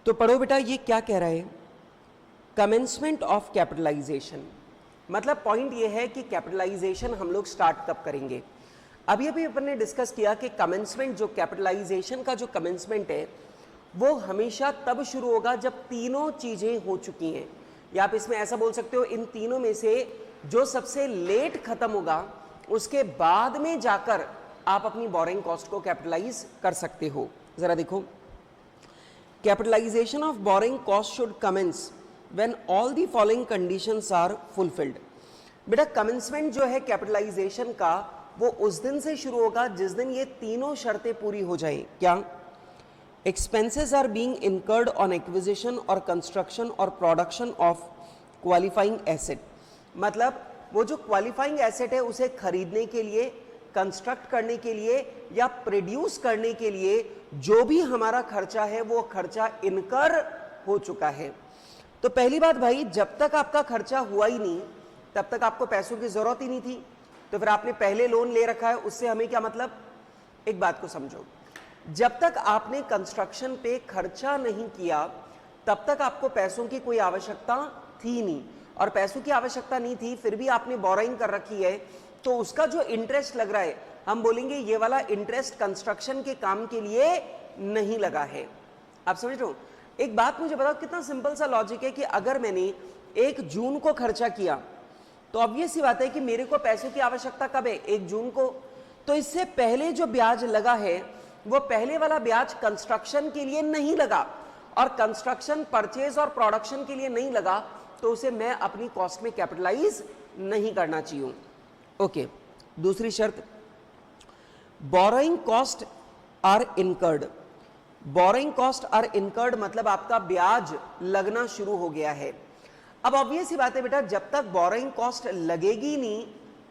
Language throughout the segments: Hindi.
तो पढ़ो बेटा, ये क्या कह रहा है, कमेंसमेंट ऑफ कैपिटलाइजेशन। मतलब पॉइंट ये है कि कैपिटलाइजेशन हम लोग स्टार्ट कब करेंगे। अभी अभी अपन ने डिस्कस किया कि कमेंसमेंट, जो कैपिटलाइजेशन का जो कमेंसमेंट है वो हमेशा तब शुरू होगा जब तीनों चीजें हो चुकी हैं, या आप इसमें ऐसा बोल सकते हो इन तीनों में से जो सबसे लेट खत्म होगा उसके बाद में जाकर आप अपनी बोरिंग कॉस्ट को कैपिटलाइज कर सकते हो। जरा देखो, capitalisation of borrowing cost should commence when all the following conditions are fulfilled. बेटा कमेंसमेंट जो है कैपिटलाइजेशन का वो उस दिन से शुरू होगा जिस दिन ये तीनों शर्तें पूरी हो जाएं। क्या? Expenses are being incurred on acquisition और कंस्ट्रक्शन और प्रोडक्शन ऑफ क्वालिफाइंग एसेट। मतलब वो जो क्वालिफाइंग एसेट है उसे खरीदने के लिए, कंस्ट्रक्ट करने के लिए या प्रोड्यूस करने के लिए जो भी हमारा खर्चा है वो खर्चा इनकर हो चुका है। तो पहली बात भाई, जब तक आपका खर्चा हुआ ही नहीं तब तक आपको पैसों की जरूरत ही नहीं थी, तो फिर आपने पहले लोन ले रखा है, उससे हमें क्या मतलब। एक बात को समझो, जब तक आपने कंस्ट्रक्शन पे खर्चा नहीं किया तब तक आपको पैसों की कोई आवश्यकता थी नहीं, और पैसों की आवश्यकता नहीं थी फिर भी आपने बोरोइंग कर रखी है, तो उसका जो इंटरेस्ट लग रहा है हम बोलेंगे ये वाला इंटरेस्ट कंस्ट्रक्शन के काम के लिए नहीं लगा है। आप समझ रहे हो? एक बात मुझे बताओ, कितना सिंपल सा लॉजिक है कि अगर मैंने 1 जून को खर्चा किया तो ऑब्वियस सी बात है कि मेरे को पैसों की आवश्यकता कब है? 1 जून को। तो इससे पहले जो ब्याज लगा है वो पहले वाला ब्याज कंस्ट्रक्शन के लिए नहीं लगा, और कंस्ट्रक्शन परचेज और प्रोडक्शन के लिए नहीं लगा, तो उसे मैं अपनी कॉस्ट में कैपिटलाइज नहीं करना चाहिए। ओके, दूसरी शर्त, borrowing cost are incurred. Borrowing cost are incurred मतलब आपका ब्याज लगना शुरू हो गया है। अब ऑब्वियस सी बात है बेटा, जब तक बोरोइंग कॉस्ट लगेगी नहीं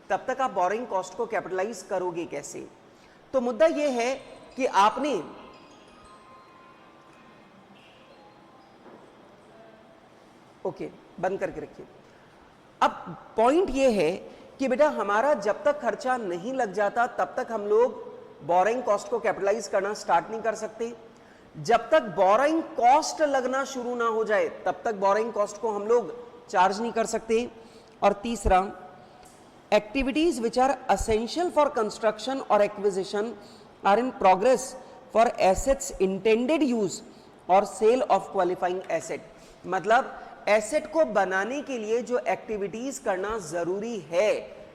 तब तक आप बोरोइंग कॉस्ट को कैपिटलाइज करोगे कैसे? तो मुद्दा यह है कि आपने बंद करके रखिए। अब पॉइंट यह है कि बेटा हमारा जब तक खर्चा नहीं लग जाता तब तक हम लोग बोरोइंग कॉस्ट को कैपिटलाइज करना स्टार्ट नहीं कर सकते। जब तक बोरोइंग कॉस्ट लगना शुरू ना हो जाए तब तक बोरोइंग कॉस्ट को हम लोग चार्ज नहीं कर सकते। और तीसरा, activities which are essential for construction और acquisition are in progress for assets intended use और सेल ऑफ क्वालिफाइंग एसेट। मतलब एसेट को बनाने के लिए जो एक्टिविटीज करना जरूरी है,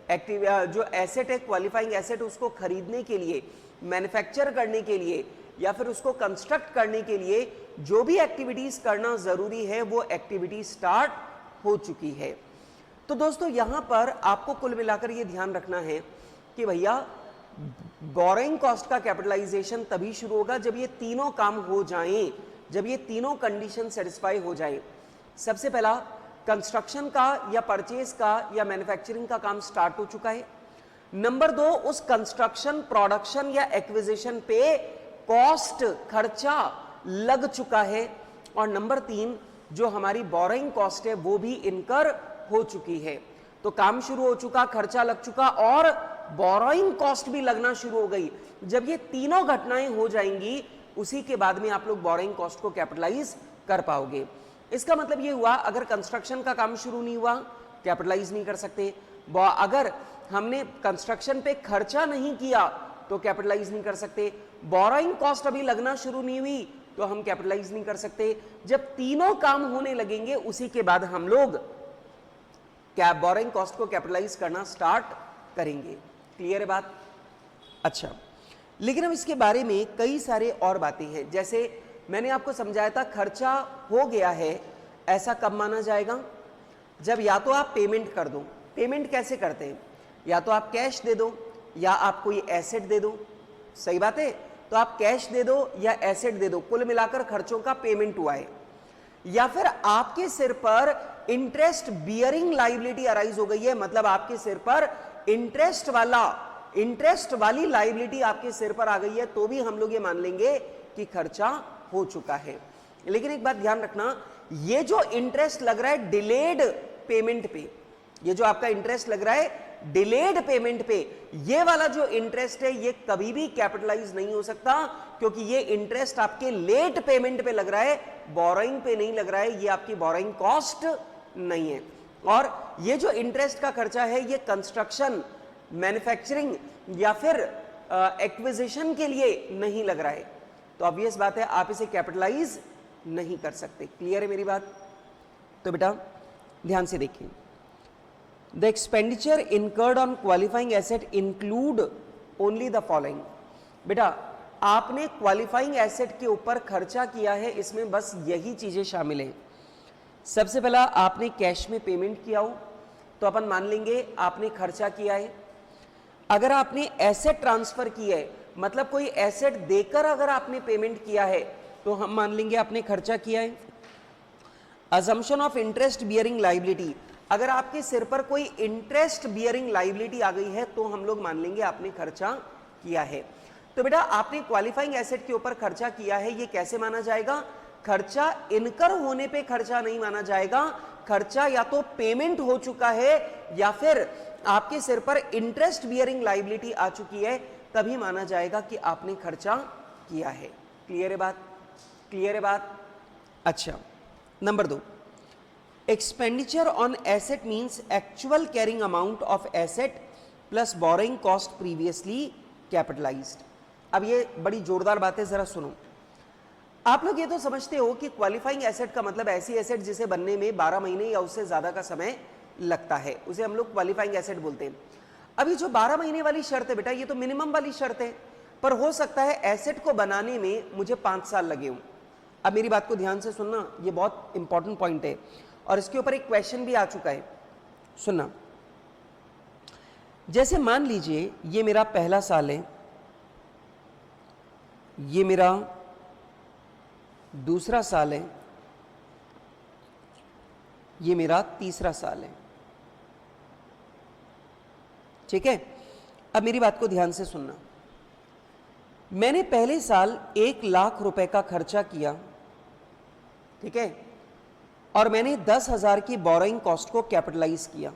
जो एसेट है क्वालिफाइंग एसेट, उसको खरीदने के लिए, मैन्युफैक्चर करने के लिए या फिर उसको कंस्ट्रक्ट करने के लिए जो भी एक्टिविटीज करना जरूरी है वो एक्टिविटी स्टार्ट हो चुकी है। तो दोस्तों यहां पर आपको कुल मिलाकर ये ध्यान रखना है कि भैया बोरोइंग कॉस्ट का कैपिटलाइजेशन तभी शुरू होगा जब ये तीनों काम हो जाएं, जब ये तीनों कंडीशन सेटिस्फाई हो जाएं। सबसे पहला, कंस्ट्रक्शन का या परचेज का या मैन्युफैक्चरिंग का काम स्टार्ट हो चुका है। नंबर 2, उस कंस्ट्रक्शन, प्रोडक्शन या एक्विजिशन पे कॉस्ट, खर्चा लग चुका है। और नंबर 3, जो हमारी बोरोइंग कॉस्ट है वो भी इनकर हो चुकी है। तो काम शुरू हो चुका, खर्चा लग चुका और बोरोइंग कॉस्ट भी लगना शुरू हो गई। जब ये तीनों घटनाएं हो जाएंगी उसी के बाद में आप लोग बोरोइंग कॉस्ट को कैपिटलाइज कर पाओगे। इसका मतलब ये हुआ, अगर कंस्ट्रक्शन का काम शुरू नहीं हुआ कैपिटलाइज नहीं कर सकते, अगर हमने कंस्ट्रक्शन पे खर्चा नहीं किया तो कैपिटलाइज नहीं कर सकते, बोरोइंग कॉस्ट अभी लगना शुरू नहीं हुई तो हम कैपिटलाइज नहीं कर सकते। जब तीनों काम होने लगेंगे उसी के बाद हम लोग क्या बोरोइंग कॉस्ट को कैपिटलाइज करना स्टार्ट करेंगे। क्लियर है बात? अच्छा, लेकिन अब इसके बारे में कई सारे और बातें हैं। जैसे मैंने आपको समझाया था, खर्चा हो गया है ऐसा कब माना जाएगा? जब या तो आप पेमेंट कर दो। पेमेंट कैसे करते हैं? या तो आप कैश दे दो या आप कोई एसेट दे दो। सही बात है? तो आप कैश दे दो या एसेट दे दो, कुल मिलाकर खर्चों का पेमेंट हुआ है। या फिर आपके सिर पर इंटरेस्ट बियरिंग लायबिलिटी अराइज हो गई है, मतलब आपके सिर पर इंटरेस्ट वाली लायबिलिटी आपके सिर पर आ गई है, तो भी हम लोग ये मान लेंगे कि खर्चा हो चुका है। लेकिन एक बात ध्यान रखना, ये जो इंटरेस्ट लग रहा है डिलेड पेमेंट पे, ये जो आपका इंटरेस्ट लग रहा है डिलेड पेमेंट पे ये वाला जो इंटरेस्ट है ये कभी भी कैपिटलाइज नहीं हो सकता, क्योंकि ये इंटरेस्ट आपके लेट पेमेंट पे लग रहा है, बोरोइंग पे नहीं लग रहा है, ये आपकी बोरोइंग कॉस्ट नहीं है। और ये जो इंटरेस्ट का खर्चा है ये कंस्ट्रक्शन, मैन्युफैक्चरिंग या फिर एक्विजिशन के लिए नहीं लग रहा है, तो ऑब्वियस बात है आप इसे कैपिटलाइज नहीं कर सकते। क्लियर है मेरी बात? तो बेटा ध्यान से देखिए, the expenditure incurred on qualifying asset include only the following. बेटा आपने क्वालिफाइंग एसेट के ऊपर खर्चा किया है, इसमें बस यही चीजें शामिल हैं। सबसे पहला आपने कैश में पेमेंट किया हो तो अपन मान लेंगे आपने खर्चा किया है। अगर आपने एसेट ट्रांसफर किया है, मतलब कोई एसेट देकर अगर आपने पेमेंट किया है, तो हम मान लेंगे आपने खर्चा किया है। Assumption of interest bearing liability, अगर आपके सिर पर कोई इंटरेस्ट बियरिंग लायबिलिटी आ गई है तो हम लोग मान लेंगे आपने खर्चा किया है। तो बेटा आपने क्वालिफाइंग एसेट के ऊपर खर्चा किया है, ये कैसे माना जाएगा? खर्चा इनकर होने पे खर्चा नहीं माना जाएगा, खर्चा या तो पेमेंट हो चुका है या फिर आपके सिर पर इंटरेस्ट बियरिंग लायबिलिटी आ चुकी है, तभी माना जाएगा कि आपने खर्चा किया है। क्लियर है बात? क्लियर है बात? अच्छा, number 2, expenditure on asset means actual carrying amount of asset plus borrowing cost previously capitalised. अब ये बड़ी जोरदार बात है, जरा सुनो। आप लोग ये तो समझते हो कि क्वालिफाइंग एसेट का मतलब ऐसी एसेट जिसे बनने में 12 महीने या उससे ज्यादा का समय लगता है, उसे हम लोग क्वालिफाइंग एसेट बोलते हैं। अभी जो 12 महीने वाली शर्त है बेटा, ये तो मिनिमम वाली शर्त है, पर हो सकता है एसेट को बनाने में मुझे 5 साल लगे हों। अब मेरी बात को ध्यान से सुनना, ये बहुत इंपॉर्टेंट पॉइंट है और इसके ऊपर एक क्वेश्चन भी आ चुका है, सुनना। जैसे मान लीजिए ये मेरा पहला साल है, ये मेरा दूसरा साल है, ये मेरा तीसरा साल है, ठीक है? अब मेरी बात को ध्यान से सुनना। मैंने पहले साल 1 लाख रुपए का खर्चा किया, ठीक है, और मैंने 10,000 की बोरोइंग कॉस्ट को कैपिटलाइज किया।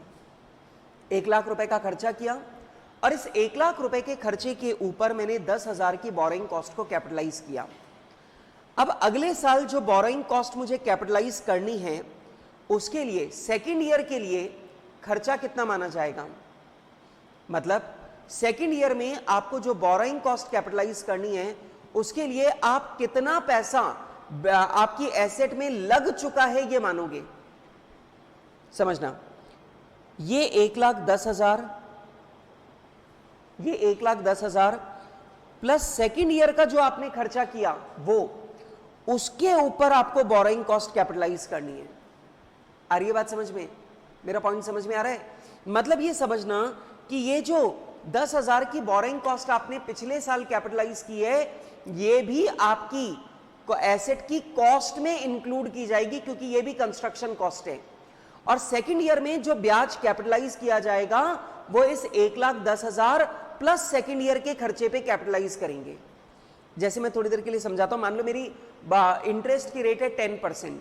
1 लाख रुपए का खर्चा किया और इस 1 लाख रुपए के खर्चे के ऊपर मैंने 10,000 की बोरोइंग कॉस्ट को कैपिटलाइज किया। अब अगले साल जो बोरोइंग कॉस्ट मुझे कैपिटलाइज करनी है, उसके लिए सेकेंड ईयर के लिए खर्चा कितना माना जाएगा? मतलब सेकेंड ईयर में आपको जो बोरोइंग कॉस्ट कैपिटलाइज करनी है, उसके लिए आप कितना पैसा आपकी एसेट में लग चुका है ये मानोगे। समझना, ये 1,10,000, ये 1,10,000 प्लस सेकेंड ईयर का जो आपने खर्चा किया वो, उसके ऊपर आपको बोरोइंग कॉस्ट कैपिटलाइज करनी है। आ रही है बात समझ में? मेरा पॉइंट समझ में आ रहा है? मतलब ये समझना कि ये जो 10,000 की बोरोइंग कॉस्ट आपने पिछले साल कैपिटलाइज की है, ये भी आपकी एसेट की कॉस्ट में इंक्लूड की जाएगी, क्योंकि ये भी कंस्ट्रक्शन कॉस्ट है। और सेकेंड ईयर में जो ब्याज कैपिटलाइज किया जाएगा वो इस 1,10,000 प्लस सेकेंड ईयर के खर्चे पे कैपिटलाइज करेंगे। जैसे मैं थोड़ी देर के लिए समझाता हूं, मान लो मेरी इंटरेस्ट की रेट है 10%,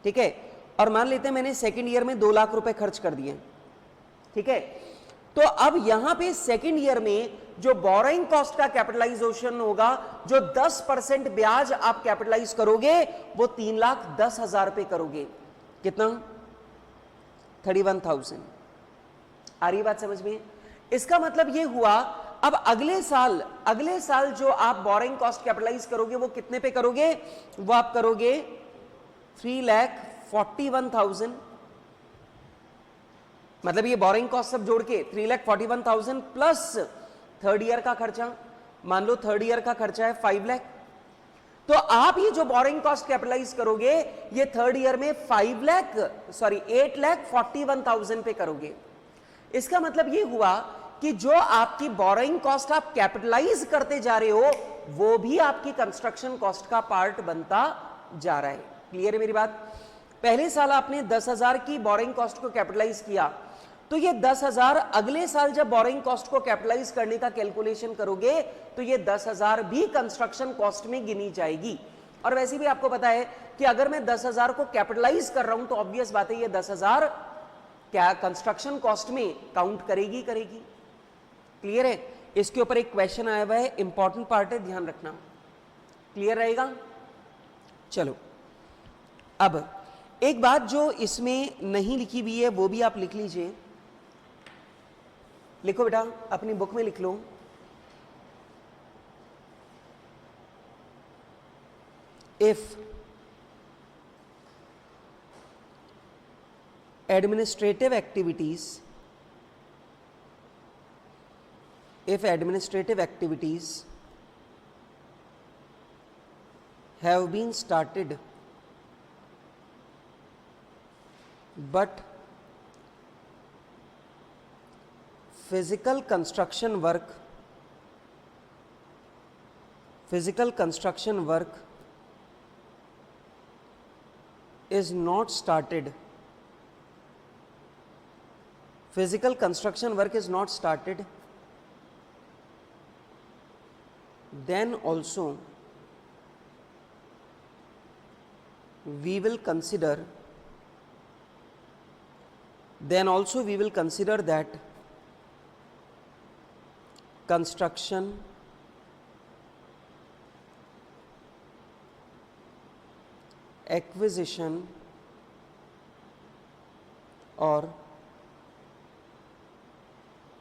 ठीक है, और मान लेते हैं मैंने सेकेंड ईयर में 2 लाख रुपए खर्च कर दिए, ठीक है। तो अब यहां पे सेकेंड ईयर में जो बोरोइंग कॉस्ट का कैपिटलाइजेशन होगा, जो 10% ब्याज आप कैपिटलाइज करोगे, वो 3,10,000 पे करोगे। कितना? 31,000। आ रही बात समझ में? इसका मतलब ये हुआ, अब अगले साल जो आप बोरोइंग कॉस्ट कैपिटलाइज करोगे वो कितने पे करोगे? वो आप करोगे 3,41,000। मतलब ये बोरोइंग कॉस्ट सब जोड़ के 3,41,000 प्लस थर्ड ईयर का खर्चा, मान लो थर्ड ईयर का खर्चा है 5 लाख। तो आप ये जो बोरोइंग कॉस्ट कैपिटलाइज करोगे, ये थर्ड ईयर में 8,41,000 पे करोगे। इसका मतलब ये हुआ कि जो आपकी बोरोइंग कॉस्ट आप कैपिटलाइज करते जा रहे हो, वो भी आपकी कंस्ट्रक्शन कॉस्ट का पार्ट बनता जा रहा है। क्लियर है मेरी बात? पहले साल आपने 10,000 की बोरोइंग कॉस्ट को कैपिटलाइज किया, तो ये 10,000 अगले साल जब बोरोइंग कॉस्ट को कैपिटलाइज करने का कैलकुलेशन करोगे, तो ये 10,000 भी कंस्ट्रक्शन कॉस्ट में गिनी जाएगी। और वैसे भी आपको पता है कि अगर मैं 10,000 को कैपिटलाइज कर रहा हूं, तो ऑब्वियस बात है ये 10,000 क्या कंस्ट्रक्शन कॉस्ट में काउंट करेगी करेगी। क्लियर है? इसके ऊपर एक क्वेश्चन आया हुआ है, इंपॉर्टेंट पार्ट है, ध्यान रखना। क्लियर रहेगा? चलो अब एक बात जो इसमें नहीं लिखी हुई है वो भी आप लिख लीजिए। लिखो बेटा, अपनी बुक में लिख लो। If administrative activities have been started but physical construction work is not started, then also we will consider that construction acquisition or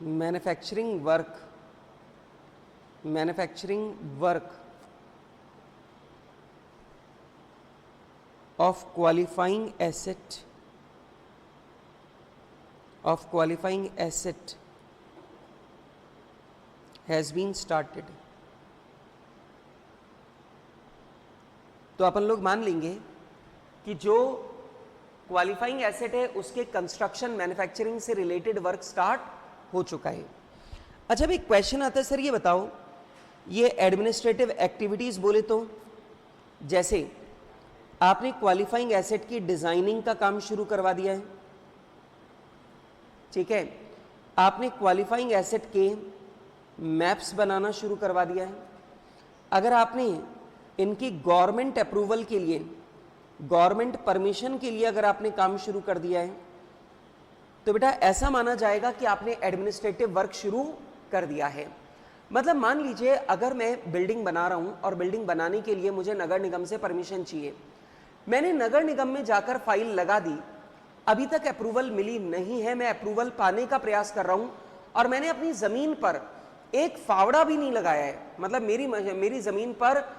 manufacturing work of qualifying asset has been started। तो अपन लोग मान लेंगे कि जो क्वालिफाइंग एसेट है उसके कंस्ट्रक्शन मैन्युफैक्चरिंग से रिलेटेड वर्क स्टार्ट हो चुका है। अच्छा, अब एक क्वेश्चन आता है, सर ये बताओ, ये एडमिनिस्ट्रेटिव एक्टिविटीज बोले तो जैसे आपने क्वालिफाइंग एसेट की डिजाइनिंग का काम शुरू करवा दिया है, ठीक है, आपने क्वालिफाइंग एसेट के मैप्स बनाना शुरू करवा दिया है। अगर आपने इनकी गवर्नमेंट अप्रूवल के लिए, गवर्नमेंट परमिशन के लिए अगर आपने काम शुरू कर दिया है तो बेटा ऐसा माना जाएगा कि आपने एडमिनिस्ट्रेटिव वर्क शुरू कर दिया है। मतलब मान लीजिए अगर मैं बिल्डिंग बना रहा हूं और बिल्डिंग बनाने के लिए मुझे नगर निगम से परमिशन चाहिए, मैंने नगर निगम में जाकर फाइल लगा दी, अभी तक अप्रूवल मिली नहीं है, मैं अप्रूवल पाने का प्रयास कर रहा हूं और मैंने अपनी जमीन पर एक फावड़ा भी नहीं लगाया है, मतलब मेरी जमीन पर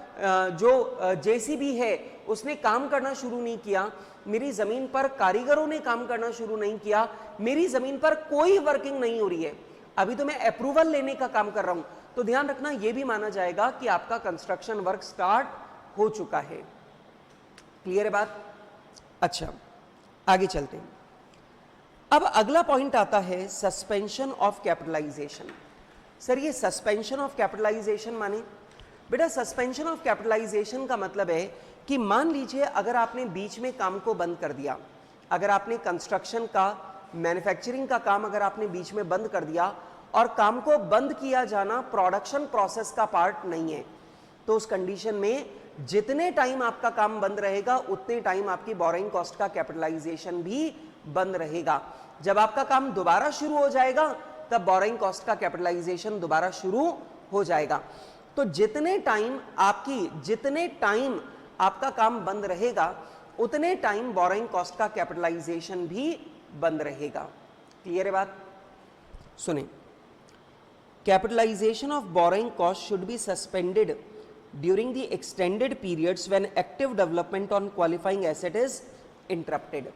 जो जेसीबी है उसने काम करना शुरू नहीं किया, मेरी जमीन पर कारीगरों ने काम करना शुरू नहीं किया, मेरी जमीन पर कोई वर्किंग नहीं हो रही है, अभी तो मैं अप्रूवल लेने का काम कर रहा हूं, तो ध्यान रखना यह भी माना जाएगा कि आपका कंस्ट्रक्शन वर्क स्टार्ट हो चुका है। क्लियर है बात? अच्छा, आगे चलते हैं। अब अगला पॉइंट आता है सस्पेंशन ऑफ कैपिटलाइजेशन। सर ये सस्पेंशन ऑफ कैपिटलाइजेशन माने? बेटा सस्पेंशन ऑफ कैपिटलाइजेशन का मतलब है कि मान लीजिए अगर आपने बीच में काम को बंद कर दिया, अगर आपने कंस्ट्रक्शन का, मैन्युफैक्चरिंग का काम अगर आपने बीच में बंद कर दिया और काम को बंद किया जाना प्रोडक्शन प्रोसेस का पार्ट नहीं है, तो उस कंडीशन में जितने टाइम आपका काम बंद रहेगा उतने टाइम आपकी बोरिंग कॉस्ट का कैपिटलाइजेशन भी बंद रहेगा। जब आपका काम दोबारा शुरू हो जाएगा तब बोरिंग कॉस्ट का कैपिटलाइजेशन दोबारा शुरू हो जाएगा। तो जितने टाइम आपका काम बंद रहेगा उतने टाइम बोरिंग कॉस्ट का कैपिटलाइजेशन भी बंद रहेगा। क्लियर है बात? सुने, capitalisation of borrowing cost should be suspended during the extended periods when active development on qualifying asset is interrupted.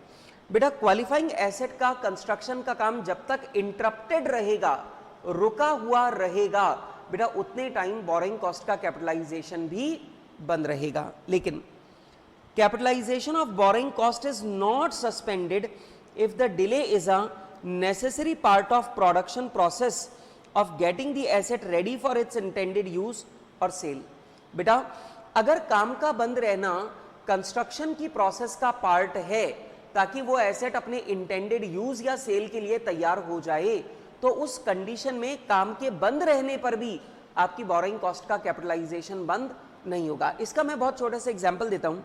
बेटा क्वालिफाइंग एसेट का कंस्ट्रक्शन का काम जब तक इंटरप्टेड रहेगा, रुका हुआ रहेगा, बेटा उतने टाइम बोरिंग कॉस्ट का कैपिटलाइजेशन भी बंद रहेगा। लेकिन capitalisation of borrowing cost is not suspended if the delay is a necessary part of production process of getting the asset ready for its intended use और सेल। बेटा अगर काम का बंद रहना कंस्ट्रक्शन की प्रोसेस का पार्ट है ताकि वो एसेट अपने इंटेंडेड यूज या सेल के लिए तैयार हो जाए, तो उस कंडीशन में काम के बंद रहने पर भी आपकी बोरिंग कॉस्ट का कैपिटलाइजेशन बंद नहीं होगा। इसका मैं बहुत छोटा सा एग्जांपल देता हूं।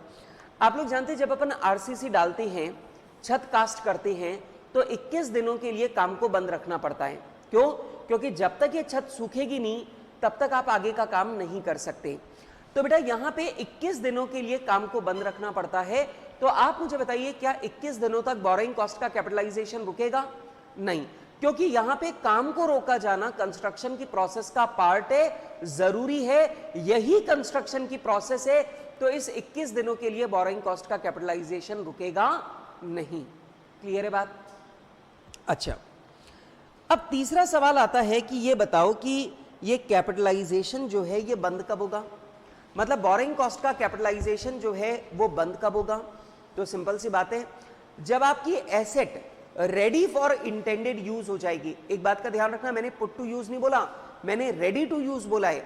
आप लोग जानते हैं जब अपन आरसीसी डालते हैं, छत कास्ट करते हैं, तो 21 दिनों के लिए काम को बंद रखना पड़ता है। क्यों? क्योंकि जब तक ये छत सूखेगी नहीं तब तक आप आगे का काम नहीं कर सकते। तो बेटा यहां पे 21 दिनों के लिए काम को बंद रखना पड़ता है। तो आप मुझे बताइए, क्या 21 दिनों तक बोरोइंग कॉस्ट का कैपिटलाइजेशन रुकेगा? नहीं, क्योंकि यहां पे काम को रोका जाना कंस्ट्रक्शन की प्रोसेस का पार्ट है, जरूरी है, यही कंस्ट्रक्शन की प्रोसेस है। तो इस 21 दिनों के लिए बोरोइंग कॉस्ट का कैपिटलाइजेशन रुकेगा नहीं। क्लियर है बात? अच्छा, अब तीसरा सवाल आता है कि ये बताओ कि ये कैपिटलाइजेशन जो है ये बंद कब होगा? मतलब बोरोइंग कॉस्ट का कैपिटलाइजेशन जो है वो बंद कब होगा? तो सिंपल सी बात है, जब आपकी asset ready for intended use हो जाएगी। एक बात का ध्यान रखना, मैंने पुट टू यूज नहीं बोला, मैंने रेडी टू यूज बोला है।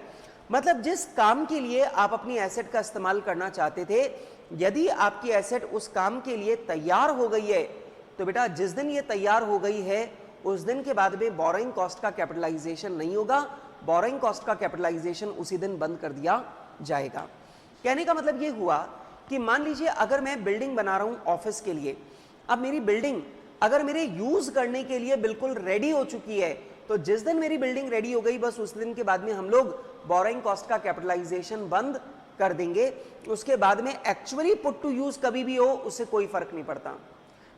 मतलब जिस काम के लिए आप अपनी एसेट का इस्तेमाल करना चाहते थे, यदि आपकी एसेट उस काम के लिए तैयार हो गई है, तो बेटा जिस दिन ये तैयार हो गई है उस दिन के बाद में बोरोइंग कॉस्ट का कैपिटलाइजेशन नहीं होगा। बोरोइंग कॉस्ट का कैपिटलाइजेशन उसी दिन बंद कर दिया जाएगा। कहने का मतलब ये हुआ कि मान लीजिए अगर मैं बिल्डिंग बना रहा हूं ऑफिस के लिए, अब मेरी बिल्डिंग अगर मेरे यूज करने के लिए बिल्कुल रेडी हो चुकी है, तो जिस दिन मेरी बिल्डिंग रेडी हो गई बस उस दिन के बाद में हम लोग बोरोइंग कॉस्ट का कैपिटलाइजेशन बंद कर देंगे। उसके बाद में एक्चुअली पुट टू यूज कभी भी हो उससे कोई फर्क नहीं पड़ता।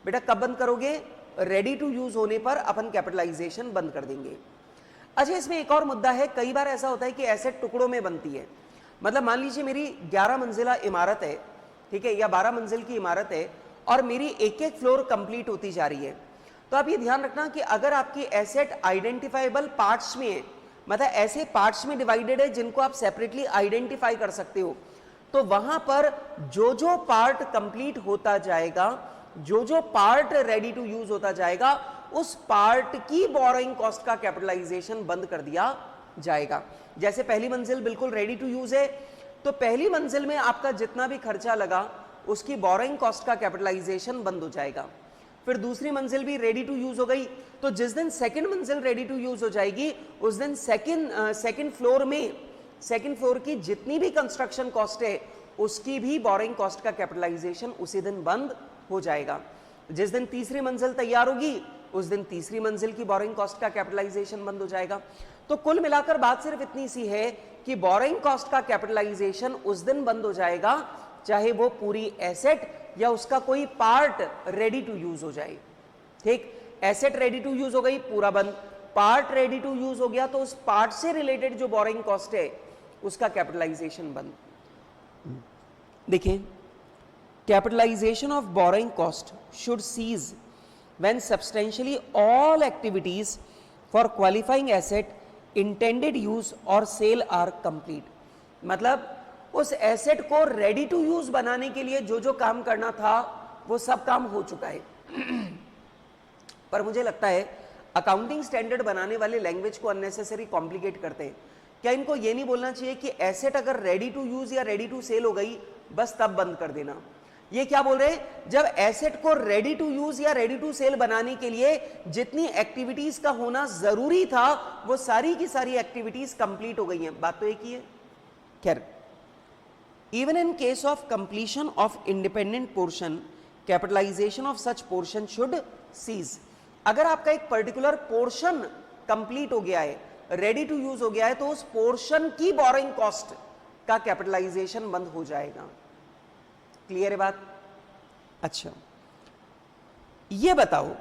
बेटा कब बंद करोगे? रेडी टू यूज होने पर अपन कैपिटलाइजेशन बंद कर देंगे। अच्छा, इसमें एक और मुद्दा है, कई बार ऐसा होता है कि एसेट टुकड़ों में बनती है। मतलब मान लीजिए मेरी 11 मंजिला इमारत है, ठीक है, या 12 मंजिल की इमारत है और मेरी एक एक फ्लोर कंप्लीट होती जा रही है। तो आप ये ध्यान रखना कि अगर आपकी एसेट आइडेंटिफाइबल पार्ट्स में है, मतलब ऐसे पार्ट्स में डिवाइडेड है जिनको आप सेपरेटली आइडेंटिफाई कर सकते हो, तो वहां पर जो जो पार्ट कंप्लीट होता जाएगा, जो जो पार्ट रेडी टू यूज होता जाएगा, उस पार्ट की बोरोइंग कॉस्ट का कैपिटलाइजेशन बंद कर दिया जाएगा। जैसे पहली मंजिल बिल्कुल रेडी टू यूज है, तो पहली मंजिल में आपका जितना भी खर्चा लगा उसकी बोरोइंग कॉस्ट का कैपिटलाइजेशन बंद हो जाएगा। फिर दूसरी मंजिल भी रेडी टू यूज हो गई, तो जिस दिन सेकंड मंजिल रेडी टू यूज हो जाएगी उस दिन सेकंड फ्लोर में सेकंड फ्लोर की जितनी भी कंस्ट्रक्शन कॉस्ट है उसकी भी बोरोइंग कॉस्ट का कैपिटलाइजेशन उसी दिन बंद हो जाएगा। जिस दिन तीसरी मंजिल तैयार होगी उस दिन तीसरी मंजिल की बोरोइंग कॉस्ट का कैपिटलाइजेशन बंद हो जाएगा। तो कुल मिलाकर बात सिर्फ इतनी सी है कि बोरोइंग कॉस्ट का कैपिटलाइजेशन उस दिन बंद हो जाएगा चाहे वो पूरी एसेट या उसका कोई पार्ट रेडी टू यूज हो जाए। ठीक, एसेट रेडी टू यूज हो गई, पूरा बंद। पार्ट रेडी टू यूज हो गया तो उस पार्ट से रिलेटेड जो बोरोइंग कॉस्ट है उसका कैपिटलाइजेशन बंद। देखिए, capitalisation of borrowing cost should cease when substantially all activities for qualifying asset intended use or sale are complete। मतलब उस एसेट को रेडी टू यूज बनाने के लिए जो जो काम करना था वो सब काम हो चुका है। पर मुझे लगता है अकाउंटिंग स्टैंडर्ड बनाने वाले लैंग्वेज को अननेसेसरी कॉम्प्लिकेट करते हैं। क्या इनको ये नहीं बोलना चाहिए कि एसेट अगर रेडी टू यूज या रेडी टू सेल हो गई बस तब बंद कर देना? ये क्या बोल रहे हैं, जब एसेट को रेडी टू यूज या रेडी टू सेल बनाने के लिए जितनी एक्टिविटीज का होना जरूरी था वो सारी की सारी एक्टिविटीज कंप्लीट हो गई हैं। बात तो एक ही है। खैर, even in case of completion of independent portion capitalisation of such portion should cease. अगर आपका एक पर्टिकुलर पोर्शन कंप्लीट हो गया है, रेडी टू यूज हो गया है, तो उस पोर्शन की बोरोइंग कॉस्ट का कैपिटलाइजेशन बंद हो जाएगा। क्लियर है बात? अच्छा, ये बताओ,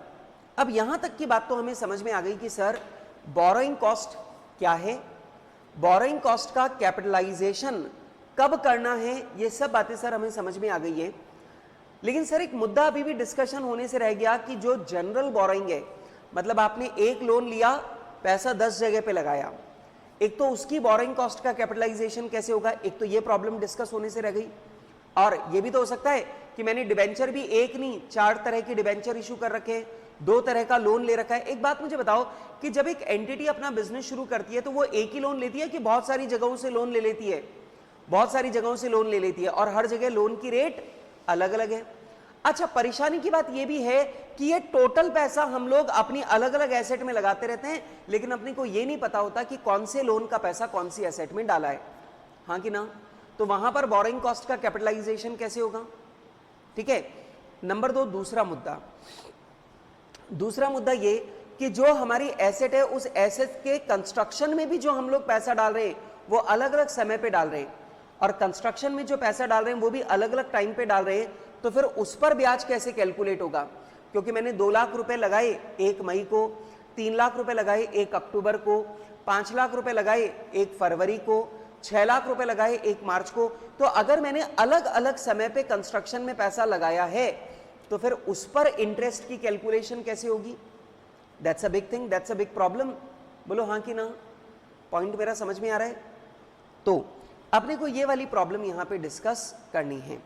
अब यहां तक की बात तो हमें समझ में आ गई कि सर बोरोइंग कॉस्ट क्या है, बोरोइंग कॉस्ट का कैपिटलाइजेशन कब करना है, ये सब बातें सर हमें समझ में आ गई है। लेकिन सर एक मुद्दा अभी भी डिस्कशन होने से रह गया कि जो जनरल बोरोइंग है, मतलब आपने एक लोन लिया, पैसा 10 जगह पे लगाया, एक तो उसकी बोरोइंग कॉस्ट का कैपिटलाइजेशन कैसे होगा, एक तो ये प्रॉब्लम डिस्कस होने से रह गई। और ये भी तो हो सकता है कि मैंने डिबेंचर भी एक नहीं 4 तरह की डिबेंचर इशू कर रखे हैं, 2 तरह का लोन ले रखा है। एक बात मुझे बताओ कि जब एक एंटिटी अपना बिजनेस शुरू करती है तो वो एक ही लोन लेती है कि बहुत सारी जगहों से लोन ले लेती है? बहुत सारी जगहों से लोन ले लेती है और हर जगह लोन की रेट अलग अलग है। अच्छा, परेशानी की बात यह भी है कि ये टोटल पैसा हम लोग अपनी अलग अलग एसेट में लगाते रहते हैं, लेकिन अपने को ये नहीं पता होता कि कौन से लोन का पैसा कौन सी एसेट में डाला है। हाँ कि ना? तो वहां पर बोरोइंग कॉस्ट का कैपिटलाइजेशन कैसे होगा? ठीक है। नंबर 2, दूसरा मुद्दा, दूसरा मुद्दा ये कि जो हमारी एसेट है उस एसेट के कंस्ट्रक्शन में भी जो हम लोग पैसा डाल रहे हैं वो अलग अलग समय पे डाल रहे हैं, और कंस्ट्रक्शन में जो पैसा डाल रहे हैं वो भी अलग अलग टाइम पे डाल रहे हैं, तो फिर उस पर ब्याज कैसे कैलकुलेट होगा? क्योंकि मैंने 2 लाख रुपए लगाए 1 मई को, 3 लाख रुपए लगाए 1 अक्टूबर को, 5 लाख रुपए लगाए 1 फरवरी को, 6 लाख रुपए लगाए 1 मार्च को, तो अगर मैंने अलग अलग समय पे कंस्ट्रक्शन में पैसा लगाया है तो फिर उस पर इंटरेस्ट की कैलकुलेशन कैसे होगी? That's a big thing, that's a big problem. बोलो हाँ कि ना? पॉइंट मेरा समझ में आ रहा है? तो अपने को ये वाली प्रॉब्लम यहां पे डिस्कस करनी है।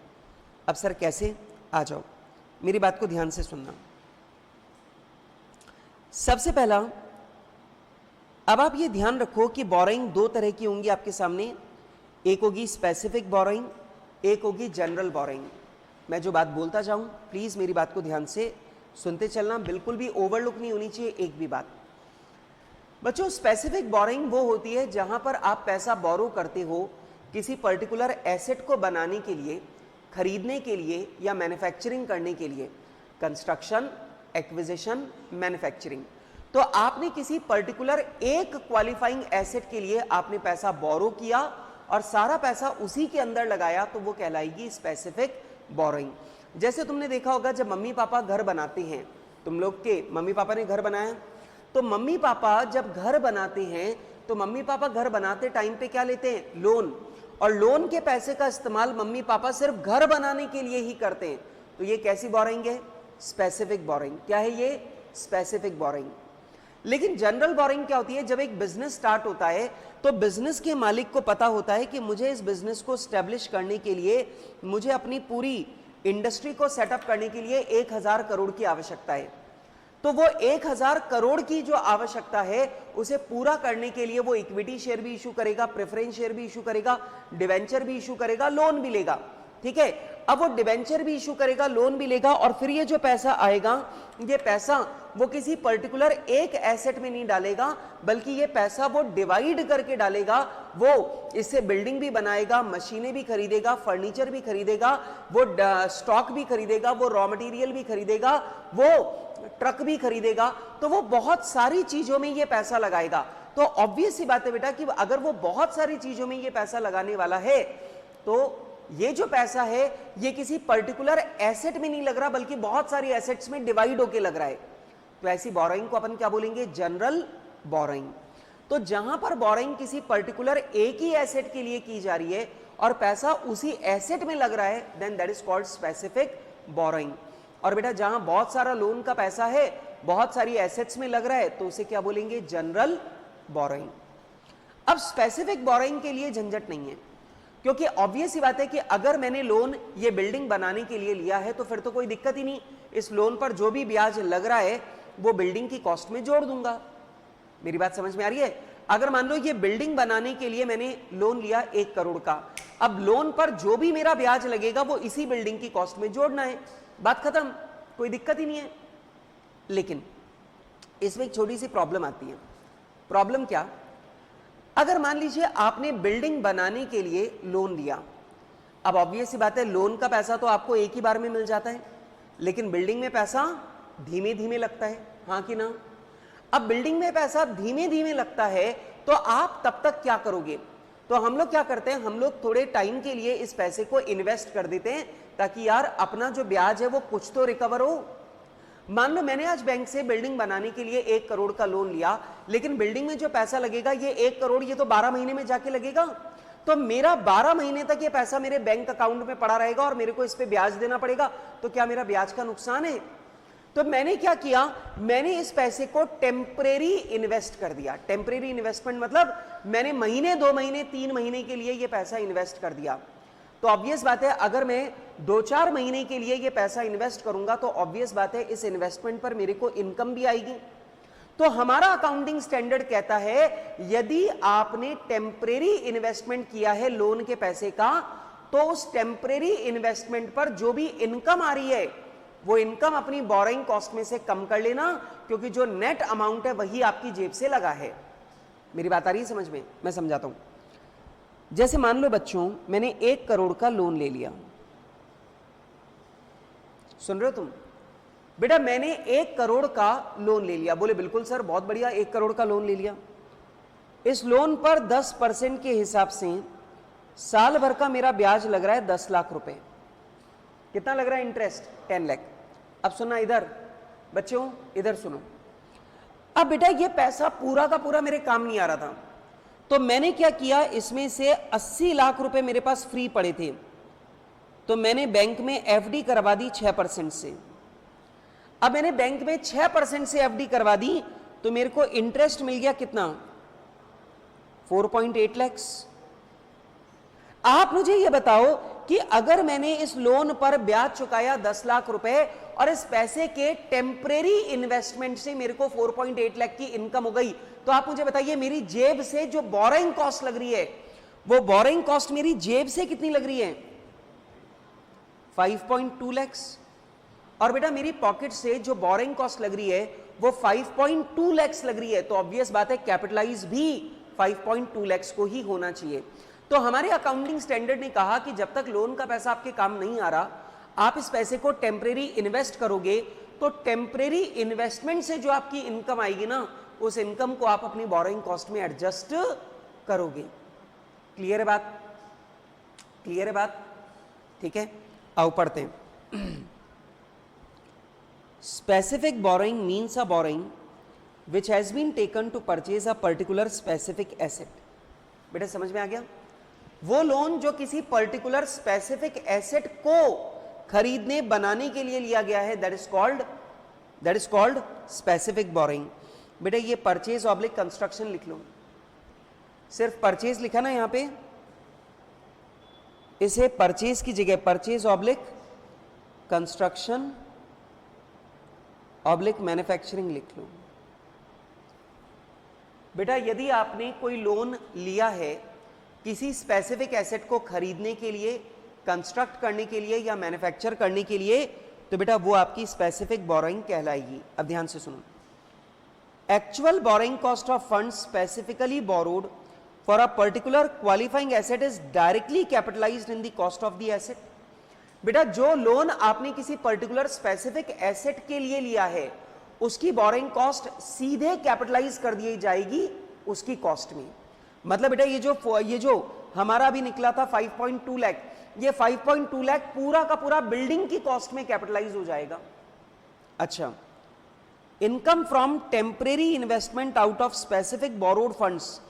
अब सर कैसे? आ जाओ, मेरी बात को ध्यान से सुनना। सबसे पहला, अब आप ये ध्यान रखो कि बोरोइंग 2 तरह की होंगी आपके सामने, एक होगी स्पेसिफिक बोरोइंग, एक होगी जनरल बोरोइंग। मैं जो बात बोलता जाऊं प्लीज मेरी बात को ध्यान से सुनते चलना, बिल्कुल भी ओवरलुक नहीं होनी चाहिए एक भी बात। बच्चों, स्पेसिफिक बोरोइंग वो होती है जहां पर आप पैसा बोरो करते हो किसी पर्टिकुलर एसेट को बनाने के लिए, खरीदने के लिए या मैन्युफैक्चरिंग करने के लिए, कंस्ट्रक्शन, एक्विजिशन, मैन्युफैक्चरिंग। तो आपने किसी पर्टिकुलर एक क्वालिफाइंग एसेट के लिए आपने पैसा बोरो किया और सारा पैसा उसी के अंदर लगाया, तो वो कहलाएगी स्पेसिफिक बोरोइंग। जैसे तुमने देखा होगा जब मम्मी पापा घर बनाते हैं, तुम लोग के मम्मी पापा ने घर बनाया, तो मम्मी पापा जब घर बनाते हैं तो मम्मी पापा घर बनाते टाइम पे क्या लेते हैं? लोन। और लोन के पैसे का इस्तेमाल मम्मी पापा सिर्फ घर बनाने के लिए ही करते हैं, तो ये कैसी बोरोइंग है? Specific borrowing. क्या है ये? Specific borrowing. लेकिन जनरल बोरोइंग क्या होती है? जब एक बिजनेस स्टार्ट होता है तो बिजनेस के मालिक को पता होता है कि मुझे इस बिजनेस को स्टैब्लिश करने के लिए, मुझे अपनी पूरी इंडस्ट्री को सेटअप करने के लिए 1000 करोड़ की आवश्यकता है। तो वो 1000 करोड़ की जो आवश्यकता है उसे पूरा करने के लिए वो इक्विटी शेयर भी इशू करेगा, प्रेफरेंस शेयर भी इशू करेगा, डिवेंचर भी इशू करेगा, लोन भी लेगा। ठीक है, अब वो डिवेंचर भी इशू करेगा, लोन भी लेगा, और फिर ये जो पैसा आएगा, ये पैसा वो किसी पर्टिकुलर एक एसेट में नहीं डालेगा, बल्कि ये पैसा वो डिवाइड करके डालेगा। वो इससे बिल्डिंग भी बनाएगा, मशीनें भी खरीदेगा, फर्नीचर भी खरीदेगा, वो स्टॉक भी खरीदेगा, वो रॉ मटेरियल भी खरीदेगा, वो ट्रक भी खरीदेगा, तो वो बहुत सारी चीजों में ये पैसा लगाएगा। तो ऑब्वियस सी बात है बेटा कि अगर वो बहुत सारी चीजों में ये पैसा लगाने वाला है, तो ये जो पैसा है ये किसी पर्टिकुलर एसेट में नहीं लग रहा, बल्कि बहुत सारी एसेट्स में डिवाइड होके लग रहा है। तो ऐसी बोरोइंग को अपन क्या बोलेंगे? General borrowing. तो जहां पर बोरोइंग किसी पर्टिकुलर एक ही एसेट के लिए की जा रही है और पैसा उसी एसेट में लग रहा है, then that is called specific borrowing. और बेटा जहां बहुत सारा लोन का पैसा है, बहुत सारी एसेट्स में लग रहा है, तो उसे क्या बोलेंगे? General borrowing. अब स्पेसिफिक बोरोइंग के लिए झंझट नहीं है, क्योंकि ऑब्वियस ही बात है कि अगर मैंने लोन ये बिल्डिंग बनाने के लिए लिया है तो फिर तो कोई दिक्कत ही नहीं, इस लोन पर जो भी ब्याज लग रहा है वो बिल्डिंग की कॉस्ट में जोड़ दूंगा। मेरी बात समझ में आ रही है? अगर मान लो ये बिल्डिंग बनाने के लिए मैंने लोन लिया 1 करोड़ का, अब लोन पर जो भी मेरा ब्याज लगेगा वो इसी बिल्डिंग की कॉस्ट में जोड़ना है, बात खत्म, कोई दिक्कत ही नहीं है। लेकिन इसमें एक छोटी सी प्रॉब्लम आती है। प्रॉब्लम क्या? अगर मान लीजिए आपने बिल्डिंग बनाने के लिए लोन लिया, अब ऑब्वियस सी बात है लोन का पैसा तो आपको एक ही बार में मिल जाता है, लेकिन बिल्डिंग में पैसा धीमे धीमे लगता है, हाँ कि ना? अब बिल्डिंग में पैसा धीमे धीमे लगता है तो आप तब तक क्या करोगे? तो हम लोग क्या करते हैं, हम लोग थोड़े टाइम के लिए इस पैसे को इन्वेस्ट कर देते हैं ताकि यार अपना जो ब्याज है वो कुछ तो रिकवर हो। मान लो मैंने आज बैंक से बिल्डिंग बनाने के लिए 1 करोड़ का लोन लिया, लेकिन बिल्डिंग में जो पैसा लगेगा ये 1 करोड़ ये तो 12 महीने में जाके लगेगा, तो मेरा 12 महीने तक ये पैसा मेरे बैंक अकाउंट में पड़ा रहेगा और मेरे को इस पे ब्याज देना पड़ेगा। तो क्या मेरा ब्याज का नुकसान है? तो मैंने क्या किया, मैंने इस पैसे को टेम्परेरी इन्वेस्ट कर दिया। टेम्परेरी इन्वेस्टमेंट मतलब मैंने महीने, 2 महीने, 3 महीने के लिए ये पैसा इन्वेस्ट कर दिया। तो ऑब्वियस बात है अगर मैं 2-4 महीने के लिए ये पैसा इन्वेस्ट करूंगा तो ऑब्वियस बात है इस इन्वेस्टमेंट पर मेरे को इनकम भी आएगी। तो हमारा अकाउंटिंग स्टैंडर्ड कहता है यदि आपने टेम्परेरी इन्वेस्टमेंट किया है लोन के पैसे का, तो उस टेम्परेरी इन्वेस्टमेंट पर जो भी इनकम आ रही है वो इनकम अपनी बोरोइंग कॉस्ट में से कम कर लेना, क्योंकि जो नेट अमाउंट है वही आपकी जेब से लगा है। मेरी बात आ रही है समझ में? मैं समझाता हूं। जैसे मान लो बच्चों मैंने 1 करोड़ का लोन ले लिया, सुन रहे हो तुम? बेटा मैंने 1 करोड़ का लोन ले लिया। बोले बिल्कुल सर, बहुत बढ़िया, 1 करोड़ का लोन ले लिया। इस लोन पर 10% के हिसाब से साल भर का मेरा ब्याज लग रहा है 10 लाख रुपए। कितना लग रहा है इंटरेस्ट? 10 लाख। अब सुनना इधर बच्चों, इधर सुनो। अब बेटा ये पैसा पूरा का पूरा मेरे काम नहीं आ रहा था, तो मैंने क्या किया, इसमें से 80 लाख रुपए मेरे पास फ्री पड़े थे, तो मैंने बैंक में एफडी करवा दी 6% से। अब मैंने बैंक में 6% से एफडी करवा दी, तो मेरे को इंटरेस्ट मिल गया कितना? 4.8 लाख। आप मुझे यह बताओ कि अगर मैंने इस लोन पर ब्याज चुकाया 10 लाख रुपए और इस पैसे के टेम्परेरी इन्वेस्टमेंट से मेरे को 4.8 लाख की इनकम हो गई, तो आप मुझे बताइए मेरी जेब से जो बोरिंग कॉस्ट लग रही है, वो बोरिंग कॉस्ट मेरी जेब से कितनी लग रही है? 5.2 लाख। और बेटा मेरी पॉकेट से जो बोरिंग कॉस्ट लग रही है वो 5.2 लाख लग रही है, तो ऑब्वियस बात है कैपिटलाइज भी 5.2 लाख को ही होना चाहिए। तो हमारे अकाउंटिंग स्टैंडर्ड ने कहा कि जब तक लोन का पैसा आपके काम नहीं आ रहा, आप इस पैसे को टेम्परेरी इन्वेस्ट करोगे, तो टेम्परेरी इन्वेस्टमेंट से जो आपकी इनकम आएगी ना, उस इनकम को आप अपनी बोरोइंग कॉस्ट में एडजस्ट करोगे। क्लियर है बात? क्लियर है बात? ठीक है, आओ पढ़ते हैं। Specific borrowing means a borrowing which has been taken to purchase a particular specific asset. बेटा समझ में आ गया? वो लोन जो किसी पर्टिकुलर स्पेसिफिक एसेट को खरीदने बनाने के लिए लिया गया है, that is called specific borrowing. बेटा ये परचेज ऑब्लिक कंस्ट्रक्शन लिख लो। सिर्फ परचेज लिखा ना यहां पे, इसे परचेज की जगह purchase oblique construction oblique manufacturing लिख लो। बेटा यदि आपने कोई लोन लिया है किसी स्पेसिफिक एसेट को खरीदने के लिए, कंस्ट्रक्ट करने के लिए या मैन्युफैक्चर करने के लिए, तो बेटा वो आपकी स्पेसिफिक बोरोइंग कहलाएगी। अब ध्यान से सुनो। Actual borrowing cost of fund specifically borrowed for a particular qualifying asset is directly capitalised in the cost of the asset. बेटा जो लोन आपने किसी पर्टिकुलर स्पेसिफिक एसेट के लिए लिया है, उसकी बोरोइंग कॉस्ट सीधे कैपिटलाइज कर दी जाएगी उसकी कॉस्ट में। मतलब बेटा ये जो हमारा भी निकला था 5.2 लाख, ये 5.2 लाख पूरा का पूरा बिल्डिंग की कॉस्ट में कैपिटलाइज हो जाएगा। अच्छा, income from temporary investment out of specific borrowed funds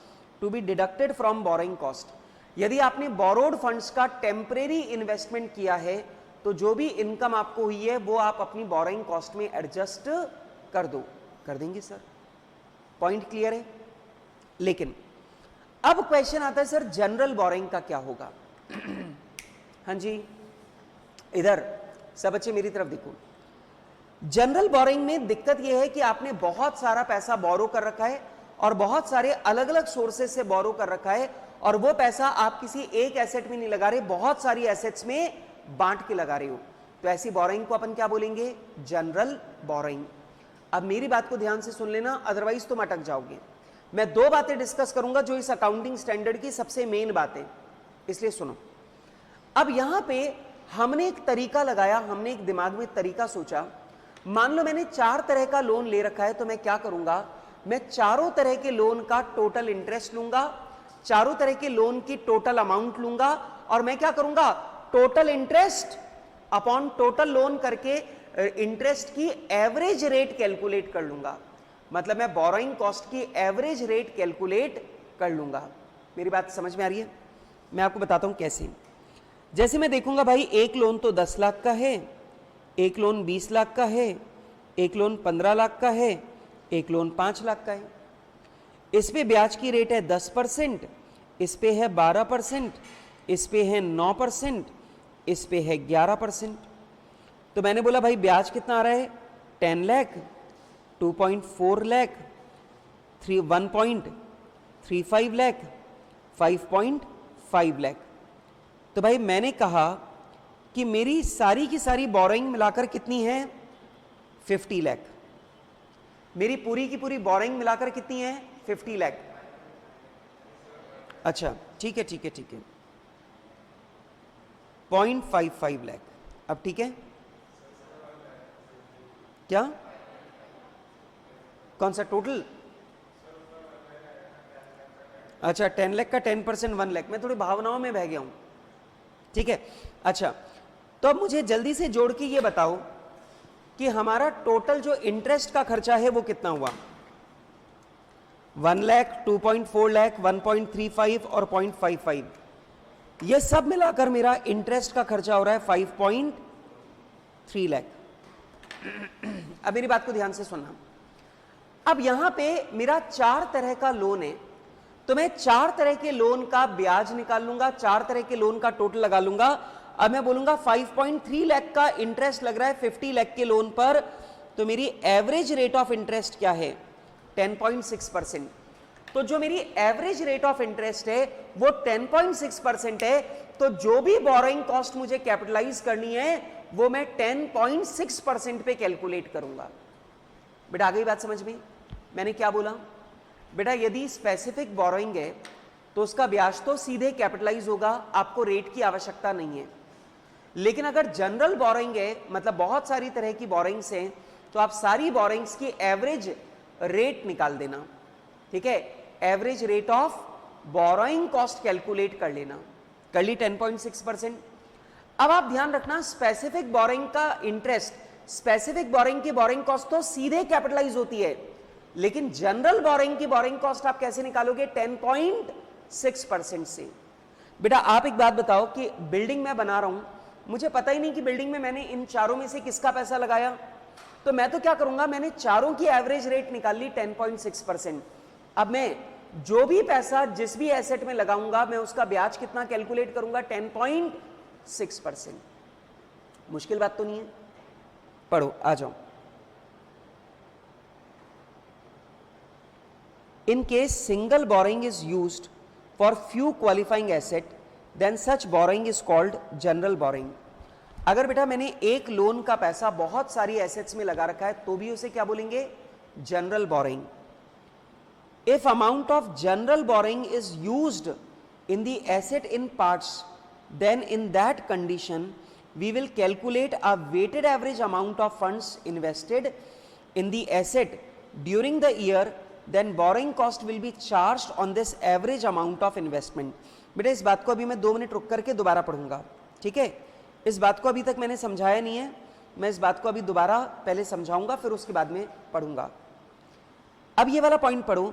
to be deducted from borrowing cost. यदि आपने बोरोड फंड्स का टेम्परेरी इन्वेस्टमेंट किया है, तो जो भी इनकम आपको हुई है वो आप अपनी बोरोइंग कॉस्ट में एडजस्ट कर दो। कर देंगे सर, पॉइंट क्लियर है? लेकिन अब क्वेश्चन आता है सर जनरल बोरोइंग का क्या होगा? हाँ जी, इधर सब बच्चे मेरी तरफ देखो। जनरल बोरोइंग में दिक्कत यह है कि आपने बहुत सारा पैसा बोरो कर रखा है और बहुत सारे अलग अलग सोर्सेज से बोरो कर रखा है, और वो पैसा आप किसी एक एसेट में नहीं लगा रहे, बहुत सारी एसेट्स में बांट के लगा रहे हो। तो ऐसी बोरोइंग को अपन क्या बोलेंगे? General borrowing. अब मेरी बात को ध्यान से सुन लेना, अदरवाइज तुम अटक जाओगे। मैं दो बातें डिस्कस करूंगा जो इस अकाउंटिंग स्टैंडर्ड की सबसे मेन बातें, इसलिए सुनो। अब यहां पे हमने एक तरीका लगाया, हमने एक दिमाग में तरीका सोचा। मान लो मैंने 4 तरह का लोन ले रखा है, तो मैं क्या करूंगा, मैं चारों तरह के लोन का टोटल इंटरेस्ट लूंगा, चारों तरह के लोन की टोटल अमाउंट लूंगा, और मैं क्या करूंगा, total interest upon total loan करके इंटरेस्ट की एवरेज रेट कैलकुलेट कर लूंगा। मतलब मैं बोरोइंग कॉस्ट की एवरेज रेट कैलकुलेट कर लूंगा। मेरी बात समझ में आ रही है? मैं आपको बताता हूं कैसे। जैसे मैं देखूंगा भाई एक लोन तो 10 लाख का है, एक लोन 20 लाख का है, एक लोन 15 लाख का है, एक लोन 5 लाख का है। इस पे ब्याज की रेट है 10%, इस पे है 12%, इस पे है 9%, इस पे है 11%। तो मैंने बोला भाई ब्याज कितना आ रहा है? 10 लाख, 2.4 लाख, 1.35 लाख, 5.5 लाख। तो भाई मैंने कहा कि मेरी सारी की सारी बोरोइंग मिलाकर कितनी है? 50 लाख। मेरी पूरी की पूरी बोरोइंग मिलाकर कितनी है? 50 लाख। अच्छा ठीक है, ठीक है, ठीक है, 0.55 लाख। अब ठीक है, क्या? कौन सा टोटल? अच्छा 10 लाख का 10% 1 लाख। मैं थोड़ी भावनाओं में बह गया हूं, ठीक है। अच्छा तो अब मुझे जल्दी से जोड़ के ये बताओ कि हमारा टोटल जो इंटरेस्ट का खर्चा है वो कितना हुआ? 1 लाख, 2.4 लाख, 1.35 और 0.55, ये सब मिलाकर मेरा इंटरेस्ट का खर्चा हो रहा है 5.3 लाख। अब मेरी बात को ध्यान से सुनना। अब यहां पे मेरा 4 तरह का लोन है, तो मैं 4 तरह के लोन का ब्याज निकाल लूंगा, 4 तरह के लोन का टोटल लगा लूंगा। अब मैं बोलूंगा 5.3 लाख का इंटरेस्ट लग रहा है 50 लाख के लोन पर, तो मेरी एवरेज रेट ऑफ इंटरेस्ट क्या है? 10.6%। तो जो मेरी एवरेज रेट ऑफ इंटरेस्ट है वो 10.6% है, तो जो भी बोरोइंग कॉस्ट मुझे कैपिटलाइज करनी है वो मैं 10.6% पे कैलकुलेट करूंगा। बेटा आ गई बात समझ में? मैंने क्या बोला? बेटा यदि स्पेसिफिक बोरोइंग है तो उसका ब्याज तो सीधे कैपिटलाइज होगा, आपको रेट की आवश्यकता नहीं है। लेकिन अगर जनरल बोरोइंग है, मतलब बहुत सारी तरह की बोरोइंग्स हैं, तो आप सारी बोरोइंग्स की एवरेज रेट निकाल देना, ठीक है। Average rate of borrowing cost calculate कर लेना, कर ली 10.6%। अब आप ध्यान रखना, स्पेसिफिक बोरोइंग का इंटरेस्ट, स्पेसिफिक बोरोइंग की बोरोइंग कॉस्ट तो सीधे कैपिटलाइज होती है, लेकिन जनरल बोरोइंग की बोरोइंग कॉस्ट आप कैसे निकालोगे? 10.6% से। बेटा आप एक बात बताओ कि बिल्डिंग मैं बना रहा हूं, मुझे पता ही नहीं कि बिल्डिंग में मैंने इन चारों में से किसका पैसा लगाया, तो मैं तो क्या करूंगा, मैंने चारों की एवरेज रेट निकाल ली 10.6%। अब मैं जो भी पैसा जिस भी एसेट में लगाऊंगा मैं उसका ब्याज कितना कैलकुलेट करूंगा? 10.6%। मुश्किल बात तो नहीं है? पढ़ो, आ जाओ। In case single borrowing is used for few qualifying asset, then such borrowing is called general borrowing. अगर बेटा मैंने एक लोन का पैसा बहुत सारी एसेट्स में लगा रखा है तो भी उसे क्या बोलेंगे? General borrowing. If amount of general borrowing is used in the asset in parts, then in that condition we will calculate a weighted average amount of funds invested in the asset during the year, then borrowing cost will be charged on this average amount of investment. बेटा इस बात को अभी मैं 2 मिनट रुक करके दोबारा पढ़ूंगा, ठीक है। इस बात को अभी तक मैंने समझाया नहीं है, मैं इस बात को अभी दोबारा पहले समझाऊंगा फिर उसके बाद में पढ़ूंगा। अब ये वाला पॉइंट पढ़ो।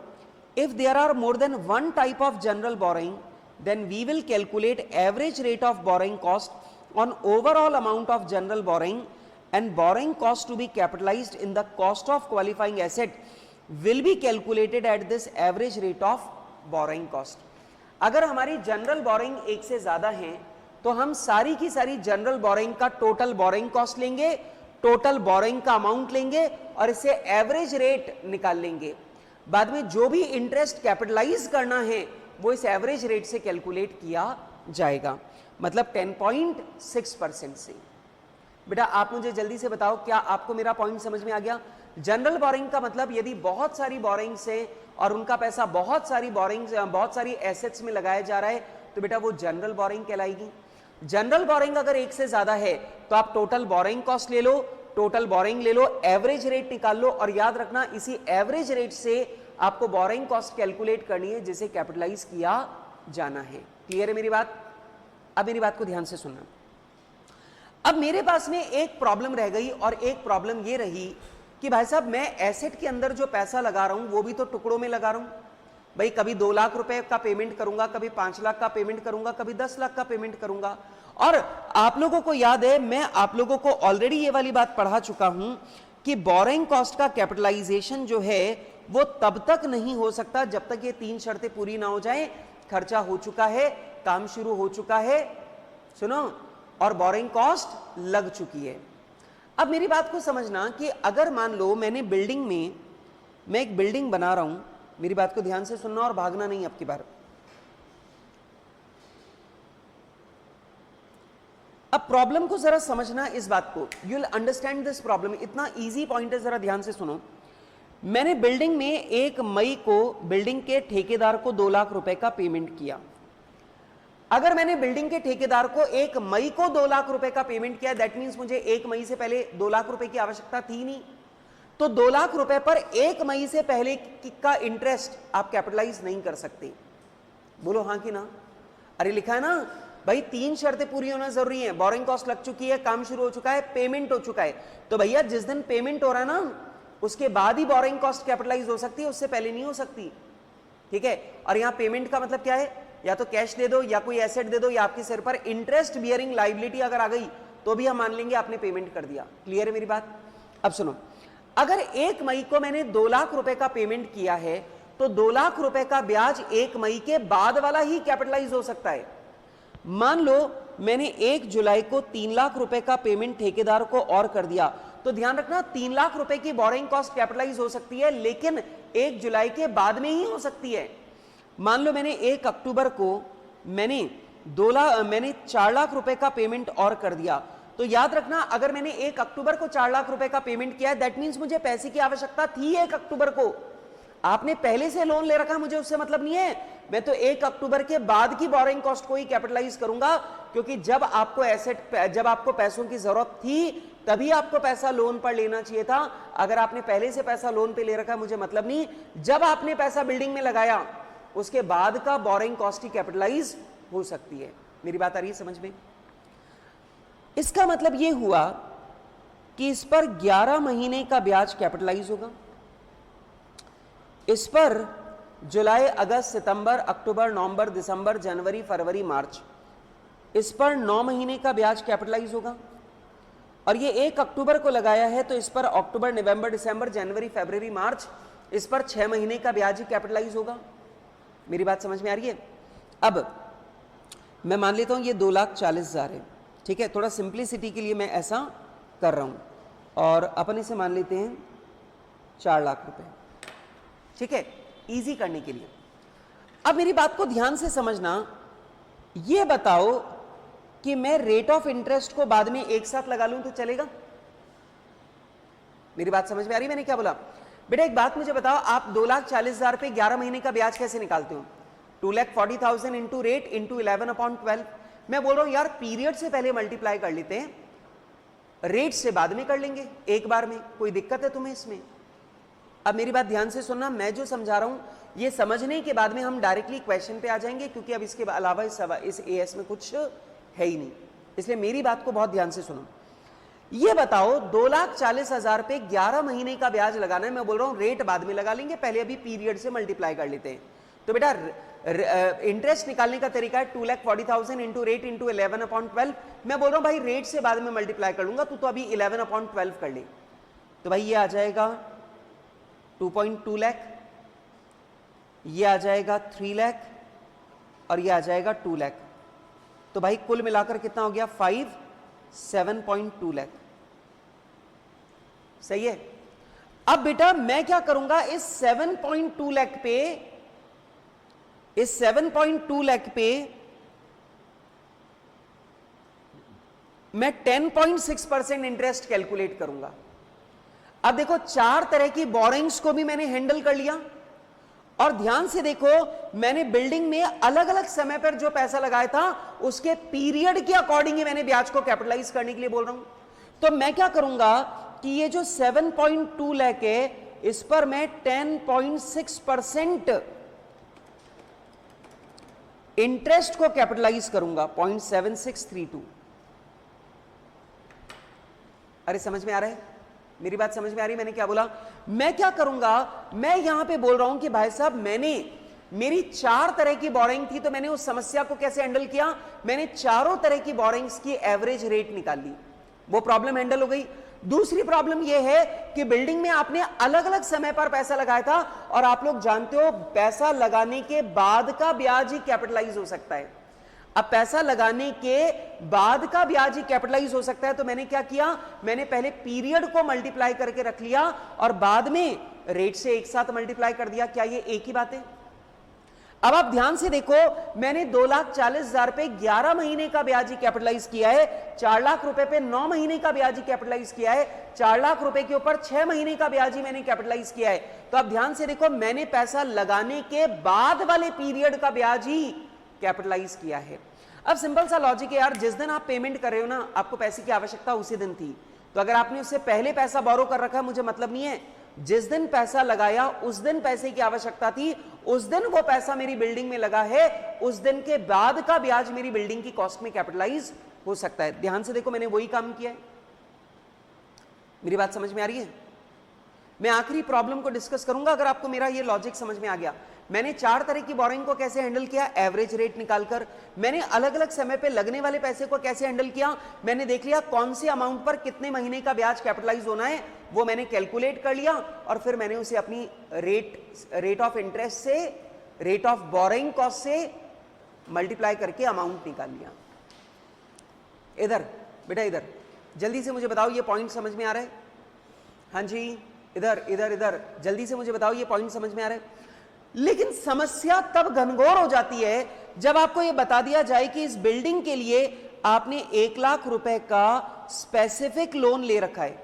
If there are more than one type of general borrowing, then we will calculate average rate of borrowing cost on overall amount of general borrowing, and borrowing cost to be capitalized in the cost of qualifying asset will be calculated at this average rate of borrowing cost. अगर हमारी जनरल बोरोइंग एक से ज्यादा है तो हम सारी की सारी जनरल बोरोइंग का टोटल बोरोइंग कॉस्ट लेंगे, टोटल बोरोइंग का अमाउंट लेंगे और इससे एवरेज रेट निकाल लेंगे। बाद में जो भी इंटरेस्ट कैपिटलाइज करना है वो इस एवरेज रेट से कैलकुलेट किया जाएगा, मतलब 10.6% से। बेटा आप मुझे जल्दी से बताओ, क्या आपको मेरा पॉइंट समझ में आ गया? जनरल बोरिंग का मतलब यदि बहुत सारी बोरिंग्स है और उनका पैसा बहुत सारी एसेट्स में लगाया जा रहा है तो बेटा वो जनरल बोरिंग कहलाएगी। जनरल बोरिंग अगर एक से ज्यादा है तो आप टोटल बोरिंग कॉस्ट ले लो, टोटल बोरिंग ले लो, एवरेज रेट निकाल लो और याद रखना इसी एवरेज रेट से आपको बोरिंग कॉस्ट कैलकुलेट करनी है जिसे कैपिटलाइज किया जाना है। क्लियर है मेरी बात? अब मेरी बात को ध्यान से सुनना। अब मेरे पास में एक प्रॉब्लम रह गई और एक प्रॉब्लम ये रही कि भाई साहब मैं एसेट के अंदर जो पैसा लगा रहा हूं वो भी तो टुकड़ों में लगा रहा हूं। भाई कभी 2 लाख रुपए का पेमेंट करूंगा, कभी 5 लाख का पेमेंट करूंगा, कभी 10 लाख का पेमेंट करूंगा। और आप लोगों को याद है, मैं आप लोगों को ऑलरेडी ये वाली बात पढ़ा चुका हूं कि बोरिंग कॉस्ट का कैपिटलाइजेशन जो है वो तब तक नहीं हो सकता जब तक ये 3 शर्तें पूरी ना हो जाए। खर्चा हो चुका है, काम शुरू हो चुका है, सुनो, और बोरिंग कॉस्ट लग चुकी है। अब मेरी बात को समझना कि अगर मान लो मैं एक बिल्डिंग बना रहा हूं, मेरी बात को ध्यान से सुनना और भागना नहीं अब की बार। अब प्रॉब्लम को जरा समझना, इस बात को, you will understand this problem. इतना इजी पॉइंट है, जरा ध्यान से सुनो। मैंने बिल्डिंग में 1 मई को बिल्डिंग के ठेकेदार को 2 लाख रुपए का पेमेंट किया। अगर मैंने बिल्डिंग के ठेकेदार को 1 मई को 2 लाख रुपए का पेमेंट किया, दैट मींस मुझे 1 मई से पहले 2 लाख रुपए की आवश्यकता थी नहीं, तो 2 लाख रुपए पर 1 मई से पहले का इंटरेस्ट आप कैपिटलाइज नहीं कर सकते। बोलो हाँ कि ना? अरे लिखा है ना भाई 3 शर्तें पूरी होना जरूरी है, बोरिंग कॉस्ट लग चुकी है, काम शुरू हो चुका है, पेमेंट हो चुका है। तो भैया जिस दिन पेमेंट हो रहा है ना उसके बाद ही बोरिंग कॉस्ट कैपिटलाइज हो सकती है, उससे पहले नहीं हो सकती। ठीक है, और यहां पेमेंट का मतलब क्या है? या तो कैश दे दो या कोई एसेट दे दो या आपके सिर पर इंटरेस्ट बियरिंग लायबिलिटी अगर आ गई तो भी हम मान लेंगे आपने पेमेंट कर दिया। क्लियर है मेरी बात? अब सुनो, अगर 1 मई को मैंने 2 लाख रुपए का पेमेंट किया है तो 2 लाख रुपए का ब्याज 1 मई के बाद वाला ही कैपिटलाइज हो सकता है। मान लो मैंने 1 जुलाई को 3 लाख रुपए का पेमेंट ठेकेदार को और कर दिया, तो ध्यान रखना 3 लाख रुपए की बोरिंग कॉस्ट कैपिटलाइज हो सकती है, लेकिन 1 जुलाई के बाद में ही हो सकती है। मान लो मैंने 1 अक्टूबर को मैंने 4 लाख रुपए का पेमेंट और कर दिया, तो याद रखना अगर मैंने 1 अक्टूबर को 4 लाख रुपए का पेमेंट किया है, दैट मींस मुझे पैसे की आवश्यकता थी 1 अक्टूबर को। आपने पहले से लोन ले रखा, मुझे उससे मतलब नहीं है, मैं तो 1 अक्टूबर के बाद की बोरिंग कॉस्ट को ही कैपिटलाइज करूंगा, क्योंकि जब आपको पैसों की जरूरत थी तभी आपको पैसा लोन पर लेना चाहिए था। अगर आपने पहले से पैसा लोन पे ले रखा, मुझे मतलब नहीं, जब आपने पैसा बिल्डिंग में लगाया उसके बाद का बोरिंग कॉस्ट ही कैपिटलाइज हो सकती है। मेरी बात आ रही है समझ में? इसका मतलब यह हुआ कि इस पर 11 महीने का ब्याज कैपिटलाइज होगा, इस पर जुलाई, अगस्त, सितंबर, अक्टूबर, नवंबर, दिसंबर, जनवरी, फरवरी, मार्च, इस पर 9 महीने का ब्याज कैपिटलाइज होगा। और ये 1 अक्टूबर को लगाया है तो इस पर अक्टूबर, नवंबर, दिसंबर, जनवरी, फरवरी, मार्च, इस पर 6 महीने का ब्याज ही कैपिटलाइज होगा। मेरी बात समझ में आ रही है? अब मैं मान लेता हूं ये 2,40,000 है। ठीक है, थोड़ा सिंप्लिसिटी के लिए मैं ऐसा कर रहा हूं और अपन इसे मान लेते हैं 4 लाख रुपए। ठीक है, इजी करने के लिए। अब मेरी बात को ध्यान से समझना, ये बताओ कि मैं रेट ऑफ इंटरेस्ट को बाद में एक साथ लगा लूं तो चलेगा? मेरी बात समझ में आ रही है? मैंने क्या बोला? बेटा एक बात मुझे बताओ, आप 2,40,000 पे 11 महीने का ब्याज कैसे निकालते हो? 2,40,000 इंटू रेट इंटू 11/12। मैं बोल रहा हूं यार पीरियड से पहले मल्टीप्लाई कर लेते हैं, रेट से बाद में कर लेंगे एक बार में। कोई दिक्कत है तुम्हें इसमें? अब मेरी बात ध्यान से सुनना, मैं जो समझा रहा हूं ये समझने के बाद में हम डायरेक्टली क्वेश्चन पे आ जाएंगे, क्योंकि अब इसके अलावा इस एएस में कुछ है ही नहीं। इसलिए मेरी बात को बहुत ध्यान से सुनो। ये बताओ 2,40,000 पे 11 महीने का ब्याज लगाना है। मैं बोल रहा हूं रेट बाद में लगा लेंगे, पहले अभी पीरियड से मल्टीप्लाई कर लेते हैं। तो बेटा इंटरेस्ट निकालने का तरीका है 2,40,000 इंटू रेट इंटू 11/12। मैं बोल रहा हूं भाई रेट से बाद में मल्टीप्लाई कर लूंगा, तो अभी 11/12 कर ले। तो भाई ये आ जाएगा 2.2 लाख, ये आ जाएगा 3 लाख और ये आ जाएगा 2 लाख। तो भाई कुल मिलाकर कितना हो गया? 7.2 लाख। सही है। अब बेटा मैं क्या करूंगा, इस 7.2 लाख पे, इस 7.2 लाख पे मैं 10.6% इंटरेस्ट कैलकुलेट करूंगा। अब देखो 4 तरह की बोरिंग्स को भी मैंने हैंडल कर लिया, और ध्यान से देखो मैंने बिल्डिंग में अलग अलग समय पर जो पैसा लगाया था उसके पीरियड के अकॉर्डिंग ही मैंने ब्याज को कैपिटलाइज करने के लिए बोल रहा हूं। तो मैं क्या करूंगा कि ये जो 7.2 लाख है इस पर मैं 10.6% इंटरेस्ट को कैपिटलाइज करूंगा, 0.7632। अरे समझ में आ रहा है? मेरी बात समझ में आ रही है? मैंने क्या बोला? मैं क्या करूंगा, मैं यहां पे बोल रहा हूं कि भाई साहब मेरी 4 तरह की बोरिंग थी, तो मैंने उस समस्या को कैसे हैंडल किया? मैंने चारों तरह की बोरिंग्स की एवरेज रेट निकाल ली, वो प्रॉब्लम हैंडल हो गई। दूसरी प्रॉब्लम यह है कि बिल्डिंग में आपने अलग अलग समय पर पैसा लगाया था, और आप लोग जानते हो पैसा लगाने के बाद का ब्याज ही कैपिटलाइज हो सकता है। अब पैसा लगाने के बाद का ब्याज ही कैपिटलाइज हो सकता है, तो मैंने क्या किया, मैंने पहले पीरियड को मल्टीप्लाई करके रख लिया और बाद में रेट से एक साथ मल्टीप्लाई कर दिया। क्या ये एक ही बात है? अब आप ध्यान से देखो, मैंने 2,40,000 पे 11 महीने का ब्याज ही कैपिटलाइज किया है, 4 लाख रुपए पे 9 महीने का ब्याज ही कैपिटलाइज किया है, 4 लाख रुपए के ऊपर 6 महीने का ब्याज ही मैंने कैपिटलाइज किया है। तो आप ध्यान से देखो, मैंने पैसा लगाने के बाद वाले पीरियड का ब्याज ही कैपिटलाइज किया है। अब सिंपल सा लॉजिक है यार, जिस दिन आप पेमेंट कर रहे हो ना, आपको पैसे की आवश्यकता उसी दिन थी, तो अगर आपने उससे पहले पैसा बोरो कर रखा है, मुझे मतलब नहीं है, जिस दिन पैसा लगाया उस दिन पैसे की आवश्यकता थी, उस दिन वो पैसा मेरी बिल्डिंग में लगा है, उस दिन के बाद का ब्याज मेरी बिल्डिंग की कॉस्ट में कैपिटलाइज हो सकता है। ध्यान से देखो, मैंने वही काम किया है। मेरी बात समझ में आ रही है? मैं आखिरी प्रॉब्लम को डिस्कस करूंगा अगर आपको मेरा ये लॉजिक समझ में आ गया। मैंने 4 तरह की बोरिंग को कैसे हैंडल किया, एवरेज रेट निकालकर। मैंने अलग अलग समय पे लगने वाले पैसे को कैसे हैंडल किया, मैंने देख लिया कौन से अमाउंट पर कितने महीने का ब्याज कैपिटलाइज होना है, वो मैंने कैलकुलेट कर लिया और फिर मैंने उसे अपनी रेट ऑफ इंटरेस्ट से, रेट ऑफ बोरिंग कॉस्ट से मल्टीप्लाई करके अमाउंट निकाल लिया। इधर बेटा, इधर जल्दी से मुझे बताओ, ये पॉइंट समझ में आ रहा है? हाँ जी, इधर इधर इधर जल्दी से मुझे बताओ, ये पॉइंट समझ में आ रहा है? लेकिन समस्या तब घनघोर हो जाती है जब आपको यह बता दिया जाए कि इस बिल्डिंग के लिए आपने 1 लाख रुपए का स्पेसिफिक लोन ले रखा है।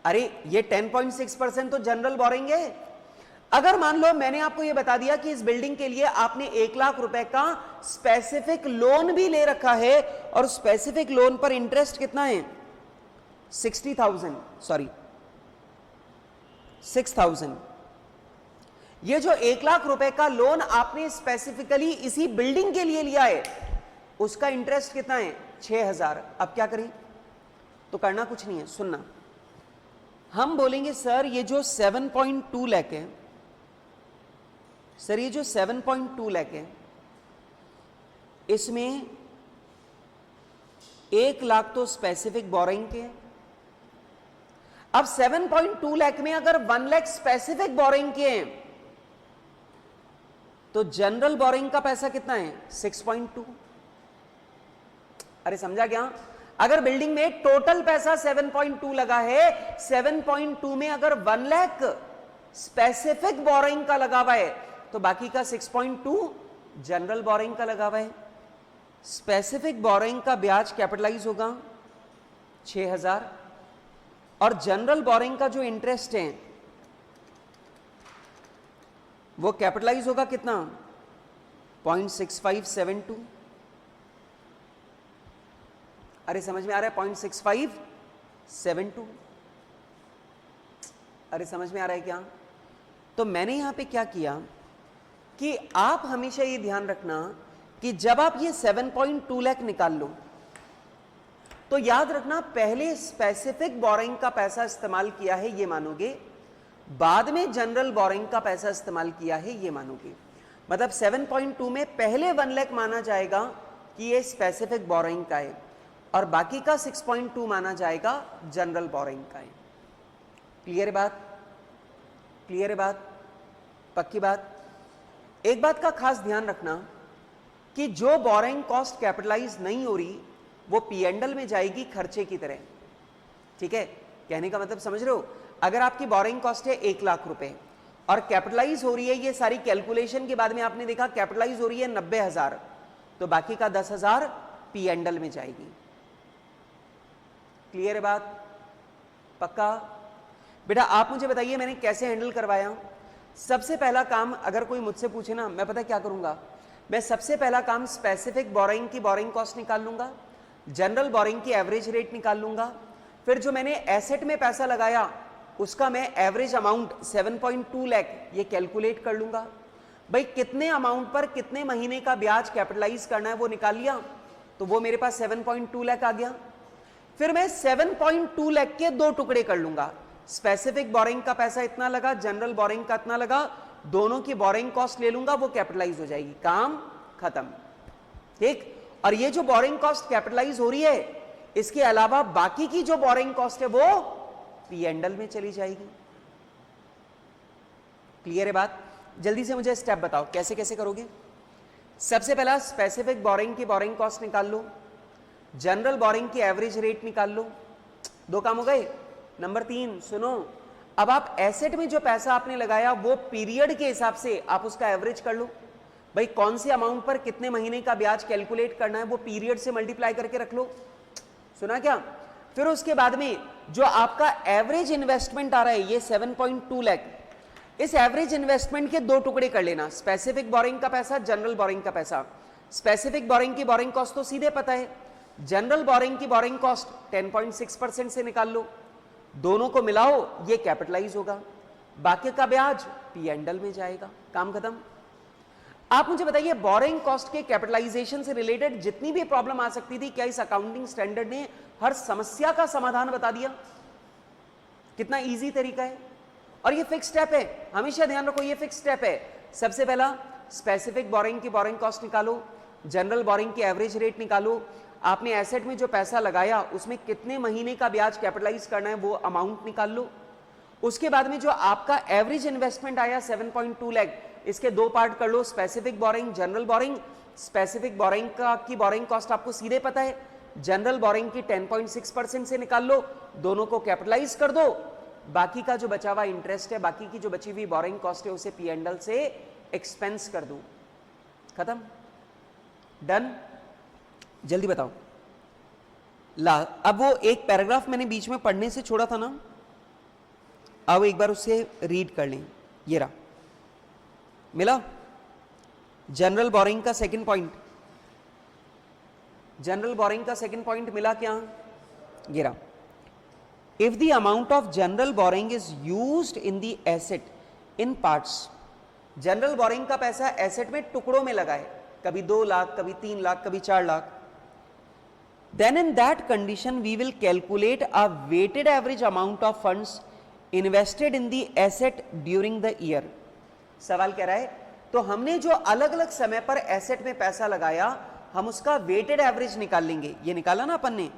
अरे ये 10.6% तो जनरल बोरिंग है। अगर मान लो मैंने आपको यह बता दिया कि इस बिल्डिंग के लिए आपने 1 लाख रुपए का स्पेसिफिक लोन भी ले रखा है और स्पेसिफिक लोन पर इंटरेस्ट कितना है, 6,000। ये जो 1 लाख रुपए का लोन आपने स्पेसिफिकली इसी बिल्डिंग के लिए लिया है, उसका इंटरेस्ट कितना है, 6,000। अब क्या करें? तो करना कुछ नहीं है, सुनना। हम बोलेंगे सर ये जो 7.2 लाख है, सर ये जो 7.2 लाख है, इसमें 1 लाख तो स्पेसिफिक बोरिंग के। अब 7.2 लाख में अगर 1 लाख स्पेसिफिक बोरिंग के हैं तो जनरल बोरिंग का पैसा कितना है, 6.2। अरे समझा क्या? अगर बिल्डिंग में टोटल पैसा 7.2 लगा है, 7.2 में अगर 1 लाख स्पेसिफिक बोरिंग का लगा हुआ है तो बाकी का 6.2 जनरल बोरिंग का लगा हुआ है। स्पेसिफिक बोरिंग का ब्याज कैपिटलाइज होगा 6,000 और जनरल बोरिंग का जो इंटरेस्ट है वो कैपिटलाइज होगा कितना, 0.6572। अरे समझ में आ रहा है, 0.6572। अरे समझ में आ रहा है क्या? तो मैंने यहां पे क्या किया कि आप हमेशा ये ध्यान रखना कि जब आप ये 7.2 लाख निकाल लो तो याद रखना पहले स्पेसिफिक बोरिंग का पैसा इस्तेमाल किया है ये मानोगे, बाद में जनरल बोरिंग का पैसा इस्तेमाल किया है ये मानोगे। मतलब 7.2 में पहले 1 लाख माना जाएगा कि ये स्पेसिफिक बोरिंग का है और बाकी का 6.2 माना जाएगा जनरल बोरिंग का है। क्लियर है बात? क्लियर है बात? पक्की बात? एक बात का खास ध्यान रखना कि जो बोरिंग कॉस्ट कैपिटलाइज नहीं हो रही वो P&L में जाएगी खर्चे की तरह। ठीक है, कहने का मतलब समझ रहे हो? अगर आपकी बोरिंग कॉस्ट है 1 लाख रुपए और कैपिटलाइज हो रही है, ये सारी कैलकुलेशन के बाद में आपने देखा कैपिटलाइज हो रही है 90,000, तो बाकी का 10,000 P&L में जाएगी। क्लियर है बात? पक्का? बेटा आप मुझे बताइए मैंने कैसे हैंडल करवाया। सबसे पहला काम अगर कोई मुझसे पूछे ना, मैं पता क्या करूंगा, मैं सबसे पहला काम स्पेसिफिक बोरिंग की बोरिंग कॉस्ट निकाल लूंगा, जनरल बोरिंग की एवरेज रेट निकाल लूंगा, फिर जो मैंने एसेट में पैसा लगाया उसका मैं एवरेज अमाउंट 7.2 लाख ये कैलकुलेट कर लूंगा। भाई कितने अमाउंट पर कितने महीने का ब्याज कैपिटलाइज करना है वो निकाल लिया, तो वो मेरे पास 7.2 लाख आ गया। फिर मैं 7.2 लाख के 2 टुकड़े कर लूंगा, स्पेसिफिक बोरिंग का पैसा इतना लगा, जनरल बोरिंग का इतना लगा, दोनों की बोरिंग कॉस्ट ले लूंगा, वो कैपिटलाइज हो जाएगी, काम खत्म। ठीक, और ये जो बोरिंग कॉस्ट कैपिटलाइज हो रही है इसके अलावा बाकी की जो बोरिंग कॉस्ट है वो P&L में चली जाएगी। क्लियर है बात? जल्दी से मुझे स्टेप बताओ कैसे कैसे करोगे। सबसे पहला स्पेसिफिक बोरिंग की बोरिंग कॉस्ट निकाल लो, जनरल बोरिंग की एवरेज रेट निकाल लो, 2 काम हो गए। नंबर 3 सुनो, अब आप एसेट में जो पैसा आपने लगाया वो पीरियड के हिसाब से आप उसका एवरेज कर लो। भाई कौन से अमाउंट पर कितने महीने का ब्याज कैलकुलेट करना है वो पीरियड से मल्टीप्लाई करके रख लो। सुना क्या? फिर उसके बाद में जो आपका एवरेज इन्वेस्टमेंट आ रहा है ये 7.2 लाख, इस एवरेज इन्वेस्टमेंट के 2 टुकड़े कर लेना, स्पेसिफिक बोरिंग का पैसा, जनरल बोरिंग का पैसा। स्पेसिफिक बोरिंग की बोरिंग कॉस्ट तो सीधे पता है, जनरल बोरिंग की बोरिंग कॉस्ट 10.6% से निकाल लो, दोनों को मिलाओ, ये कैपिटलाइज होगा, बाकी का ब्याज पी एंड एल में जाएगा, काम खत्म। आप मुझे बताइए बोरिंग कॉस्ट के कैपिटलाइजेशन से रिलेटेड जितनी भी प्रॉब्लम आ सकती थी, क्या इस अकाउंटिंग स्टैंडर्ड ने हर समस्या का समाधान बता दिया? कितना इजी तरीका है, और ये फिक्स स्टेप है, हमेशा ध्यान रखो ये फिक्स स्टेप है। सबसे पहला स्पेसिफिक बोरिंग की बोरिंग कॉस्ट निकालो, जनरल बोरिंग की एवरेज रेट निकालो, आपने एसेट में जो पैसा लगाया उसमें कितने महीने का ब्याज कैपिटलाइज करना है वो अमाउंट निकाल लो। उसके बाद में जो आपका एवरेज इन्वेस्टमेंट आया 7.2 लाख, इसके दो पार्ट कर लो, specific boring, general boring. Specific boring की बोरिंग कॉस्ट आपको सीधे पता है, जनरल बोरिंग की 10.6% से निकाल लो, दोनों को कैपिटलाइज कर दो, बाकी का जो बचा हुआ इंटरेस्ट है, बाकी की जो बची हुई बोरिंग कॉस्ट है उसे पी एंड एल से एक्सपेंस कर दो, खत्म, डन। जल्दी बताओ ला। अब वो एक पैराग्राफ मैंने बीच में पढ़ने से छोड़ा था ना, अब एक बार उसे रीड कर लें। ये रहा, मिला जनरल बोरिंग का सेकंड पॉइंट, जनरल बोरिंग का सेकंड पॉइंट मिला क्या? ये रहा, if the amount of general boring is used in the asset in parts, general boring का पैसा एसेट में टुकड़ों में लगा है, कभी 2 लाख, कभी 3 लाख, कभी 4 lakh, then in that condition we will calculate a weighted average amount of funds invested in the asset during the year। सवाल कह रहा है तो हमने जो अलग अलग समय पर एसेट में पैसा लगाया हम उसका वेटेड एवरेज निकाल लेंगे। ये निकाला ना अपन ने,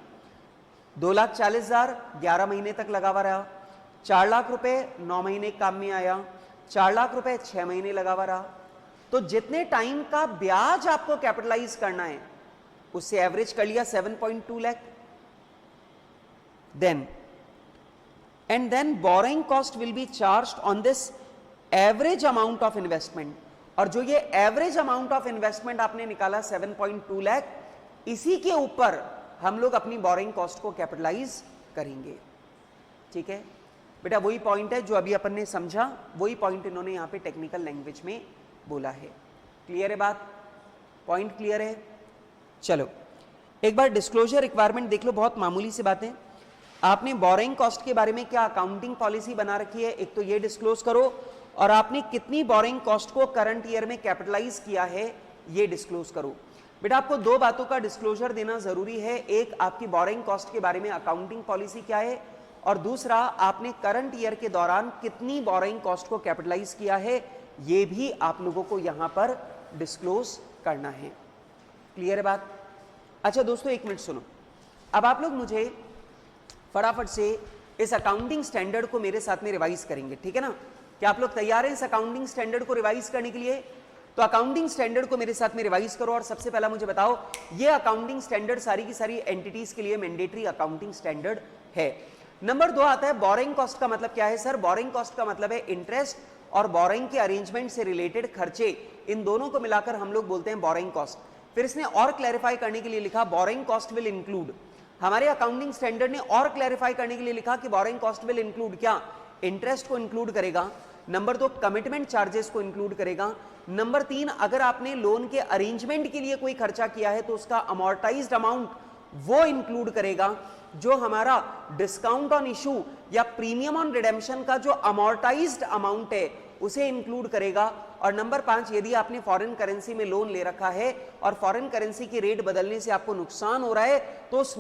2,40,000 11 महीने तक लगा हुआ रहा, 4 लाख रुपए 9 महीने काम में आया, 4 लाख रुपए 6 महीने लगा हुआ रहा, तो जितने टाइम का ब्याज आपको कैपिटलाइज करना है उससे एवरेज कर लिया 7.2 lakh. Then and then borrowing cost will be charged on this average amount of investment, और जो ये एवरेज अमाउंट ऑफ इन्वेस्टमेंट आपने निकाला 7.2 लाख, इसी के ऊपर हम लोग अपनी बोरिंग कॉस्ट को कैपिटलाइज करेंगे। ठीक है बेटा, वही पॉइंट है जो अभी अपन ने समझा, वही पॉइंट इन्होंने यहां पे टेक्निकल लैंग्वेज में बोला है। क्लियर है बात? पॉइंट क्लियर है? चलो एक बार डिस्क्लोजर रिक्वायरमेंट देख लो, बहुत मामूली सी बातें। आपने बोरिंग कॉस्ट के बारे में क्या अकाउंटिंग पॉलिसी बना रखी है, एक तो ये डिस्क्लोज करो, और आपने कितनी बोरिंग कॉस्ट को करंट ईयर में कैपिटलाइज किया है ये डिस्क्लोज करो। बेटा आपको 2 बातों का डिस्क्लोजर देना जरूरी है, एक आपकी बोरिंग कॉस्ट के बारे में अकाउंटिंग पॉलिसी क्या है, और दूसरा आपने करंट ईयर के दौरान कितनी बोरिंग कॉस्ट को कैपिटलाइज किया है, ये भी आप लोगों को यहां पर डिस्क्लोज करना है। क्लियर है बात? अच्छा दोस्तों एक मिनट सुनो, अब आप लोग मुझे फटाफट से इस अकाउंटिंग स्टैंडर्ड को मेरे साथ में रिवाइज करेंगे, ठीक है ना? क्या आप लोग तैयार हैं इस अकाउंटिंग स्टैंडर्ड को रिवाइज करने के लिए? तो अकाउंटिंग स्टैंडर्ड को मेरे साथ में रिवाइज करो, और सबसे पहला मुझे बताओ ये अकाउंटिंग स्टैंडर्ड सारी की सारी एंटिटीज के लिए मैंडेटरी अकाउंटिंग स्टैंडर्ड है। नंबर 2 आता है बोरिंग कॉस्ट का मतलब क्या है सर? बोरिंग कॉस्ट का मतलब है इंटरेस्ट और बोरिंग के अरेंजमेंट से रिलेटेड खर्चे, इन दोनों को मिलाकर हम लोग बोलते हैं बोरिंग कॉस्ट। फिर इसने और क्लैरिफाई करने के लिए लिखा बोरिंग कॉस्ट विल इंक्लूड, हमारे अकाउंटिंग स्टैंडर्ड ने और क्लैरिफाई करने के लिए लिखा कि बोरिंग कॉस्ट विल इंक्लूड क्या? इंटरेस्ट को इंक्लूड करेगा, नंबर 2 कमिटमेंट चार्जेस को इंक्लूड करेगा, नंबर 3 अगर आपने लोन के अरेंजमेंट के लिए कोई खर्चा किया है तो उसका अमोर्टाइज्ड अमाउंट वो इंक्लूड करेगा, जो हमारा डिस्काउंट ऑन इशू या प्रीमियम ऑन रिडेम्पशन का जो अमोर्टाइज्ड अमाउंट है उसे इंक्लूड करेगा, और नंबर 5 यदि आपने फॉरेन करेंसी में लोन ले रखा है और फॉरेन करेंसी की रेट बदलने से आपको नुकसान हो रहा है तो उस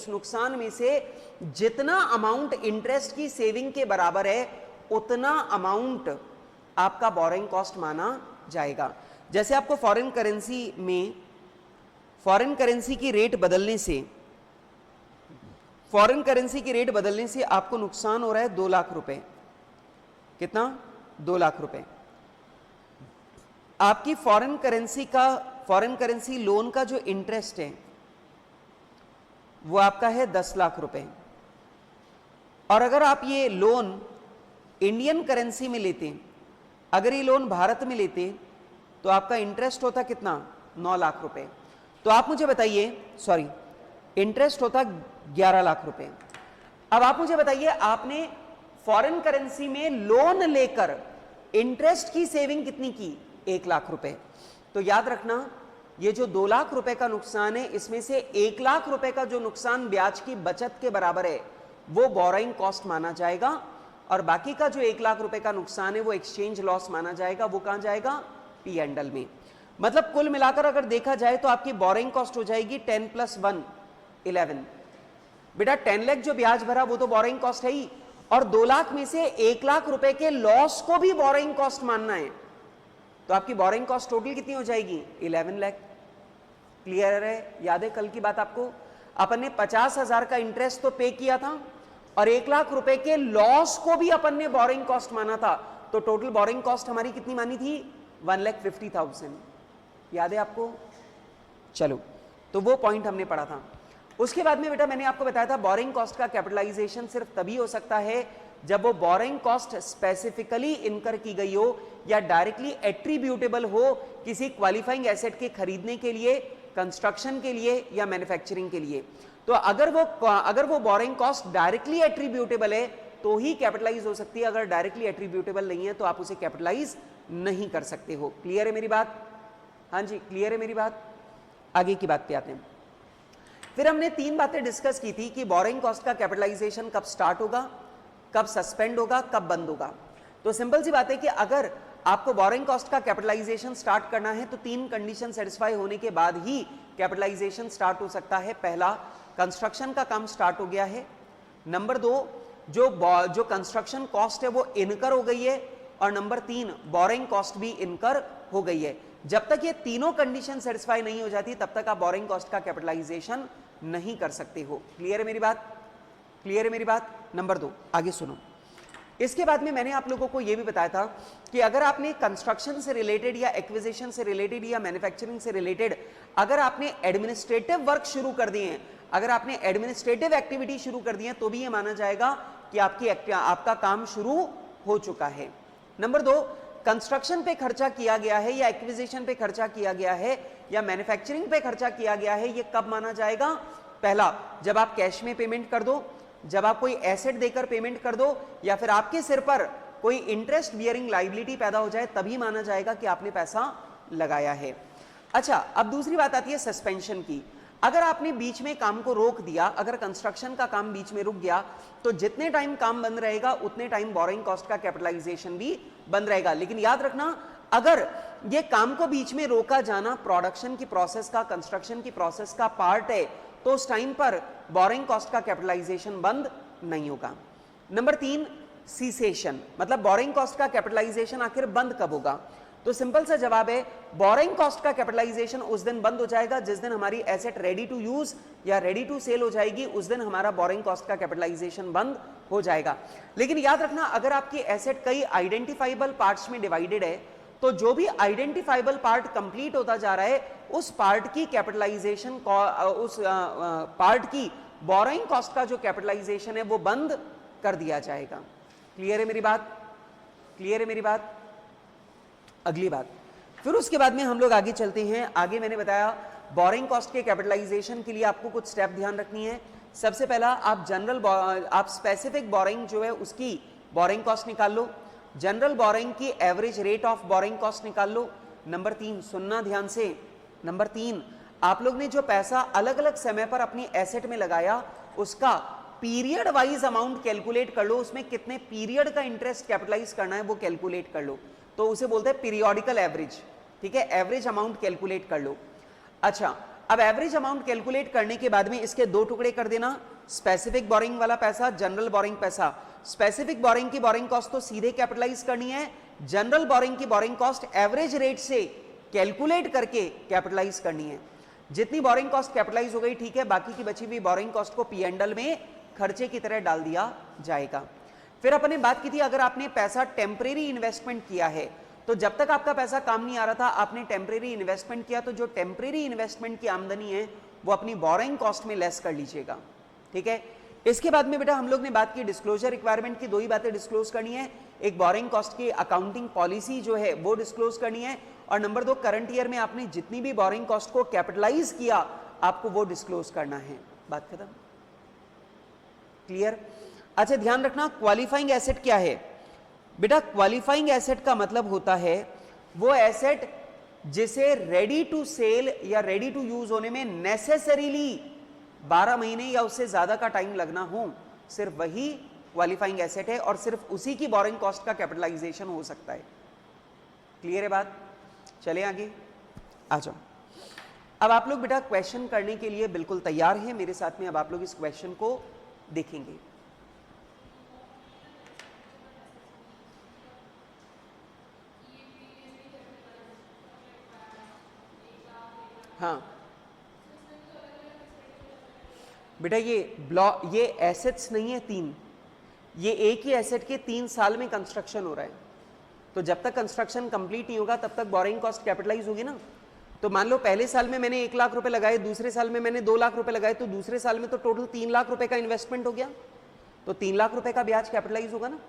नुकसान में से जितना अमाउंट इंटरेस्ट की सेविंग के बराबर है उतना अमाउंट आपका बोरिंग कॉस्ट माना जाएगा। जैसे आपको फॉरेन करेंसी की रेट बदलने से आपको नुकसान हो रहा है 2 लाख रुपए, कितना? 2 लाख रुपए। आपकी फॉरेन करेंसी लोन का जो इंटरेस्ट है वो आपका है 10 लाख रुपए, और अगर आप ये लोन इंडियन करेंसी में लेते, अगर ये लोन भारत में लेते तो आपका इंटरेस्ट होता कितना? 9 लाख रुपए। तो आप मुझे बताइए, सॉरी इंटरेस्ट होता 11 लाख रुपए। अब आप मुझे बताइए आपने फॉरेन करेंसी में लोन लेकर इंटरेस्ट की सेविंग कितनी की? 1 लाख रुपए। तो याद रखना ये जो 2 लाख रुपए का नुकसान है, इसमें से 1 लाख रुपए का जो नुकसान ब्याज की बचत के बराबर है वो बोरोइंग कॉस्ट माना जाएगा, और बाकी का जो 1 लाख रुपए का नुकसान है वो एक्सचेंज लॉस माना जाएगा। वो कहां जाएगा? पी एंड एल में। मतलब कुल मिलाकर अगर देखा जाए तो आपकी बोरोइंग कॉस्ट हो जाएगी 10 + 1 11। बेटा 10 लाख जो ब्याज भरा वो तो बोरोइंग कॉस्ट है ही, और 2 लाख में से 1 लाख रुपए के लॉस को भी बोरोइंग कॉस्ट मानना है, तो आपकी बोरोइंग कॉस्ट टोटल कितनी हो जाएगी? 11 लाख। क्लियर है? याद है कल की बात आपको? अपन ने 50,000 का इंटरेस्ट तो पे किया था और 1 लाख रुपए के लॉस को भी अपन ने बोरोइंग कॉस्ट माना था, तो टोटल बोरोइंग कॉस्ट हमारी कितनी मानी थी? 1,50,000। याद है आपको? चलो, तो वो पॉइंट हमने पढ़ा था। उसके बाद में बेटा मैंने आपको बताया था बोरोइंग कॉस्ट का कैपिटलाइजेशन सिर्फ तभी हो सकता है जब वो बोरोइंग कॉस्ट स्पेसिफिकली इनकर की गई हो या डायरेक्टली एट्रीब्यूटेबल हो किसी क्वालिफाइंग एसेट के खरीदने के लिए, कंस्ट्रक्शन के लिए या मैन्युफैक्चरिंग के लिए। तो अगर वो बोरोइंग कॉस्ट डायरेक्टली एट्रीब्यूटेबल है तो ही कैपिटलाइज हो सकती है, अगर डायरेक्टली एट्रीब्यूटेबल नहीं है तो आप उसे कैपिटलाइज नहीं कर सकते हो। क्लियर है मेरी बात? हाँ जी, क्लियर है मेरी बात? आगे की बात पे आते हैं। फिर हमने 3 बातें डिस्कस की थी कि बोरोइंग कॉस्ट का कैपिटलाइजेशन कब स्टार्ट होगा, कब सस्पेंड होगा, कब बंद होगा। तो सिंपल सी बात है कि अगर आपको बोरोइंग कॉस्ट का कैपिटलाइजेशन स्टार्ट करना है तो 3 कंडीशन सेटिस्फाई होने के बाद ही कैपिटलाइजेशन स्टार्ट हो सकता है। पहला, कंस्ट्रक्शन का काम स्टार्ट हो गया है। नंबर 2, जो कंस्ट्रक्शन कॉस्ट है वो इनकर हो गई है, और नंबर 3, बोरोइंग कॉस्ट भी इनकर हो गई है। जब तक ये तीनों कंडीशन सेटिस्फाई नहीं हो जाती तब तक आप बोरोइंग कॉस्ट का कैपिटलाइजेशन नहीं कर सकते हो। क्लियर है मेरी बात? क्लियर है मेरी बात? नंबर 2, आगे सुनो। इसके बाद में मैंने आप लोगों को यह भी बताया था कि अगर आपने कंस्ट्रक्शन से रिलेटेड या एक्विजिशन से रिलेटेड या मैन्युफैक्चरिंग से रिलेटेड अगर आपने एडमिनिस्ट्रेटिव वर्क शुरू कर दिए हैं, अगर आपने एडमिनिस्ट्रेटिव एक्टिविटी शुरू कर दी है तो भी यह माना जाएगा कि आपका काम शुरू हो चुका है। नंबर 2, कंस्ट्रक्शन पे खर्चा किया गया है या एक्विजिशन पे खर्चा किया गया है या मैन्युफैक्चरिंग पे खर्चा किया गया है, ये कब माना जाएगा? पहला, जब आप कैश में पेमेंट कर दो, जब आप कोई एसेट देकर पेमेंट कर दो, या फिर आपके सिर पर कोई इंटरेस्ट बियरिंग लायबिलिटी पैदा हो जाए, तभी माना जाएगा कि आपने पैसा लगाया है। अच्छा, अब दूसरी बात आती है सस्पेंशन की। अगर आपने बीच में काम को रोक दिया, अगर कंस्ट्रक्शन का काम बीच में रुक गया, तो जितने टाइम काम बंद रहेगा उतने टाइम बोरोइंग कॉस्ट का कैपिटलाइजेशन भी बंद रहेगा। लेकिन याद रखना, अगर ये काम को बीच में रोका जाना प्रोडक्शन की प्रोसेस का, कंस्ट्रक्शन की प्रोसेस का पार्ट है, तो उस टाइम पर बोरोइंग कॉस्ट का कैपिटलाइजेशन बंद नहीं होगा। नंबर 3, सीसेशन, मतलब बोरोइंग कॉस्ट का कैपिटलाइजेशन आखिर बंद कब होगा? तो सिंपल सा जवाब है, बोरोइंग कॉस्ट का कैपिटलाइजेशन उस दिन बंद हो जाएगा जिस दिन हमारी एसेट रेडी टू यूज या रेडी टू सेल हो जाएगी, उस दिन हमारा बोरोइंग कॉस्ट का कैपिटलाइजेशन बंद हो जाएगा। लेकिन याद रखना, अगर आपकी एसेट कई आइडेंटिफाइबल पार्ट्स में डिवाइडेड है, तो जो भी आइडेंटिफाइबल पार्ट कंप्लीट होता जा रहा है उस पार्ट की कैपिटलाइजेशन, उस पार्ट की बोरोइंग कॉस्ट का जो कैपिटलाइजेशन है वो बंद कर दिया जाएगा। क्लियर है मेरी बात? क्लियर है मेरी बात? अगली बात, फिर उसके बाद में हम लोग आगे चलते हैं। आगे मैंने बताया बोरोइंग कॉस्ट के कैपिटलाइजेशन के लिए आपको कुछ स्टेप ध्यान रखनी है। सबसे पहला, आप स्पेसिफिक बोरोइंग जो है उसकी बोरोइंग कॉस्ट निकाल लो, जनरल बोरोइंग की average rate of borrowing cost निकाल लो। नंबर 3, सुनना ध्यान से, नंबर 3, आप लोग ने जो पैसा अलग अलग समय पर अपनी एसेट में लगाया उसका पीरियड वाइज अमाउंट कैलकुलेट कर लो, उसमें कितने पीरियड का इंटरेस्ट कैपिटलाइज करना है वो कैलकुलेट कर लो, तो उसे बोलते हैं पीरियोडिकल एवरेज। ठीक है, एवरेज अमाउंट कैलकुलेट कर लो। अच्छा, अब एवरेज अमाउंट कैलकुलेट करने के बाद में इसके 2 टुकड़े कर देना, स्पेसिफिक बोरोइंग वाला पैसा, जनरल बोरोइंग पैसा। स्पेसिफिक बोरोइंग की बोरोइंग कॉस्ट तो सीधे कैपिटलाइज करनी है, जनरल बोरोइंग की बोरोइंग कॉस्ट एवरेज रेट से कैलकुलेट करके कैपिटलाइज करनी है। जितनी बोरोइंग कॉस्ट कैपिटलाइज हो गई ठीक है, बाकी की बची हुई बोरोइंग कॉस्ट को पी एंड एल में खर्चे की तरह डाल दिया जाएगा। फिर अपन ने बात की थी, अगर आपने पैसा टेम्परेरी इन्वेस्टमेंट किया है तो जब तक आपका पैसा काम नहीं आ रहा था आपने टेम्परेरी इन्वेस्टमेंट किया, तो जो टेम्परेरी इन्वेस्टमेंट की आमदनी है वो अपनी बोरोइंग कॉस्ट में लेस कर लीजिएगा। ठीक है, इसके बाद में बेटा हम लोग ने बात की डिस्क्लोजर रिक्वायरमेंट की। 2 ही बातें डिस्क्लोज करनी है, एक बोरोइंग कॉस्ट की अकाउंटिंग पॉलिसी जो है वो डिस्क्लोज करनी है, और नंबर 2, करंट ईयर में आपने जितनी भी बोरोइंग कॉस्ट को कैपिटलाइज किया आपको वो डिस्क्लोज करना है। बात खत्म? क्लियर? अच्छा, ध्यान रखना, क्वालिफाइंग एसेट क्या है बेटा? क्वालिफाइंग एसेट का मतलब होता है वो एसेट जिसे रेडी टू सेल या रेडी टू यूज होने में नेसेसरीली 12 महीने या उससे ज्यादा का टाइम लगना हो, सिर्फ वही क्वालिफाइंग एसेट है और सिर्फ उसी की बोरिंग कॉस्ट का कैपिटलाइजेशन हो सकता है। क्लियर है बात? चले आगे, आ जाओ। अब आप लोग बेटा क्वेश्चन करने के लिए बिल्कुल तैयार हैं मेरे साथ में। अब आप लोग इस क्वेश्चन को देखेंगे। हाँ बेटा, ये एसेट्स नहीं है तीन, ये एक ही एसेट के 3 साल में कंस्ट्रक्शन हो रहा है। तो जब तक कंस्ट्रक्शन कंप्लीट नहीं होगा तब तक बोरिंग कॉस्ट कैपिटलाइज होगी ना। तो मान लो पहले साल में मैंने 1 लाख रुपए लगाए, दूसरे साल में मैंने 2 लाख रुपए लगाए, तो दूसरे साल में तो टोटल 3 लाख रुपए का इन्वेस्टमेंट हो गया, तो 3 लाख रुपए का ब्याज कैपिटलाइज होगा ना।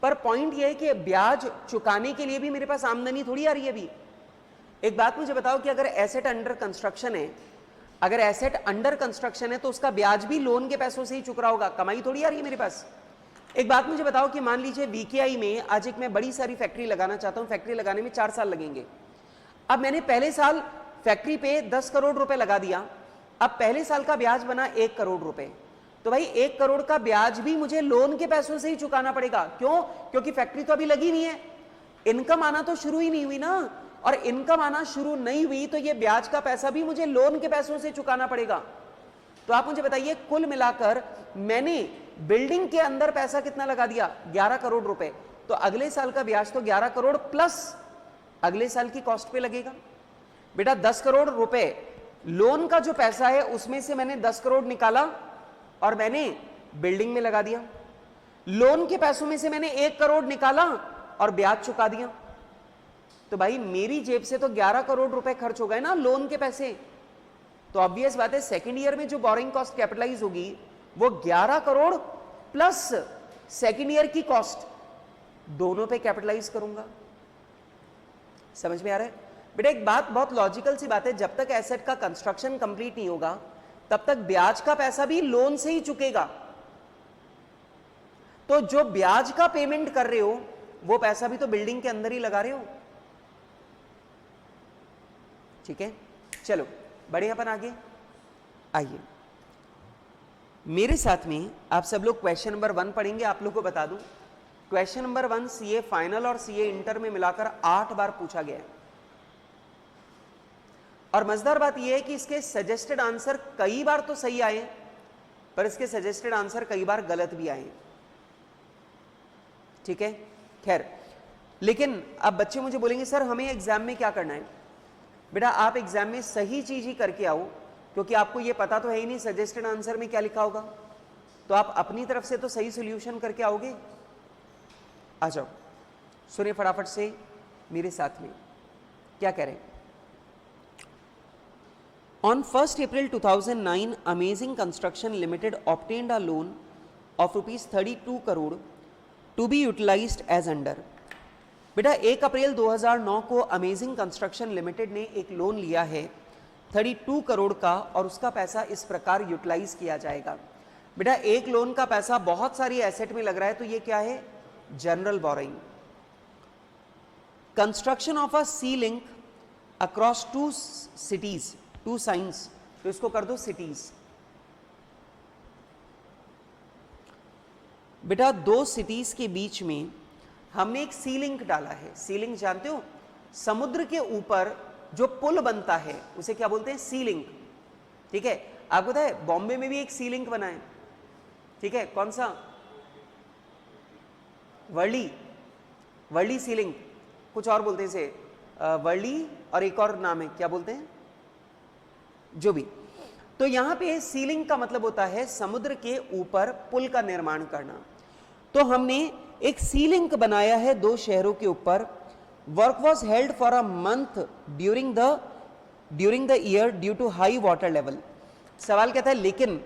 पर पॉइंट यह है कि ब्याज चुकाने के लिए भी मेरे पास आमदनी थोड़ी आ रही है अभी। एक बात मुझे बताओ कि अगर एसेट अंडर कंस्ट्रक्शन है, अगर एसेट अंडर कंस्ट्रक्शन है तो उसका ब्याज भी लोन के पैसों से ही चुक रहा होगा, कमाई थोड़ी आ रही है मेरे पास। एक बात मुझे बताओ कि मान लीजिए वीकेआई में आज एक मैं बड़ी सारी फैक्ट्री लगाना चाहता हूं, फैक्ट्री लगाने में 4 साल लगेंगे। अब मैंने पहले साल फैक्ट्री पे 10 करोड़ रुपए लगा दिया, अब पहले साल का ब्याज बना 1 करोड़ रुपए, तो भाई 1 करोड़ का ब्याज भी मुझे लोन के पैसों से ही चुकाना पड़ेगा। क्यों? क्योंकि फैक्ट्री तो अभी लगी नहीं है, इनकम आना तो शुरू ही नहीं हुई ना, और इनकम आना शुरू नहीं हुई तो ये ब्याज का पैसा भी मुझे लोन के पैसों से चुकाना पड़ेगा। तो आप मुझे बताइए कुल मिलाकर मैंने बिल्डिंग के अंदर पैसा कितना लगा दिया? 11 करोड़ रुपए। तो अगले साल का ब्याज तो 11 करोड़ प्लस अगले साल की कॉस्ट पे लगेगा। बेटा 10 करोड़ रुपए लोन का जो पैसा है उसमें से मैंने 10 करोड़ निकाला और मैंने बिल्डिंग में लगा दिया। लोन के पैसों में से मैंने 1 करोड़ निकाला और ब्याज चुका दिया। तो भाई मेरी जेब से तो 11 करोड़ रुपए खर्च हो गए ना लोन के पैसे। तो ऑब्वियस बात है सेकेंड ईयर में जो बोरिंग कॉस्ट कैपिटलाइज होगी वो 11 करोड़ प्लस सेकेंड ईयर की कॉस्ट दोनों पे कैपिटलाइज करूंगा। समझ में आ रहा है बेटा? एक बात बहुत लॉजिकल सी बात है, जब तक एसेट का कंस्ट्रक्शन कंप्लीट नहीं होगा तब तक ब्याज का पैसा भी लोन से ही चुकेगा। तो जो ब्याज का पेमेंट कर रहे हो वो पैसा भी तो बिल्डिंग के अंदर ही लगा रहे हो। ठीक है, चलो बढ़े अपन आगे। आइए मेरे साथ में आप सब लोग क्वेश्चन नंबर 1 पढ़ेंगे। आप लोग को बता दूं क्वेश्चन नंबर 1 सीए फाइनल और सीए इंटर में मिलाकर 8 बार पूछा गया है। और मजेदार बात यह है कि इसके सजेस्टेड आंसर कई बार तो सही आए पर इसके सजेस्टेड आंसर कई बार गलत भी आए। ठीक है, खैर, लेकिन अब बच्चे मुझे बोलेंगे सर हमें एग्जाम में क्या करना है? बेटा आप एग्जाम में सही चीज ही करके आओ, क्योंकि आपको ये पता तो है ही नहीं सजेस्टेड आंसर में क्या लिखा होगा, तो आप अपनी तरफ से तो सही सॉल्यूशन करके आओगे। आ जाओ सुनिए फटाफट से मेरे साथ में क्या कह रहे हैं। On 1st April 2009, Amazing Construction Limited obtained a loan of rupees 32 crore to be utilized as under। बेटा 1 अप्रैल 2009 को अमेजिंग कंस्ट्रक्शन लिमिटेड ने एक लोन लिया है 32 करोड़ का और उसका पैसा इस प्रकार यूटिलाइज किया जाएगा। बेटा एक लोन का पैसा बहुत सारी एसेट में लग रहा है तो ये क्या है? General borrowing. Construction of a sea link across 2 cities, 2 science, तो इसको कर दो सिटीज। बेटा 2 सिटीज के बीच में हमने एक सी लिंक डाला है। सी लिंक जानते हो? समुद्र के ऊपर जो पुल बनता है उसे क्या बोलते हैं? सी लिंक। ठीक है, आपको पता है बॉम्बे में भी एक सी लिंक बना है। ठीक है, कौन सा? वर्ली, वर्ली सी लिंक, कुछ और बोलते हैं इसे, वर्ली और एक और नाम है, क्या बोलते हैं, जो भी। तो यहां पे सी लिंक का मतलब होता है समुद्र के ऊपर पुल का निर्माण करना। तो हमने एक सी लिंक बनाया है 2 शहरों के ऊपर। Work was held for a month during the year due to high water level. सवाल कहता है लेकिन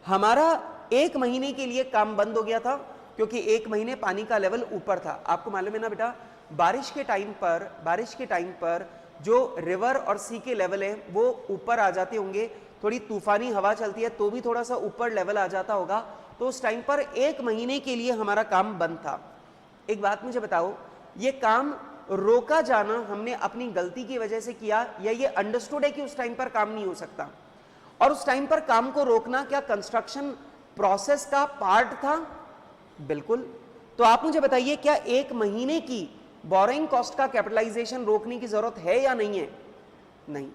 हमारा 1 महीने के लिए काम बंद हो गया था क्योंकि 1 महीने पानी का लेवल ऊपर था। आपको मालूम है ना बेटा, बारिश के टाइम पर जो रिवर और सी के लेवल है वो ऊपर आ जाते होंगे, थोड़ी तूफानी हवा चलती है तो भी थोड़ा सा ऊपर लेवल आ जाता होगा। तो उस टाइम पर 1 महीने के लिए हमारा काम बंद था। एक बात मुझे बताओ, ये काम रोका जाना हमने अपनी गलती की वजह से किया, या ये अंडरस्टूड है कि उस टाइम पर काम नहीं हो सकता, और उस टाइम पर काम को रोकना क्या कंस्ट्रक्शन प्रोसेस का पार्ट था? बिल्कुल। तो आप मुझे बताइए, क्या 1 महीने की बोरिंग कॉस्ट का कैपिटलाइजेशन रोकने की जरूरत है या नहीं है? नहीं।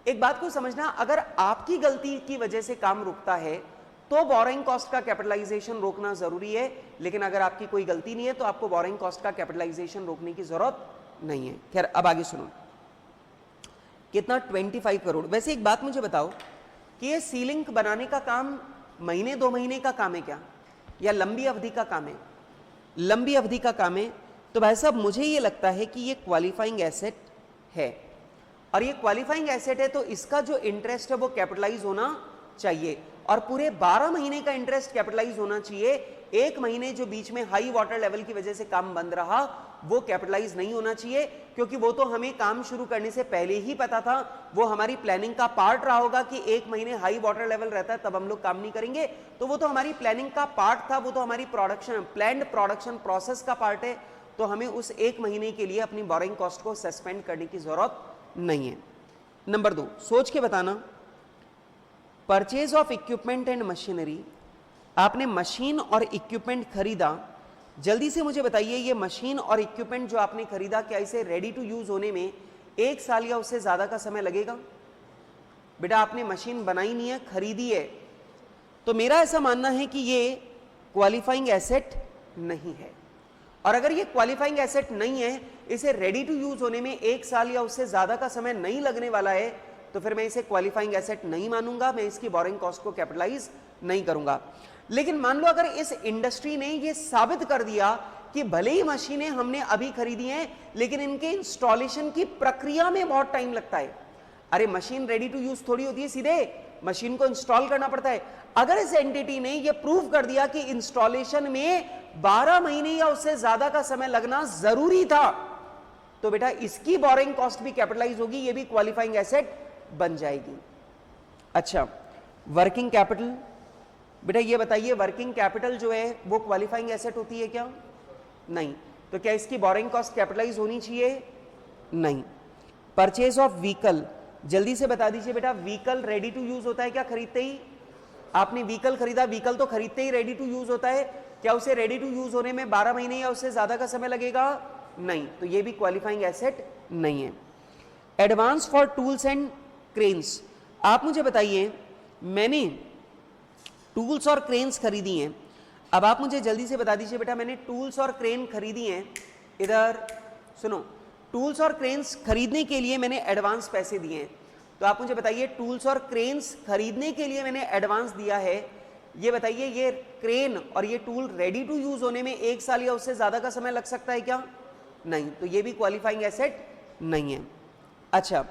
एक बात को समझना, अगर आपकी गलती की वजह से काम रुकता है तो बोरिंग कॉस्ट का कैपिटलाइजेशन रोकना जरूरी है, लेकिन अगर आपकी कोई गलती नहीं है तो आपको बोरिंग कॉस्ट का कैपिटलाइजेशन रोकने की जरूरत नहीं है। खैर, अब आगे सुनो, कितना 25 करोड़। वैसे एक बात मुझे बताओ कि ये सीलिंग बनाने का काम महीने 2 महीने का काम है क्या, या लंबी अवधि का काम है? लंबी अवधि का काम है। तो भाई साहब, मुझे ये लगता है कि ये क्वालिफाइंग एसेट है, और ये क्वालिफाइंग एसेट है तो इसका जो इंटरेस्ट है वो कैपिटलाइज होना चाहिए, और पूरे 12 महीने का इंटरेस्ट कैपिटलाइज होना चाहिए। 1 महीने जो बीच में हाई वाटर लेवल की वजह से काम बंद रहा वो कैपिटलाइज नहीं होना चाहिए, क्योंकि वो तो हमें काम शुरू करने से पहले ही पता था, वो हमारी प्लानिंग का पार्ट रहा होगा कि 1 महीने हाई वाटर लेवल रहता है तब हम लोग काम नहीं करेंगे, तो वो तो हमारी प्लानिंग का पार्ट था, वो तो हमारी प्लान्ड प्रोडक्शन प्रोसेस का पार्ट है। तो हमें उस 1 महीने के लिए अपनी बोरिंग कॉस्ट को सस्पेंड करने की जरूरत नहीं है। नंबर 2, सोच के बताना, purchase of equipment and machinery. आपने मशीन और इक्विपमेंट खरीदा, जल्दी से मुझे बताइए, ये मशीन और इक्विपमेंट जो आपने खरीदा, क्या इसे रेडी टू यूज होने में 1 साल या उससे ज्यादा का समय लगेगा? बेटा, आपने मशीन बनाई नहीं है, खरीदी है, तो मेरा ऐसा मानना है कि ये क्वालिफाइंग एसेट नहीं है। और अगर ये क्वालिफाइंग एसेट नहीं है, इसे रेडी टू यूज होने में 1 साल या उससे ज्यादा का समय नहीं लगने वाला है, तो फिर मैं इसे क्वालिफाइंग एसेट नहीं मानूंगा, मैं इसकी बोरिंग कॉस्ट को कैपिटलाइज नहीं करूंगा। लेकिन मान लो अगर इस इंडस्ट्री ने ये साबित कर दिया कि भले ही मशीनें हमने अभी खरीदी हैं, लेकिन इनके इंस्टॉलेशन की प्रक्रिया में बहुत टाइम लगता है। अरे मशीन रेडी टू यूज थोड़ी होती है, सीधे मशीन को इंस्टॉल करना पड़ता है। अगर इस एंटिटी ने यह प्रूव कर दिया कि इंस्टॉलेशन में 12 महीने या उससे ज्यादा का समय लगना जरूरी था, तो बेटा इसकी बोरिंग कॉस्ट भी कैपिटलाइज होगी, ये भी क्वालिफाइंग एसेट बन जाएगी। अच्छा, वर्किंग कैपिटल। बेटा ये बताइए, वर्किंग कैपिटल जो है वो क्वालिफाइंग एसेट होती है क्या? नहीं। तो क्या इसकी बोरिंग कॉस्ट कैपिटलाइज होनी चाहिए? नहीं। परचेज ऑफ व्हीकल, जल्दी से बता दीजिए बेटा, व्हीकल रेडी टू यूज होता है क्या खरीदते ही? आपने व्हीकल खरीदा, व्हीकल तो खरीदते ही रेडी टू यूज होता है, क्या उसे रेडी टू यूज होने में 12 महीने या उससे ज्यादा का समय लगेगा? नहीं। तो ये भी क्वालिफाइंग एसेट नहीं है। Advance for tools and cranes. आप मुझे बताइए, मैंने टूल्स और क्रेन्स खरीदी हैं, अब आप मुझे जल्दी से बता दीजिए बेटा, मैंने टूल्स और क्रेन खरीदी हैं, इधर सुनो, टूल्स और क्रेन्स खरीदने के लिए मैंने एडवांस पैसे दिए हैं, तो आप मुझे बताइए टूल्स और क्रेन्स खरीदने के लिए मैंने एडवांस दिया है, ये बताइए ये क्रेन और ये टूल रेडी टू यूज होने में 1 साल या उससे ज्यादा का समय लग सकता है क्या? नहीं। तो ये भी क्वालिफाइंग एसेट नहीं है। अच्छा,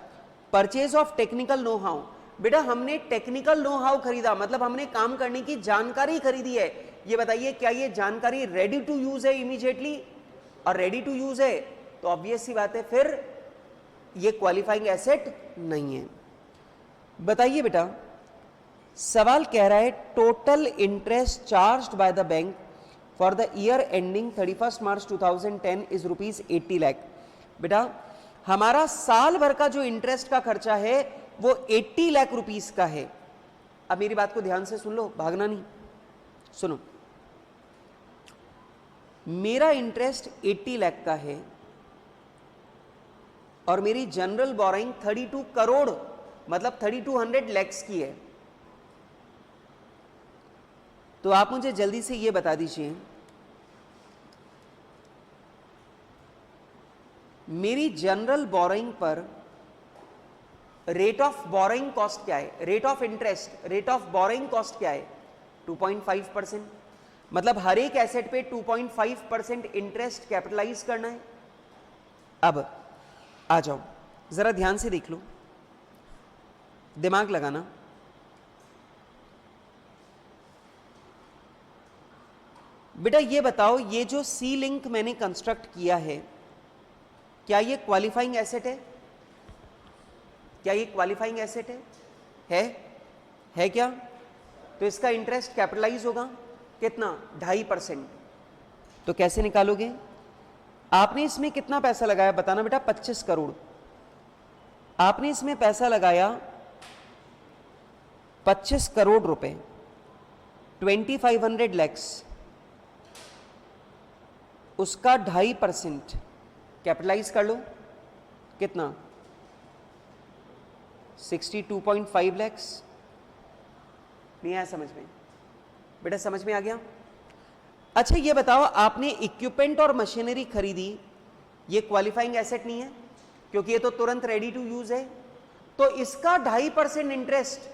purchase of technical know how. बेटा हमने टेक्निकल नो हाउ खरीदा, मतलब हमने काम करने की जानकारी खरीदी है, ये बताइए क्या ये जानकारी रेडी टू यूज है इमीडिएटली? और रेडी टू यूज है तो ऑब्वियस सी बात है फिर ये क्वालिफाइंग एसेट नहीं है। बताइए बेटा, सवाल कह रहा है total interest charged by the bank for the year ending 31 March 2010 is ₹80 lakh. बेटा हमारा साल भर का जो इंटरेस्ट का खर्चा है वो 80 लाख रुपीस का है। अब मेरी बात को ध्यान से सुन लो, भागना नहीं, सुनो, मेरा इंटरेस्ट 80 लाख का है और मेरी जनरल बोरोइंग 32 करोड़ मतलब 3200 लैक्स की है। तो आप मुझे जल्दी से ये बता दीजिए, मेरी जनरल बोरोइंग पर रेट ऑफ बोरोइंग कॉस्ट क्या है? Rate of interest, rate of borrowing cost क्या है? 2.5%। मतलब हर एक एसेट पे 2.5% इंटरेस्ट कैपिटलाइज करना है। अब आ जाओ, जरा ध्यान से देख लो, दिमाग लगाना। बेटा ये बताओ, ये जो सी लिंक मैंने कंस्ट्रक्ट किया है क्या ये क्वालिफाइंग एसेट है? क्या ये क्वालिफाइंग एसेट है क्या? तो इसका इंटरेस्ट कैपिटलाइज होगा कितना? 2.5%। तो कैसे निकालोगे? आपने इसमें कितना पैसा लगाया बताना बेटा, 25 करोड़। आपने इसमें पैसा लगाया 25 करोड़ रुपए, 2500 लैक्स, उसका 2.5% कैपिटलाइज कर लो, कितना 62.5 लैक्स। नहीं आया समझ में बेटा? समझ में आ गया? अच्छा ये बताओ, आपने इक्विपमेंट और मशीनरी खरीदी, ये क्वालिफाइंग एसेट नहीं है क्योंकि ये तो तुरंत रेडी टू यूज है, तो इसका 2.5% इंटरेस्ट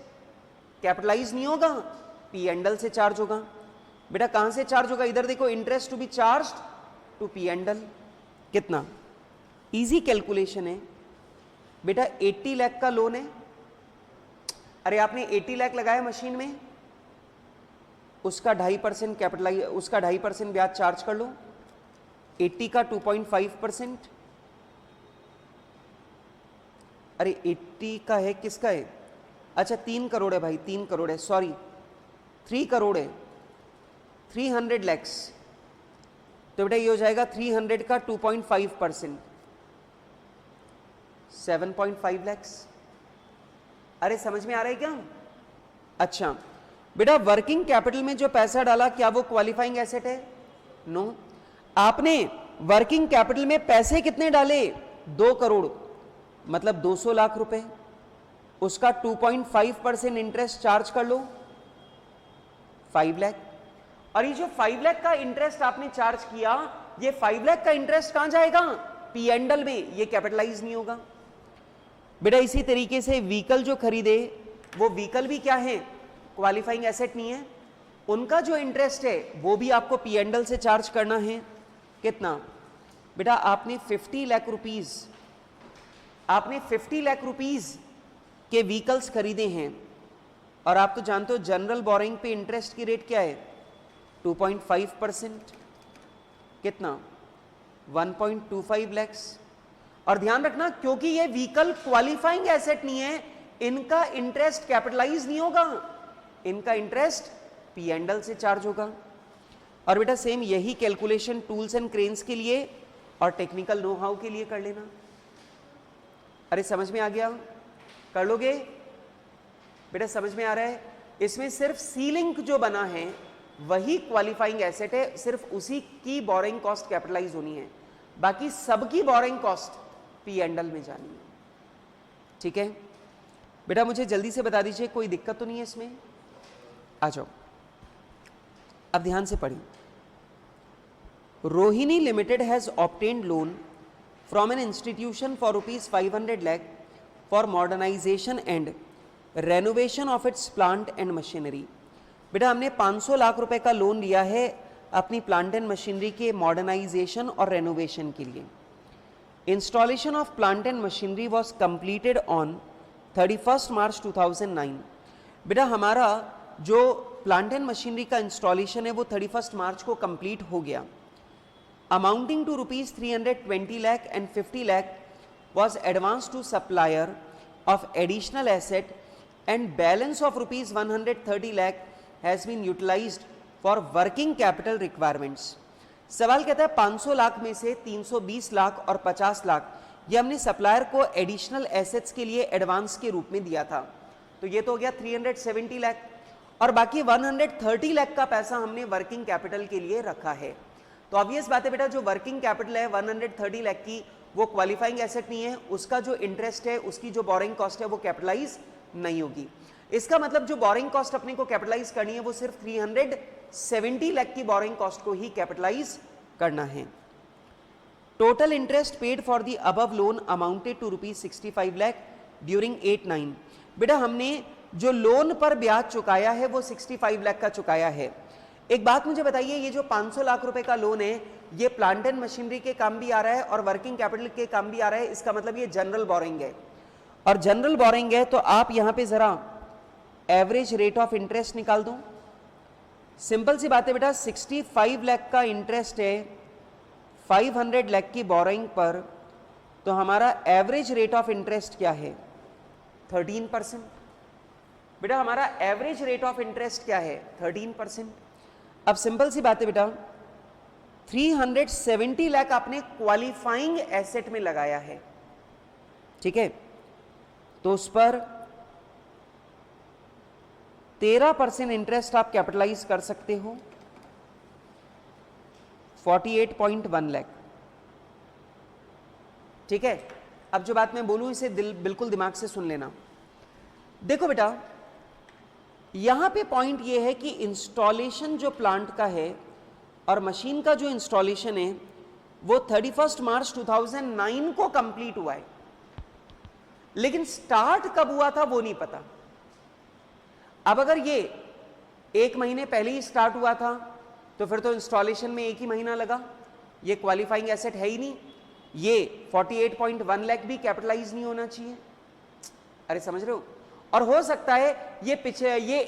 कैपिटलाइज नहीं होगा, पी एंडल से चार्ज होगा। बेटा कहां से चार्ज होगा? इधर देखो, interest to be charge to P and L. कितना? इजी कैलकुलेशन है बेटा, 80 लाख का लोन है। अरे आपने 80 लाख लगाया मशीन में, उसका 2.5% कैपिटलाइज, उसका 2.5% ब्याज चार्ज कर लो, 80 का 2.5%। अरे 80 का है, किसका है? अच्छा 3 करोड़ है भाई, 3 करोड़ है, सॉरी 3 करोड़ है, 300 लैक्स। तो बेटा ये हो जाएगा 300 का 2.5%, 7.5 लैक्स। अरे समझ में आ रहा है क्या? अच्छा बेटा वर्किंग कैपिटल में जो पैसा डाला, क्या वो क्वालिफाइंग एसेट है? नो। आपने वर्किंग कैपिटल में पैसे कितने डाले? 2 करोड़, मतलब 200 लाख रुपए, उसका 2.5% इंटरेस्ट चार्ज कर लो, 5 लाख। और ये जो 5 लाख का इंटरेस्ट आपने चार्ज किया, ये 5 लाख का इंटरेस्ट कहां जाएगा? पी एंडल में, ये कैपिटलाइज नहीं होगा। बेटा इसी तरीके से व्हीकल जो खरीदे, वो व्हीकल भी क्या है? क्वालिफाइंग एसेट नहीं है, उनका जो इंटरेस्ट है वो भी आपको पी एंडल से चार्ज करना है। कितना? बेटा आपने 50 लाख रुपीज, आपने 50 लाख रुपीज के व्हीकल्स खरीदे हैं, और आप तो जानते हो जनरल बोरिंग पे इंटरेस्ट की रेट क्या है? 2.5%। कितना? 1.25 लैक्स। और ध्यान रखना, क्योंकि ये व्हीकल क्वालिफाइंग एसेट नहीं है, इनका इंटरेस्ट कैपिटलाइज नहीं होगा, इनका इंटरेस्ट पी एंडल से चार्ज होगा। और बेटा सेम यही कैलकुलेशन टूल्स एंड क्रेन्स के लिए और टेक्निकल नो हाउ के लिए कर लेना। अरे समझ में आ गया? कर लोगे बेटा? समझ में आ रहा है? इसमें सिर्फ सीलिंग जो बना है वही क्वालिफाइंग एसेट है, सिर्फ उसी की बोरिंग कॉस्ट कैपिटलाइज होनी है, बाकी सबकी बोरिंग कॉस्ट पी एंडल में जानी है। ठीक है बेटा, मुझे जल्दी से बता दीजिए, कोई दिक्कत तो नहीं है इसमें? आ जाओ, अब ध्यान से पढ़िए। Rohini limited has obtained loan from an institution for ₹500 lakh for modernisation and renovation of its plant and machinery. बेटा हमने 500 लाख रुपए का लोन लिया है अपनी प्लांट एंड मशीनरी के मॉडर्नाइजेशन और रेनोवेशन के लिए। Installation of plant and machinery was completed on 31 March 2009। बेटा हमारा जो प्लांट एंड मशीनरी का इंस्टॉलेशन है वो 31 मार्च को कंप्लीट हो गया। Amounting to ₹320 lakh and 50 lakh was advanced to supplier of additional asset and balance of ₹130 lakh has been utilized for working capital requirements। सवाल कहता है 500 लाख में से 320 लाख और 50 लाख ये हमने सप्लायर को एडिशनल एसेट्स के लिए एडवांस के रूप में दिया था, तो ये तो हो गया 370 लाख, और बाकी 130 लाख का पैसा हमने वर्किंग कैपिटल के लिए रखा है। तो ऑब्वियस बात है बेटा, जो वर्किंग कैपिटल है 130 लाख की, वो क्वालिफाइंग एसेट नहीं है, उसका जो इंटरेस्ट है, उसकी जो बोरिंग कॉस्ट है वो कैपिटलाइज नहीं होगी। इसका मतलब जो बोरिंग कॉस्ट अपने को कैपिटलाइज करनी है वो सिर्फ 370 लाख की बोरिंग कॉस्ट को ही कैपिटलाइज करना है। Total interest paid for the above loan amounted to ₹65 lakh during 8-9। बेटा हमने जो लोन पर ब्याज चुकाया है वो 65 लाख का चुकाया है। एक बात मुझे बताइए, ये जो 500 लाख रुपए का लोन है ये प्लांट एंड मशीनरी के काम भी आ रहा है और वर्किंग कैपिटल के काम भी आ रहा है, इसका मतलब ये जनरल बोरिंग है, और जनरल बोरिंग है तो आप यहां पे जरा एवरेज रेट ऑफ इंटरेस्ट निकाल दो। सिंपल सी बात है बेटा, 65 लाख का इंटरेस्ट है 500 लाख की बोरिंग पर, तो हमारा एवरेज रेट ऑफ इंटरेस्ट क्या है? 13%। बेटा हमारा एवरेज रेट ऑफ इंटरेस्ट क्या है? 13%। अब सिंपल सी बात है बेटा, 370 लाख आपने क्वालिफाइंग एसेट में लगाया है, ठीक है, तो उस पर 13% इंटरेस्ट आप कैपिटलाइज कर सकते हो, 48.1 लाख, ठीक है। अब जो बात मैं बोलूं इसे बिल्कुल दिमाग से सुन लेना। देखो बेटा, यहां पे पॉइंट ये है कि इंस्टॉलेशन जो प्लांट का है और मशीन का जो इंस्टॉलेशन है वो 31 मार्च 2009 को कंप्लीट हुआ है, लेकिन स्टार्ट कब हुआ था वो नहीं पता। अब अगर ये 1 महीने पहले ही स्टार्ट हुआ था तो फिर तो इंस्टॉलेशन में 1 ही महीना लगा, ये क्वालिफाइंग एसेट है ही नहीं, ये 48.1 लाख भी कैपिटलाइज नहीं होना चाहिए। अरे समझ रहे हो? और हो सकता है ये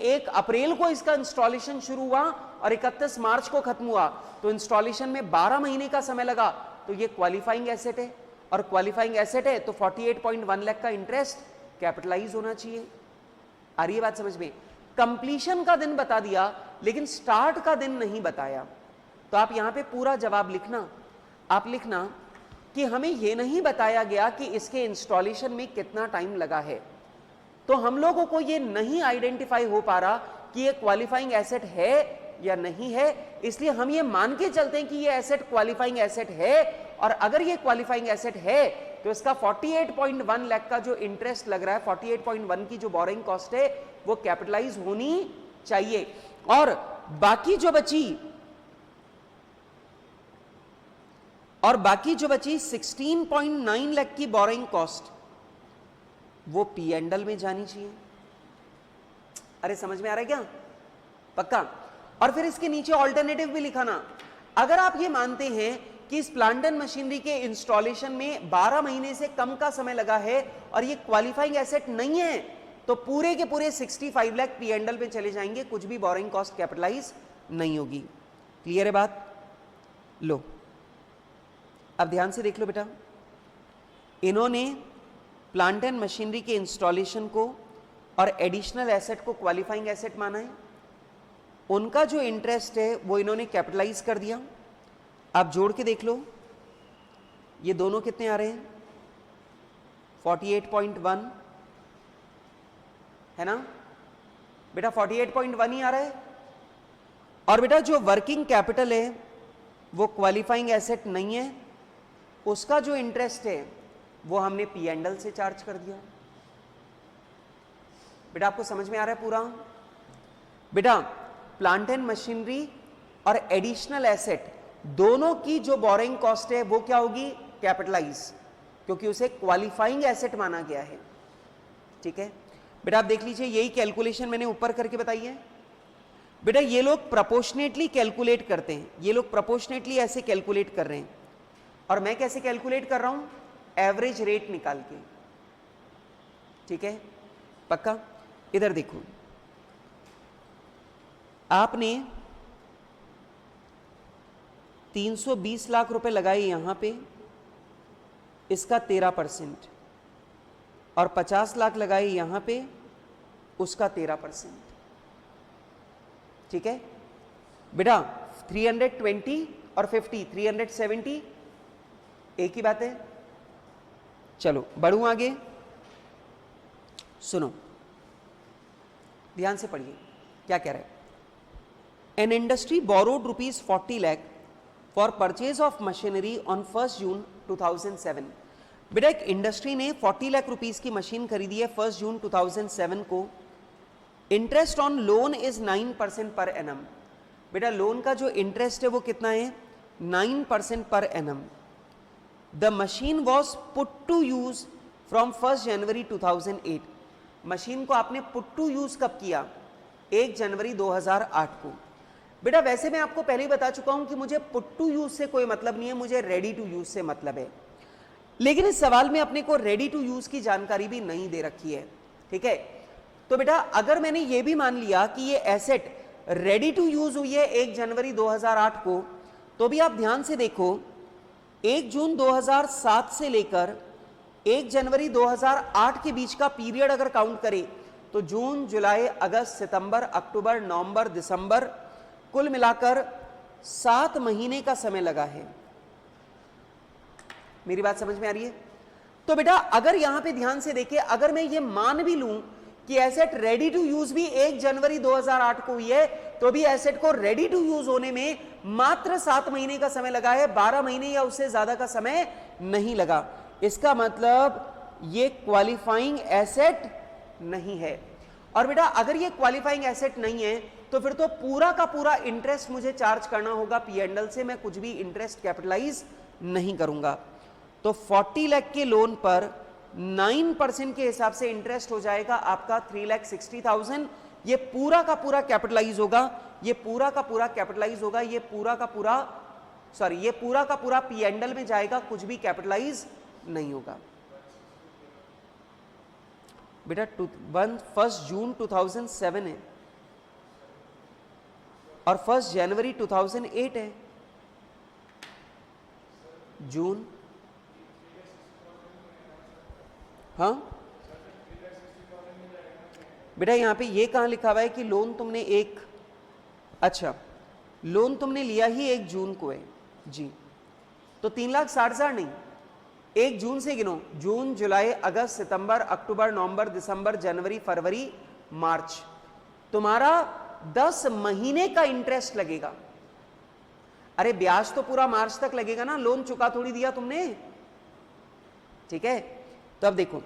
1 अप्रैल को इसका इंस्टॉलेशन शुरू हुआ और 31 मार्च को खत्म हुआ, तो इंस्टॉलेशन में 12 महीने का समय लगा, तो ये क्वालिफाइंग एसेट है, और क्वालिफाइंग एसेट है तो 48.1 लाख का इंटरेस्ट कैपिटलाइज होना चाहिए। आ रही है बात समझ में? कंप्लीशन का दिन बता दिया लेकिन स्टार्ट का दिन नहीं बताया। तो आप यहां पे पूरा जवाब लिखना, आप लिखना कि हमें यह नहीं बताया गया कि इसके इंस्टॉलेशन में कितना टाइम लगा है, तो हम लोगों को यह नहीं आइडेंटिफाई हो पा रहा कि यह क्वालिफाइंग एसेट है या नहीं है, इसलिए हम ये मान के चलते हैं कि यह एसेट क्वालिफाइंग एसेट है, और अगर यह क्वालिफाइंग एसेट है तो इसका 48.1 लाख का जो इंटरेस्ट लग रहा है, 48.1 की जो बोरिंग कॉस्ट है वो कैपिटलाइज होनी चाहिए, और बाकी जो बची 16.9 लाख की बोरिंग कॉस्ट वो P&L में जानी चाहिए। अरे समझ में आ रहा है क्या? पक्का? और फिर इसके नीचे ऑल्टरनेटिव भी लिखा ना, अगर आप ये मानते हैं कि इस प्लांट एंड मशीनरी के इंस्टॉलेशन में 12 महीने से कम का समय लगा है और ये क्वालिफाइंग एसेट नहीं है, तो पूरे के पूरे 65 लाख P&L में चले जाएंगे, कुछ भी बोरिंग कॉस्ट कैपिटलाइज नहीं होगी। क्लियर है बात? लो अब ध्यान से देख लो बेटा, इन्होंने प्लांट एंड मशीनरी के इंस्टॉलेशन को और एडिशनल एसेट को क्वालिफाइंग एसेट माना है, उनका जो इंटरेस्ट है वो इन्होंने कैपिटलाइज कर दिया। आप जोड़ के देख लो, ये दोनों कितने आ रहे हैं? 48.1 है ना बेटा, 48.1 ही आ रहा है। और बेटा जो वर्किंग कैपिटल है वो क्वालिफाइंग एसेट नहीं है, उसका जो इंटरेस्ट है वो हमने P&L से चार्ज कर दिया। बेटा आपको समझ में आ रहा है पूरा? बेटा प्लांट एंड मशीनरी और एडिशनल एसेट दोनों की जो बोरिंग कॉस्ट है वो क्या होगी? कैपिटलाइज, क्योंकि उसे क्वालिफाइंग एसेट माना गया है। ठीक है बेटा, आप देख लीजिए, यही कैलकुलेशन मैंने ऊपर करके बताई है। बेटा ये लोग प्रोपोर्शनेटली कैलकुलेट करते हैं, ये लोग प्रोपोर्शनेटली ऐसे कैलकुलेट कर रहे हैं, और मैं कैसे कैलकुलेट कर रहा हूं? एवरेज रेट निकाल के। ठीक है पक्का? इधर देखो, आपने 320 लाख रुपए लगाए यहां पे, इसका 13%, और 50 लाख लगाए यहां पे, उसका 13%। ठीक है बेटा, 320 और 50, 370 एक ही बात है। चलो बढ़ूं आगे, सुनो ध्यान से पढ़िए क्या कह रहा है। An industry borrowed ₹40 lakh for purchase of machinery on 1 जून 2007। बेटा एक इंडस्ट्री ने 40 लाख रुपीस की मशीन खरीदी है 1 जून 2007 को। Interest on loan is 9% per annum. बेटा लोन का जो इंटरेस्ट है वो कितना है? 9% per annum. The machine was put to use from 1 January 2008। Machine को आपने पुट टू यूज कब किया? 1 जनवरी 2008 को। बेटा वैसे मैं आपको पहले ही बता चुका हूं कि मुझे पुट टू यूज से कोई मतलब नहीं है, मुझे रेडी टू यूज से मतलब है, लेकिन इस सवाल में अपने को रेडी टू यूज की जानकारी भी नहीं दे रखी है। ठीक है, तो बेटा अगर मैंने ये भी मान लिया कि ये एसेट रेडी टू यूज हुई है 1 जनवरी 2008 को, तो भी आप ध्यान से देखो, 1 जून 2007 से लेकर 1 जनवरी 2008 के बीच का पीरियड अगर काउंट करें तो जून, जुलाई, अगस्त, सितंबर, अक्टूबर, नवंबर, दिसंबर, कुल मिलाकर 7 महीने का समय लगा है। मेरी बात समझ में आ रही है? तो बेटा अगर यहां पे ध्यान से देखिए, अगर मैं ये मान भी लूं कि एसेट रेडी टू यूज भी 1 जनवरी 2008 को हुई है, तो भी एसेट को रेडी टू यूज होने में मात्र 7 महीने का समय लगा है, 12 महीने या उससे ज्यादा का समय नहीं लगा। इसका मतलब ये क्वालिफाइंग एसेट नहीं है। और बेटा अगर ये क्वालिफाइंग एसेट नहीं है तो फिर तो पूरा का पूरा इंटरेस्ट मुझे चार्ज करना होगा P&L से, मैं कुछ भी इंटरेस्ट कैपिटलाइज नहीं करूंगा। तो 40 लाख के लोन पर 9% के हिसाब से इंटरेस्ट हो जाएगा आपका 3,60,000। ये पूरा का पूरा कैपिटलाइज होगा, ये पूरा का पूरा कैपिटलाइज होगा, ये पूरा का पूरा ये पूरा का पूरा P&L में जाएगा, कुछ भी कैपिटलाइज नहीं होगा। बेटा 1 जून 2007 है और 1 जनवरी 2008 है। जून, हाँ बेटा यहां पे ये कहां लिखा हुआ है कि लोन तुमने अच्छा लोन तुमने लिया ही 1 जून को है जी, तो 3,60,000 नहीं, 1 जून से गिनो। जून, जुलाई, अगस्त, सितंबर, अक्टूबर, नवंबर, दिसंबर, जनवरी, फरवरी, मार्च, तुम्हारा 10 महीने का इंटरेस्ट लगेगा। अरे ब्याज तो पूरा मार्च तक लगेगा ना, लोन चुका थोड़ी दिया तुमने। ठीक है, तो अब देखो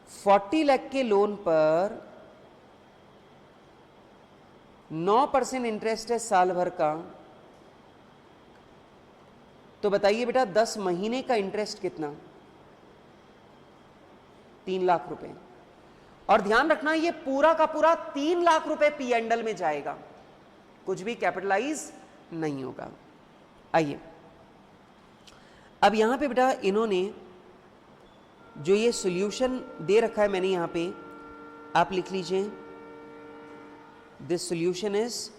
40 लाख के लोन पर 9% इंटरेस्ट है साल भर का, तो बताइए बेटा 10 महीने का इंटरेस्ट कितना? 3 लाख रुपए। और ध्यान रखना ये पूरा का पूरा 3 लाख रुपए P&L में जाएगा, कुछ भी कैपिटलाइज नहीं होगा। आइए अब यहां पे बेटा इन्होंने जो ये सॉल्यूशन दे रखा है मैंने यहां पे, आप लिख लीजिए दिस सॉल्यूशन इज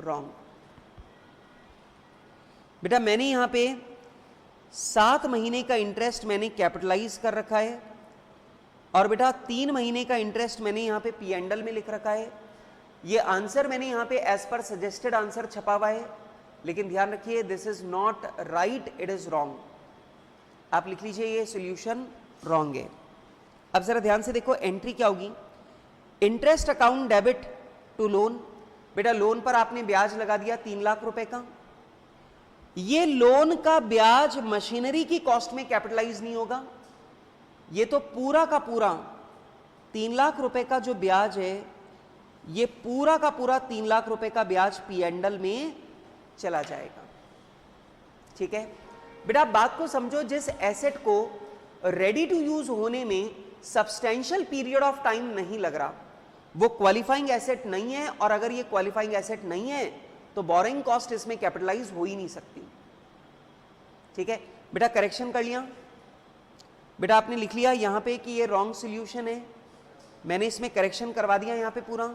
रॉन्ग। बेटा मैंने यहां पे 7 महीने का इंटरेस्ट मैंने कैपिटलाइज कर रखा है और बेटा 3 महीने का इंटरेस्ट मैंने यहां पे P&L में लिख रखा है। ये आंसर मैंने यहां पे एज पर सजेस्टेड आंसर छपा हुआ है, लेकिन ध्यान रखिए this is not right, it is wrong. आप लिख लीजिए ये सॉल्यूशन रॉन्ग है। अब जरा ध्यान से देखो एंट्री क्या होगी। Interest account debit to loan, बेटा लोन पर आपने ब्याज लगा दिया 3 लाख रुपए का। ये लोन का ब्याज मशीनरी की कॉस्ट में कैपिटलाइज नहीं होगा, ये तो पूरा का पूरा 3 लाख रुपए का जो ब्याज है, ये पूरा का पूरा 3 लाख रुपए का ब्याज P&L में चला जाएगा। ठीक है बेटा, बात को समझो, जिस एसेट को रेडी टू यूज होने में सब्सटेंशियल पीरियड ऑफ टाइम नहीं लग रहा, वो क्वालिफाइंग एसेट नहीं है। और अगर ये क्वालिफाइंग एसेट नहीं है तो बोरिंग कॉस्ट इसमें कैपिटलाइज हो ही नहीं सकती। ठीक है बेटा, करेक्शन कर लिया। बेटा आपने लिख लिया यहां पे कि ये रॉन्ग सॉल्यूशन है, मैंने इसमें करेक्शन करवा दिया यहां पे पूरा।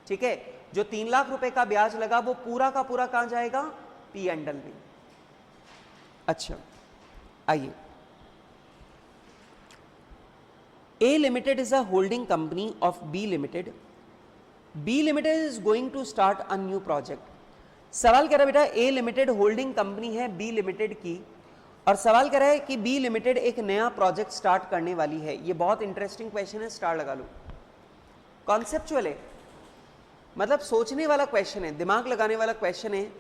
ठीक है, जो 3 लाख रुपए का ब्याज लगा वो पूरा का पूरा कहां जाएगा? P&L में। अच्छा आइए, A Limited is a holding company of B Limited. B Limited is going to start a new project. सवाल कह रहा है बेटा A Limited होल्डिंग कंपनी है B Limited की, और सवाल कह रहा है कि B Limited एक नया प्रोजेक्ट स्टार्ट करने वाली है। ये बहुत इंटरेस्टिंग क्वेश्चन है, स्टार लगा लो। कॉन्सेप्चुअल है, मतलब सोचने वाला क्वेश्चन है, दिमाग लगाने वाला क्वेश्चन है।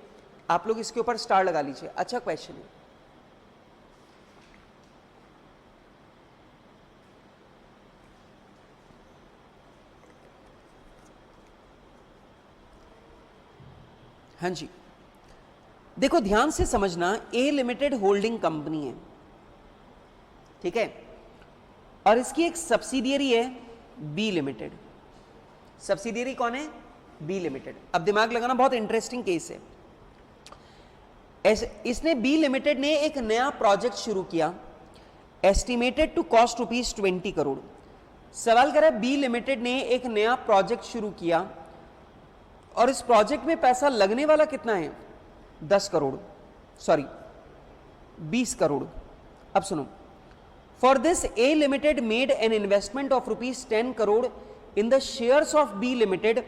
आप लोग इसके ऊपर स्टार लगा लीजिए, अच्छा क्वेश्चन है। हाँ जी, देखो ध्यान से समझना, A लिमिटेड होल्डिंग कंपनी है, ठीक है, और इसकी एक सब्सिडियरी है B लिमिटेड। सब्सिडियरी कौन है? B limited. अब दिमाग लगाना, बहुत इंटरेस्टिंग केस है। इसने B लिमिटेड ने एक नया प्रोजेक्ट शुरू किया, एस्टिमेटेड टू कॉस्ट ₹20 करोड़। सवाल कर रहा है B लिमिटेड ने एक नया प्रोजेक्ट शुरू किया और इस प्रोजेक्ट में पैसा लगने वाला कितना है? 10 करोड़, सॉरी 20 करोड़। अब सुनो, for this A limited made an investment of ₹10 crore in the shares of B limited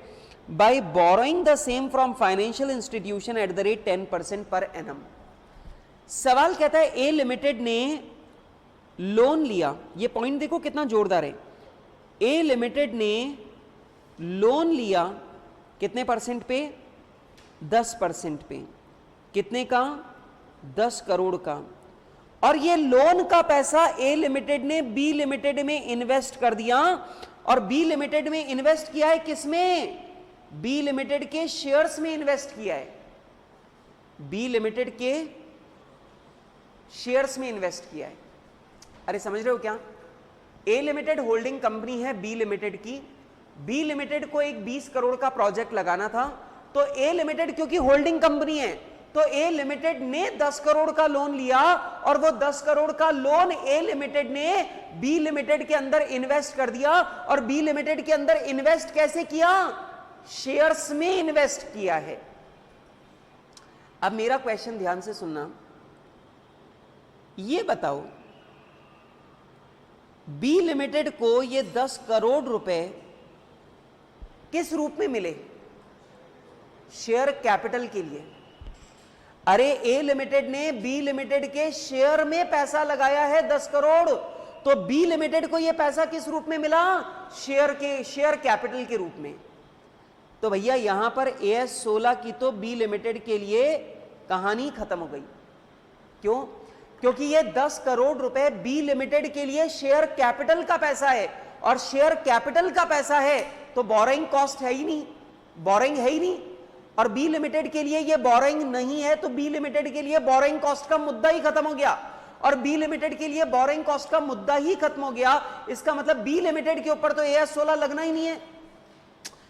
by borrowing the same from financial institution at the rate 10% per annum। सवाल कहता है ए लिमिटेड ने लोन लिया, ये पॉइंट देखो कितना जोरदार है, ए लिमिटेड ने लोन लिया कितने परसेंट पे, 10% पे, कितने का, 10 करोड़ का, और ये लोन का पैसा ए लिमिटेड ने बी लिमिटेड में इन्वेस्ट कर दिया, और बी लिमिटेड में इन्वेस्ट किया है किसमें, बी लिमिटेड के शेयर्स में इन्वेस्ट किया है, बी लिमिटेड के शेयर्स में इन्वेस्ट किया है। अरे समझ रहे हो क्या, ए लिमिटेड होल्डिंग कंपनी है बी लिमिटेड की, बी लिमिटेड को एक 20 करोड़ का प्रोजेक्ट लगाना था, तो ए लिमिटेड क्योंकि होल्डिंग कंपनी है तो ए लिमिटेड ने 10 करोड़ का लोन लिया, और वो 10 करोड़ का लोन ए लिमिटेड ने बी लिमिटेड के अंदर इन्वेस्ट कर दिया, और बी लिमिटेड के अंदर इन्वेस्ट कैसे किया, शेयर्स में इन्वेस्ट किया है। अब मेरा क्वेश्चन ध्यान से सुनना, ये बताओ बी लिमिटेड को ये 10 करोड़ रुपए किस रूप में मिले, शेयर कैपिटल के लिए। अरे ए लिमिटेड ने बी लिमिटेड के शेयर में पैसा लगाया है 10 करोड़, तो बी लिमिटेड को यह पैसा किस रूप में मिला, शेयर कैपिटल के रूप में। तो भैया यहां पर AS 16 की तो बी लिमिटेड के लिए कहानी खत्म हो गई। क्यों, क्योंकि ये 10 करोड़ रुपए बी लिमिटेड के लिए शेयर कैपिटल का पैसा है, और शेयर कैपिटल का पैसा है तो बोरोइंग कॉस्ट है ही नहीं, बोरोइंग है ही नहीं, और बी लिमिटेड के लिए ये बोरोइंग नहीं है, तो बी लिमिटेड के लिए बोरोइंग कॉस्ट का मुद्दा ही खत्म हो गया, और बी लिमिटेड के लिए बोरोइंग कॉस्ट का मुद्दा ही खत्म हो गया। इसका मतलब बी लिमिटेड के ऊपर तो AS 16 लगना ही नहीं है।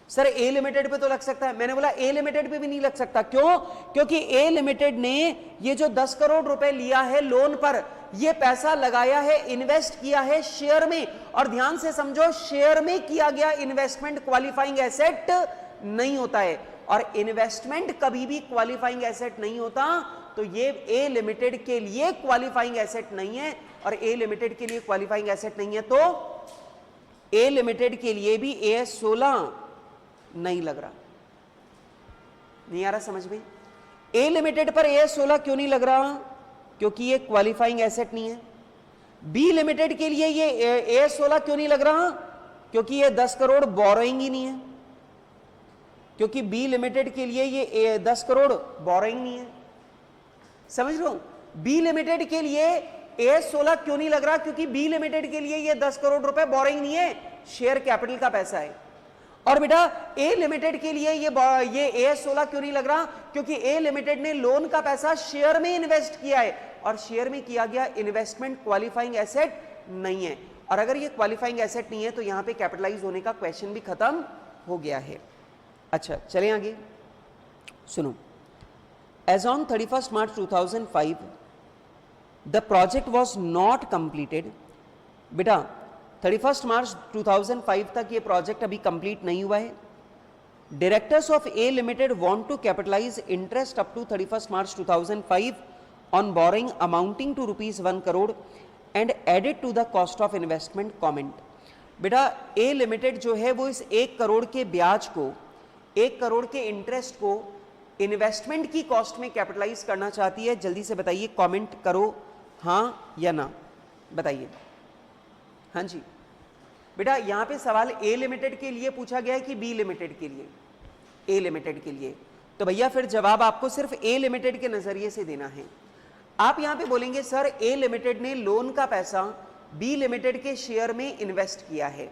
सर ए लिमिटेड पे तो लग सकता है, मैंने बोला ए लिमिटेड पे भी नहीं लग सकता। क्यों, क्योंकि ए लिमिटेड ने ये जो 10 करोड़ रुपए लिया है लोन पर, ये पैसा लगाया है, इन्वेस्ट किया है शेयर में, और ध्यान से समझो शेयर में किया गया इन्वेस्टमेंट क्वालिफाइंग एसेट नहीं होता है, और इन्वेस्टमेंट कभी भी क्वालिफाइंग एसेट नहीं होता, तो ये ए लिमिटेड के लिए क्वालिफाइंग एसेट नहीं है, और ए लिमिटेड के लिए क्वालिफाइंग एसेट नहीं है, तो ए लिमिटेड के लिए भी AS 16 नहीं लग रहा। नहीं आ रहा समझ में, ए लिमिटेड पर AS 16 क्यों नहीं लग रहा, क्योंकि ये क्वालिफाइंग एसेट नहीं है। बी लिमिटेड के लिए ये AS 16 क्यों नहीं लग रहा, क्योंकि ये 10 करोड़ बोरोइंग ही नहीं है, क्योंकि बी लिमिटेड के लिए ये 10 करोड़ बोरोइंग नहीं है। समझ रहे हो, बी लिमिटेड के लिए AS 16 क्यों नहीं लग रहा, क्योंकि बी लिमिटेड के लिए ये 10 करोड़ रुपए बोरोइंग नहीं है, शेयर कैपिटल का पैसा है। और बेटा ए लिमिटेड के लिए ये AS 16 क्यों नहीं लग रहा, क्योंकि ए लिमिटेड ने लोन का पैसा शेयर में इन्वेस्ट किया है, और शेयर में किया गया इन्वेस्टमेंट क्वालिफाइंग एसेट नहीं है, और अगर ये क्वालिफाइंग एसेट नहीं है तो यहां पे कैपिटलाइज होने का क्वेश्चन भी खत्म हो गया है। अच्छा चलें आगे, सुनो। As on 31 March 2005 the project was not completed. बेटा 31 मार्च 2005 तक ये प्रोजेक्ट अभी कंप्लीट नहीं हुआ है। Directors of A limited want to capitalise interest up to 31 March 2005 on borrowing amounting to ₹1 crore and added to the cost of investment comment. बेटा ए लिमिटेड जो है वो इस 1 करोड़ के ब्याज को, 1 करोड़ के इंटरेस्ट को इन्वेस्टमेंट की कॉस्ट में कैपिटलाइज करना चाहती है। जल्दी से बताइए, कमेंट करो हाँ या ना, बताइए। हाँ जी बेटा, यहां पे सवाल ए लिमिटेड के लिए पूछा गया है कि बी लिमिटेड के लिए? ए लिमिटेड के लिए। तो भैया फिर जवाब आपको सिर्फ ए लिमिटेड के नजरिए से देना है। आप यहां पे बोलेंगे सर ए लिमिटेड ने लोन का पैसा बी लिमिटेड के शेयर में इन्वेस्ट किया है,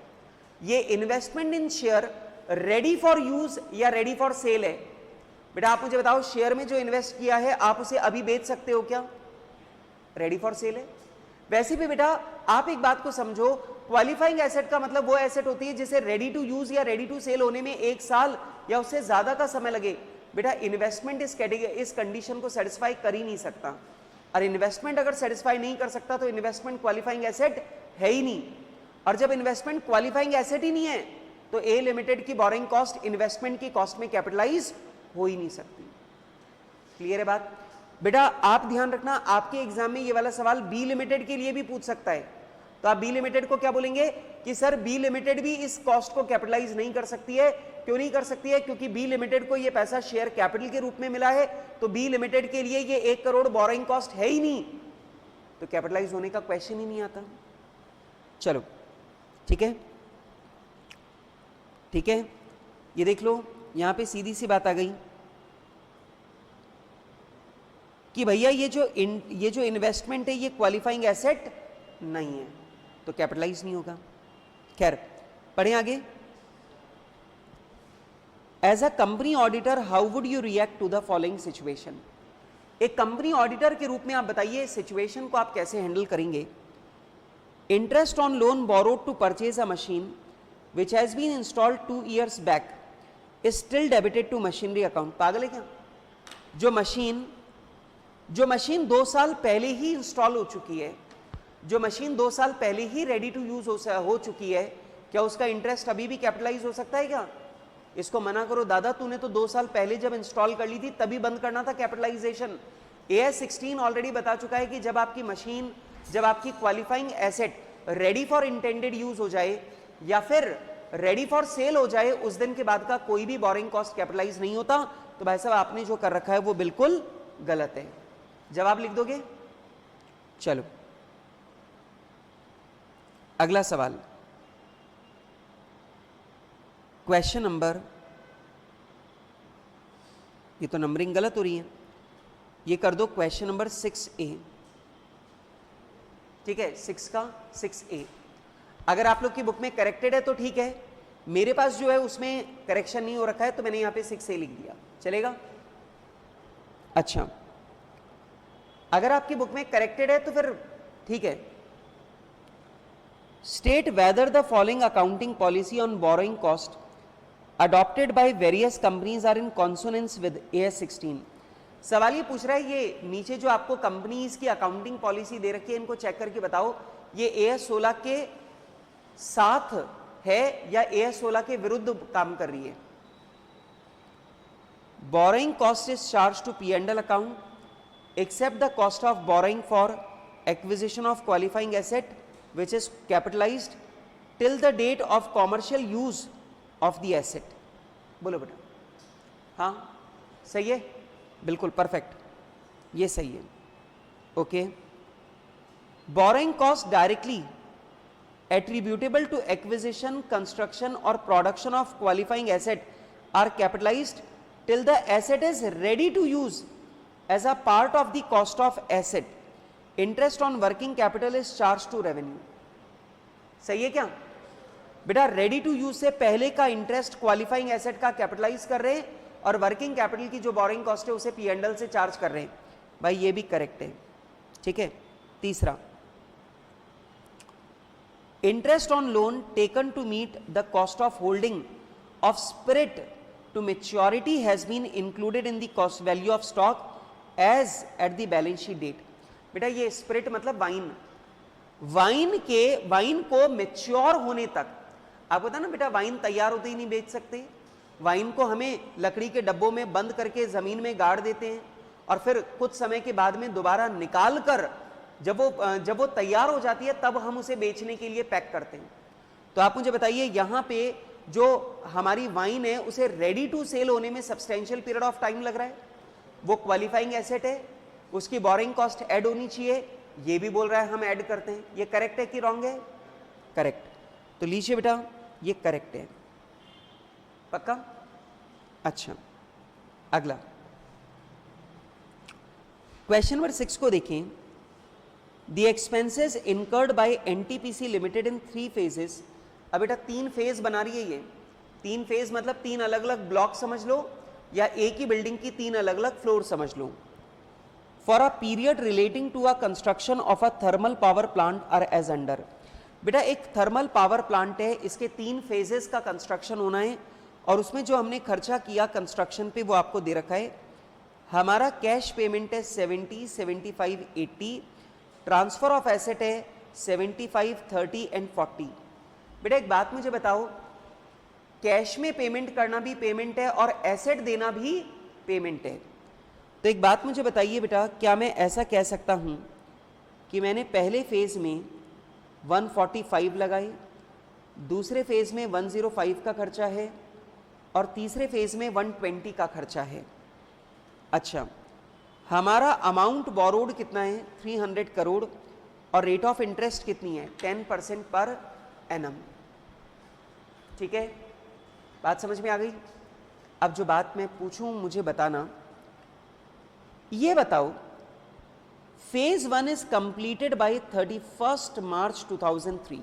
ये investment in share ready for use या रेडी फॉर सेल है? बेटा आप मुझे बताओ, शेयर में जो इन्वेस्ट किया है आप उसे अभी बेच सकते हो क्या? रेडी फॉर सेल है। वैसे भी बेटा आप एक बात को समझो, क्वालिफाइंग एसेट का मतलब वो एसेट होती है जिसे रेडी टू यूज या रेडी टू सेल होने में 1 साल या उससे ज्यादा का समय लगे। बेटा इन्वेस्टमेंट इस कंडीशन को सेटिस्फाई कर ही नहीं सकता, और इन्वेस्टमेंट अगर सेटिस्फाई नहीं कर सकता तो इन्वेस्टमेंट क्वालिफाइंग एसेट है ही नहीं, और जब इन्वेस्टमेंट क्वालिफाइंग एसेट ही नहीं है तो ए लिमिटेड की बोरिंग कॉस्ट इन्वेस्टमेंट की कॉस्ट में कैपिटलाइज हो ही नहीं सकती। क्लियर है बात? बेटा आप ध्यान रखना, आपके एग्जाम में ये वाला सवाल बी लिमिटेड के लिए भी पूछ सकता है, तो आप बी लिमिटेड को क्या बोलेंगे कि सर बी लिमिटेड भी इस कॉस्ट को कैपिटलाइज नहीं कर सकती है, क्यों नहीं कर सकती है? क्योंकि बी लिमिटेड को ये पैसा शेयर कैपिटल के रूप में मिला है, तो बी लिमिटेड के लिए ये 1 करोड़ बोरिंग कॉस्ट है ही नहीं, तो कैपिटलाइज होने का क्वेश्चन ही नहीं आता। चलो ठीक है, ठीक है, ये देख लो, यहां पे सीधी सी बात आ गई कि भैया ये जो इन्वेस्टमेंट है ये क्वालिफाइंग एसेट नहीं है, तो कैपिटलाइज नहीं होगा। खैर पढ़ें आगे। As a company auditor how would you react to the following situation? एक कंपनी ऑडिटर के रूप में आप बताइए सिचुएशन को आप कैसे हैंडल करेंगे। Interest on loan borrowed to purchase a machine which has been installed 2 years back is still debited to machinery account. पागल है क्या? जो मशीन 2 साल पहले ही इंस्टॉल हो चुकी है, जो मशीन 2 साल पहले ही रेडी टू यूज हो चुकी है, क्या उसका इंटरेस्ट अभी भी कैपिटलाइज हो सकता है क्या? इसको मना करो, दादा तूने तो 2 साल पहले जब इंस्टॉल कर ली थी तभी बंद करना था कैपिटलाइजेशन। AS 16 ऑलरेडी बता चुका है कि जब आपकी मशीन, जब आपकी qualifying asset ready for intended use हो जाए या फिर रेडी फॉर सेल हो जाए, उस दिन के बाद का कोई भी बोरिंग कॉस्ट कैपिटलाइज नहीं होता। तो भाई साहब आपने जो कर रखा है वो बिल्कुल गलत है। जवाब लिख दोगे? चलो अगला सवाल, क्वेश्चन नंबर, ये तो नंबरिंग गलत हो रही है, ये कर दो क्वेश्चन नंबर 6A। ठीक है, 6 का 6A। अगर आप लोग की बुक में करेक्टेड है तो ठीक है, मेरे पास जो है उसमें करेक्शन नहीं हो रखा है तो मैंने यहां पे 6A लिख दिया, चलेगा? अच्छा, अगर आपकी बुक में करेक्टेड है तो फिर ठीक है। State whether the following accounting policy on borrowing cost adopted by various companies are in consonance with AS 16। सवाल ये पूछ रहा है, ये नीचे जो आपको कंपनीज की अकाउंटिंग पॉलिसी दे रखी है इनको चेक करके बताओ ये AS 16 के साथ है या AS 16 के विरुद्ध काम कर रही है। Borrowing cost is charge to P&L account except the cost of borrowing for acquisition of qualifying asset which is capitalized till the date of commercial use of the asset। बोलो बेटा। हाँ सही है, बिल्कुल परफेक्ट, ये सही है। Okay, borrowing cost directly attributable to acquisition, construction or production of qualifying asset are capitalized till the asset is ready to use as a part of the cost of asset। interest on working capital is charged to revenue। सही है क्या बेटा? रेडी टू यूज से पहले का इंटरेस्ट क्वालिफाइंग एसेट का कैपिटलाइज कर रहे हैं और वर्किंग कैपिटल की जो बोरिंग कॉस्ट है उसे P&L से चार्ज कर रहे हैं। भाई ये भी करेक्ट है, ठीक है। तीसरा, interest on loan taken to meet the cost of holding of spirit to maturity has been included in the cost value of stock as at the balance sheet date. बेटा ये स्पिरिट मतलब वाइन को मेच्योर होने तक, आपको पता ना बेटा वाइन तैयार होते ही नहीं बेच सकते, वाइन को हमें लकड़ी के डब्बों में बंद करके जमीन में गाड़ देते हैं और फिर कुछ समय के बाद में दोबारा निकाल कर जब वो तैयार हो जाती है तब हम उसे बेचने के लिए पैक करते हैं। तो आप मुझे बताइए यहां पे जो हमारी वाइन है उसे रेडी टू सेल होने में सब्सटेंशियल पीरियड ऑफ टाइम लग रहा है, वो क्वालिफाइंग एसेट है, उसकी बोरिंग कॉस्ट ऐड होनी चाहिए, ये भी बोल रहा है हम ऐड करते हैं। ये करेक्ट है कि रॉन्ग है? करेक्ट। तो लीजिए बेटा ये करेक्ट है, पक्का? अच्छा, अगला क्वेश्चन नंबर 6 को देखें। The expenses incurred by NTPC limited in 3 phases। अब बेटा 3 फेज बना रही है ये, 3 फेज मतलब 3 अलग अलग ब्लॉक समझ लो या एक ही बिल्डिंग की 3 अलग अलग फ्लोर समझ लो। For a period relating to a construction of a thermal power plant are as under. बेटा एक थर्मल पावर प्लांट है, इसके 3 फेजेस का कंस्ट्रक्शन होना है और उसमें जो हमने खर्चा किया कंस्ट्रक्शन पे वो आपको दे रखा है। हमारा कैश पेमेंट है 70, 75, 80, ट्रांसफर ऑफ एसेट है 75, 30 एंड 40। बेटा एक बात मुझे बताओ, कैश में पेमेंट करना भी पेमेंट है और एसेट देना भी पेमेंट है, तो एक बात मुझे बताइए बेटा, क्या मैं ऐसा कह सकता हूं कि मैंने पहले फेज में 145 लगाई, दूसरे फेज में 105 का खर्चा है और तीसरे फेज में 120 का खर्चा है। अच्छा, हमारा अमाउंट बोरोड कितना है 300 करोड़ और रेट ऑफ इंटरेस्ट कितनी है 10% पर एनम। ठीक है, बात समझ में आ गई। अब जो बात मैं पूछूं मुझे बताना, ये बताओ फेज 1 इज कंप्लीटेड बाय 31 मार्च 2003।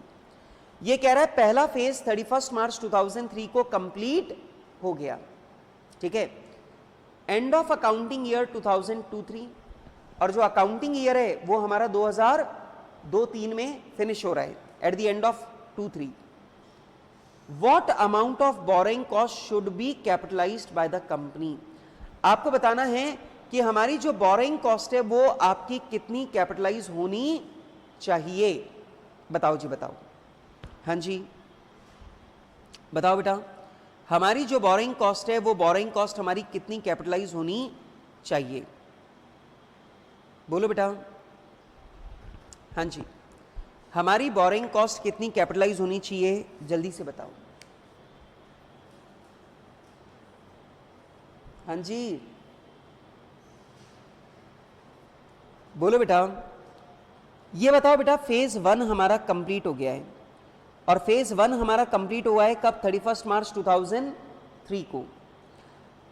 ये कह रहा है पहला फेज 31 मार्च 2003 को कंप्लीट हो गया। ठीक है, एंड ऑफ अकाउंटिंग ईयर 2002-03 और जो अकाउंटिंग ईयर है वो हमारा 2002-03 में फिनिश हो रहा है at the end of 2-3। What amount of borrowing cost should B capitalised by the company. आपको बताना है कि हमारी जो बोरोइंग कॉस्ट है वो आपकी कितनी कैपिटलाइज होनी चाहिए। बताओ जी बताओ। हाँ जी बताओ बेटा, हमारी जो बोरोइंग कॉस्ट है वो बोरोइंग कॉस्ट हमारी कितनी कैपिटलाइज होनी चाहिए। बोलो बेटा। हाँ जी, हमारी बोरोइंग कॉस्ट कितनी कैपिटलाइज होनी चाहिए, जल्दी से बताओ। हाँ जी बोलो बेटा। ये बताओ बेटा, फेज 1 हमारा कंप्लीट हो गया है और फेज 1 हमारा कंप्लीट हुआ है कब 31 मार्च 2003 को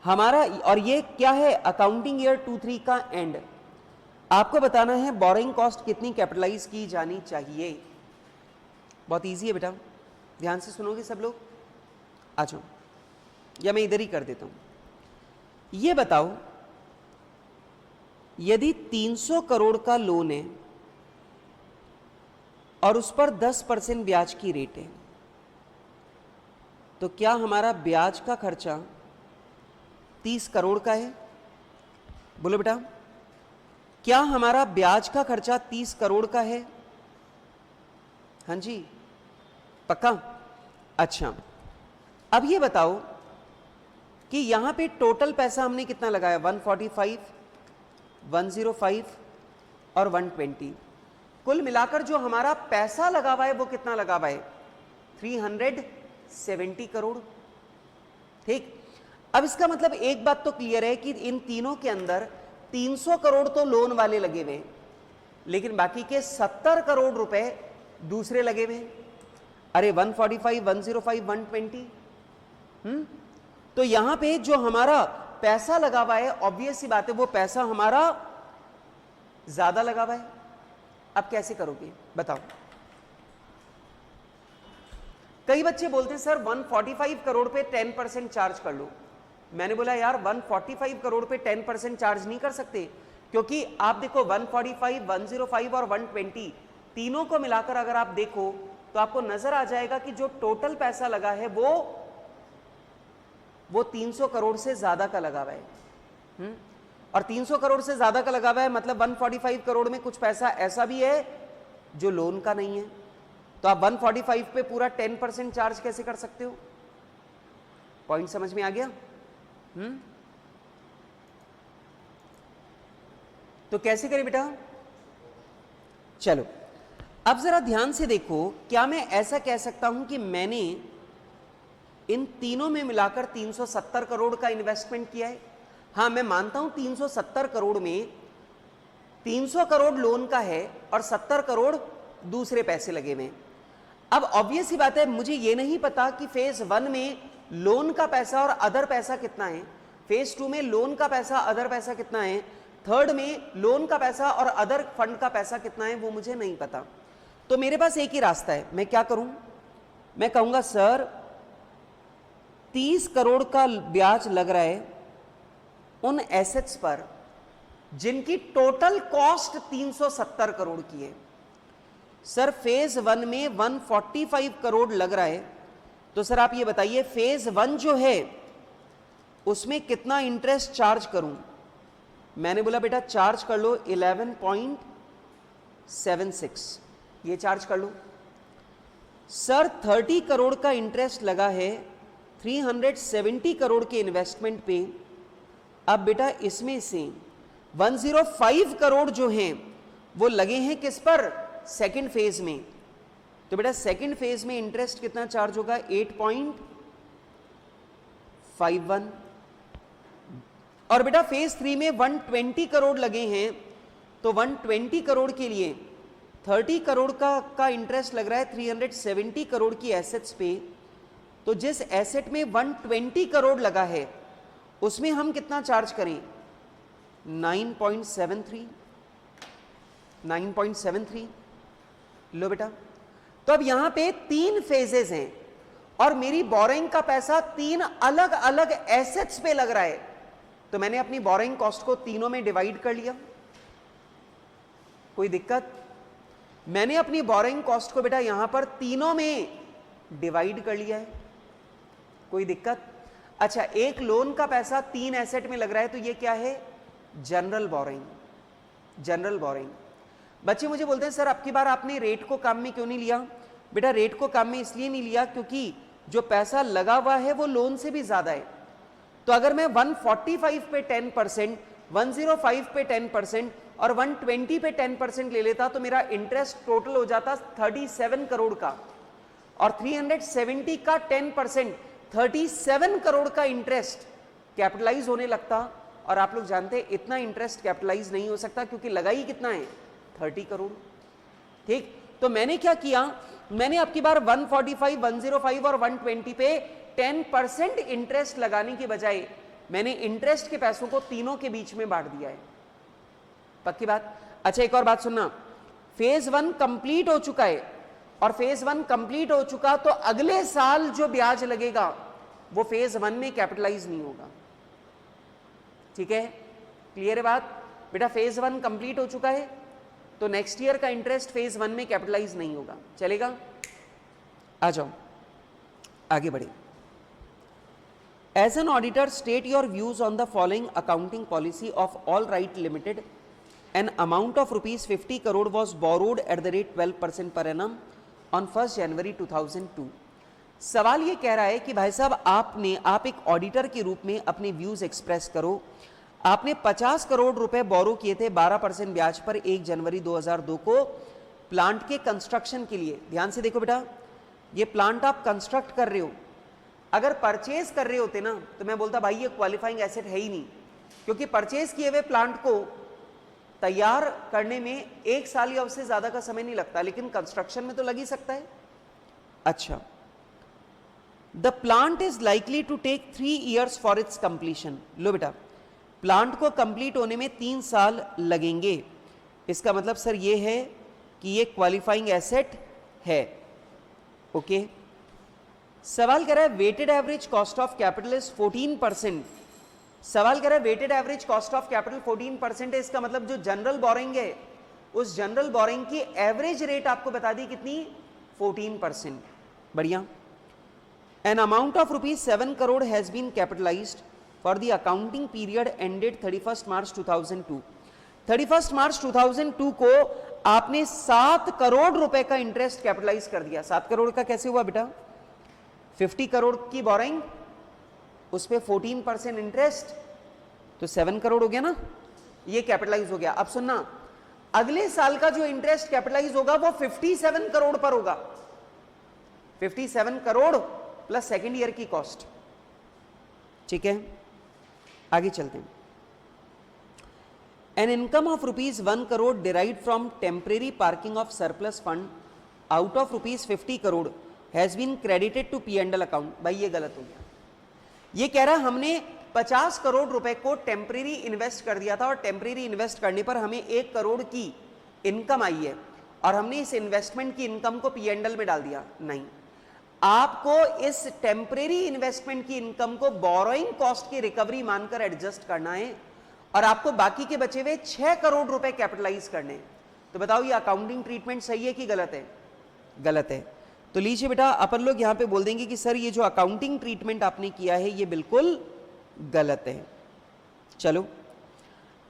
हमारा, और ये क्या है अकाउंटिंग ईयर 2-3 का एंड। आपको बताना है बोरोइंग कॉस्ट कितनी कैपिटलाइज की जानी चाहिए। बहुत इजी है बेटा, ध्यान से सुनोगे सब लोग। आ जाओ, या मैं इधर ही कर देता हूं। ये बताओ यदि 300 करोड़ का लोन है और उस पर 10% ब्याज की रेट है, तो क्या हमारा ब्याज का खर्चा 30 करोड़ का है। बोलो बेटा, क्या हमारा ब्याज का खर्चा 30 करोड़ का है। हाँ जी पक्का। अच्छा, अब ये बताओ कि यहां पे टोटल पैसा हमने कितना लगाया 145, 105 और 120। कुल मिलाकर जो हमारा पैसा लगा हुआ है वो कितना लगा हुआ है 370 करोड़। ठीक, अब इसका मतलब एक बात तो क्लियर है कि इन तीनों के अंदर 300 करोड़ तो लोन वाले लगे हुए, लेकिन बाकी के 70 करोड़ रुपए दूसरे लगे हुए। अरे 145, 105, 120। तो यहां पे जो हमारा पैसा लगा हुआ है ऑब्वियस सी बात है वो पैसा हमारा ज्यादा लगा हुआ है। अब कैसे करोगे बताओ। कई बच्चे बोलते हैं सर 145 करोड़ पे 10% चार्ज कर लो। मैंने बोला यार 145 करोड़ पे 10% चार्ज नहीं कर सकते, क्योंकि आप देखो 145, 105 और 120 तीनों को मिलाकर अगर आप देखो तो आपको नजर आ जाएगा कि जो टोटल पैसा लगा है वो 300 करोड़ से ज्यादा का लगा हुआ है। और 300 करोड़ से ज्यादा का लगा हुआ है मतलब 145 करोड़ में कुछ पैसा ऐसा भी है जो लोन का नहीं है। तो आप 145 पे पूरा 10% चार्ज कैसे कर सकते हो। पॉइंट समझ में आ गया। तो कैसे करें बेटा। चलो अब जरा ध्यान से देखो, क्या मैं ऐसा कह सकता हूं कि मैंने इन तीनों में मिलाकर 370 करोड़ का इन्वेस्टमेंट किया है। हां मैं मानता हूं 370 करोड़ में 300 करोड़ लोन का है और 70 करोड़ दूसरे पैसे लगे हुए। अब ऑब्वियस ही बात है, मुझे यह नहीं पता कि फेज 1 में लोन का पैसा और अदर पैसा कितना है, फेज 2 में लोन का पैसा अदर पैसा कितना है, थर्ड में लोन का पैसा और अदर फंड का पैसा कितना है, वो मुझे नहीं पता। तो मेरे पास एक ही रास्ता है, मैं क्या करूं, मैं कहूंगा सर 30 करोड़ का ब्याज लग रहा है उन एसेट्स पर जिनकी टोटल कॉस्ट 370 करोड़ की है। सर फेज 1 में 145 करोड़ लग रहा है, तो सर आप ये बताइए फेज 1 जो है उसमें कितना इंटरेस्ट चार्ज करूं। मैंने बोला बेटा चार्ज कर लो 11.76, ये चार्ज कर लो। सर 30 करोड़ का इंटरेस्ट लगा है 370 करोड़ के इन्वेस्टमेंट पे। अब बेटा इसमें से 105 करोड़ जो हैं वो लगे हैं किस पर, सेकंड फेज में। तो बेटा सेकंड फेज में इंटरेस्ट कितना चार्ज होगा 51। और बेटा फेज 3 में 120 करोड़ लगे हैं, तो 120 करोड़ के लिए 30 करोड़ का इंटरेस्ट लग रहा है 370 करोड़ की एसेट्स पे। तो जिस एसेट में 120 करोड़ लगा है उसमें हम कितना चार्ज करें? 9.73। लो बेटा, तो अब यहां पे 3 फेजेस हैं और मेरी बोरिंग का पैसा 3 अलग अलग एसेट्स पे लग रहा है, तो मैंने अपनी बोरिंग कॉस्ट को तीनों में डिवाइड कर लिया। कोई दिक्कत? मैंने अपनी बोरिंग कॉस्ट को बेटा यहां पर तीनों में डिवाइड कर लिया है। कोई दिक्कत? अच्छा, एक लोन का पैसा 3 एसेट में लग रहा है, तो ये क्या है? General boring. General boring. बच्चे मुझे बोलते हैं सर अब की बार आपने रेट को काम में क्यों नहीं लिया? बेटा रेट को काम में इसलिए नहीं लिया क्योंकि जो पैसा लगा हुआ है वो लोन से भी ज्यादा है। तो अगर मैं 145 पे 10%, 105 पे 10% और 120 पे 10% ले लेता तो मेरा इंटरेस्ट टोटल हो जाता 37 करोड़ का, और 370 का 10% 37 करोड़ का इंटरेस्ट कैपिटलाइज होने लगता। और आप लोग जानते हैं इतना इंटरेस्ट कैपिटलाइज नहीं हो सकता क्योंकि लगा ही कितना है? 30 करोड़। ठीक, तो मैंने क्या किया, मैंने अब की बार 145, 105 और 120 पे 10% इंटरेस्ट लगाने के बजाय मैंने इंटरेस्ट के पैसों को तीनों के बीच में बांट दिया है। पक्की बात? अच्छा, एक और बात सुनना, फेज 1 कंप्लीट हो चुका है, और फेज 1 कंप्लीट हो चुका तो अगले साल जो ब्याज लगेगा वो फेज 1 में कैपिटलाइज नहीं होगा। ठीक है, क्लियर है बात? बेटा फेज 1 कंप्लीट हो चुका है तो नेक्स्ट ईयर का इंटरेस्ट फेज 1 में कैपिटलाइज नहीं होगा। चलेगा? आ जाओ आगे बढ़े। As an auditor state your views on the following accounting policy of all right limited. An amount of ₹50 crore was borrowed at the rate 12% per annum on 1 जनवरी 2002। सवाल ये कह रहा है कि भाई साहब आप एक ऑडिटर के रूप में अपने व्यूज एक्सप्रेस करो। आपने 50 करोड़ रुपए बोरो किए थे 12% ब्याज पर 1 जनवरी 2002 को प्लांट के कंस्ट्रक्शन के लिए। ध्यान से देखो बेटा, ये प्लांट आप कंस्ट्रक्ट कर रहे हो, अगर परचेज कर रहे होते ना तो मैं बोलता भाई ये क्वालिफाइंग एसेट है ही नहीं, क्योंकि परचेज किए हुए प्लांट को तैयार करने में 1 साल या उससे ज्यादा का समय नहीं लगता, लेकिन कंस्ट्रक्शन में तो लग ही सकता है। अच्छा, the plant is likely to take 3 years for its completion. लो बेटा, प्लांट को कंप्लीट होने में 3 साल लगेंगे। इसका मतलब सर ये है कि ये क्वालिफाइंग एसेट है। ओके, सवाल कह रहा है weighted average cost of capital is 14%। सवाल कह रहा है weighted average cost of capital 14% है, इसका मतलब जो जनरल बोरिंग है उस जनरल बोरिंग की एवरेज रेट आपको बता दी कितनी? 14%। बढ़िया। An amount of ₹7 crore has been capitalised for the accounting period ended 31 मार्च 2002। 31 मार्च 2002 को आपने 7 करोड़ रुपए का इंटरेस्ट कैपिटलाइज कर दिया। 7 करोड़ का कैसे हुआ बेटा? 50 करोड़ की बोरिंग, उस पे 14% इंटरेस्ट, तो 7 करोड़ हो गया ना, ये कैपिटलाइज हो गया। अब सुनना, अगले साल का जो इंटरेस्ट कैपिटलाइज होगा वो 57 करोड़ पर होगा। 57 करोड़ प्लस सेकेंड ईयर की कॉस्ट। ठीक है, आगे चलते हैं। An income of ₹1 crore derived from temporary parking of surplus fund out of ₹50 crore has been credited to P&L account. भाई ये गलत हो गया। ये कह रहा है हमने 50 करोड़ रुपए को टेम्परेरी इन्वेस्ट कर दिया था और टेम्परेरी इन्वेस्ट करने पर हमें 1 करोड़ की इनकम आई है और हमने इस इन्वेस्टमेंट की इनकम को P&L में डाल दिया। नहीं, आपको इस टेम्परेरी इन्वेस्टमेंट की इनकम को बोरोइंग कॉस्ट की रिकवरी मानकर एडजस्ट करना है और आपको बाकी के बचे हुए 6 करोड़ रुपए कैपिटलाइज करने हैं। तो बताओ ये अकाउंटिंग ट्रीटमेंट सही है कि गलत है? गलत है। तो लीजिए बेटा, अपन लोग यहां पे बोल देंगे कि सर ये जो अकाउंटिंग ट्रीटमेंट आपने किया है ये बिल्कुल गलत है। चलो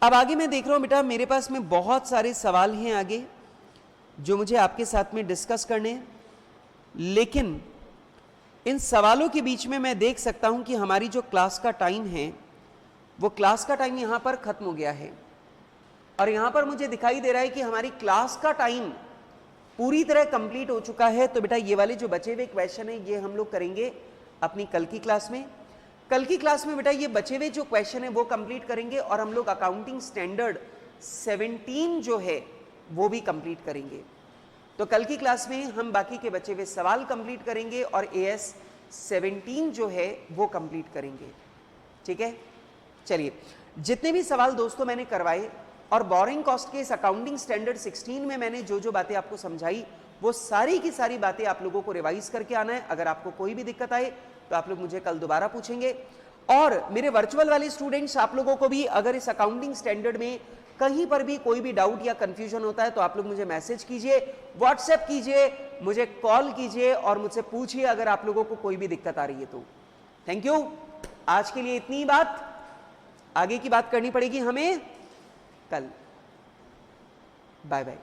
अब आगे मैं देख रहा हूं बेटा, मेरे पास में बहुत सारे सवाल हैं आगे जो मुझे आपके साथ में डिस्कस करने हैं, लेकिन इन सवालों के बीच में मैं देख सकता हूं कि हमारी जो क्लास का टाइम है वो क्लास का टाइम यहां पर खत्म हो गया है और यहां पर मुझे दिखाई दे रहा है कि हमारी क्लास का टाइम पूरी तरह कंप्लीट हो चुका है। तो बेटा ये वाले जो बचे हुए क्वेश्चन है ये हम लोग करेंगे अपनी कल की क्लास में। कल की क्लास में बेटा ये बचे हुए जो क्वेश्चन है वो कंप्लीट करेंगे और हम लोग अकाउंटिंग स्टैंडर्ड 17 जो है वो भी कंप्लीट करेंगे। तो कल की क्लास में हम बाकी के बचे हुए सवाल कंप्लीट करेंगे और AS 17 जो है वो कंप्लीट करेंगे। ठीक है, चलिए जितने भी सवाल दोस्तों मैंने करवाए और बोरिंग कॉस्ट के इस अकाउंटिंग स्टैंडर्ड 16 में मैंने जो जो बातें आपको समझाई वो सारी की सारी बातें आप लोगों को रिवाइज करके आना है। अगर आपको कोई भी दिक्कत आए तो आप लोग मुझे कल दोबारा पूछेंगे। और मेरे वर्चुअल वाले स्टूडेंट्स आप लोगों को भी अगर इस अकाउंटिंग स्टैंडर्ड में कहीं पर भी कोई भी डाउट या कंफ्यूजन होता है तो आप लोग मुझे मैसेज कीजिए, व्हाट्सएप कीजिए, मुझे कॉल कीजिए और मुझसे पूछिए अगर आप लोगों को कोई भी दिक्कत आ रही है तो। थैंक यू, आज के लिए इतनी ही बात, आगे की बात करनी पड़ेगी हमें कल। Bye bye.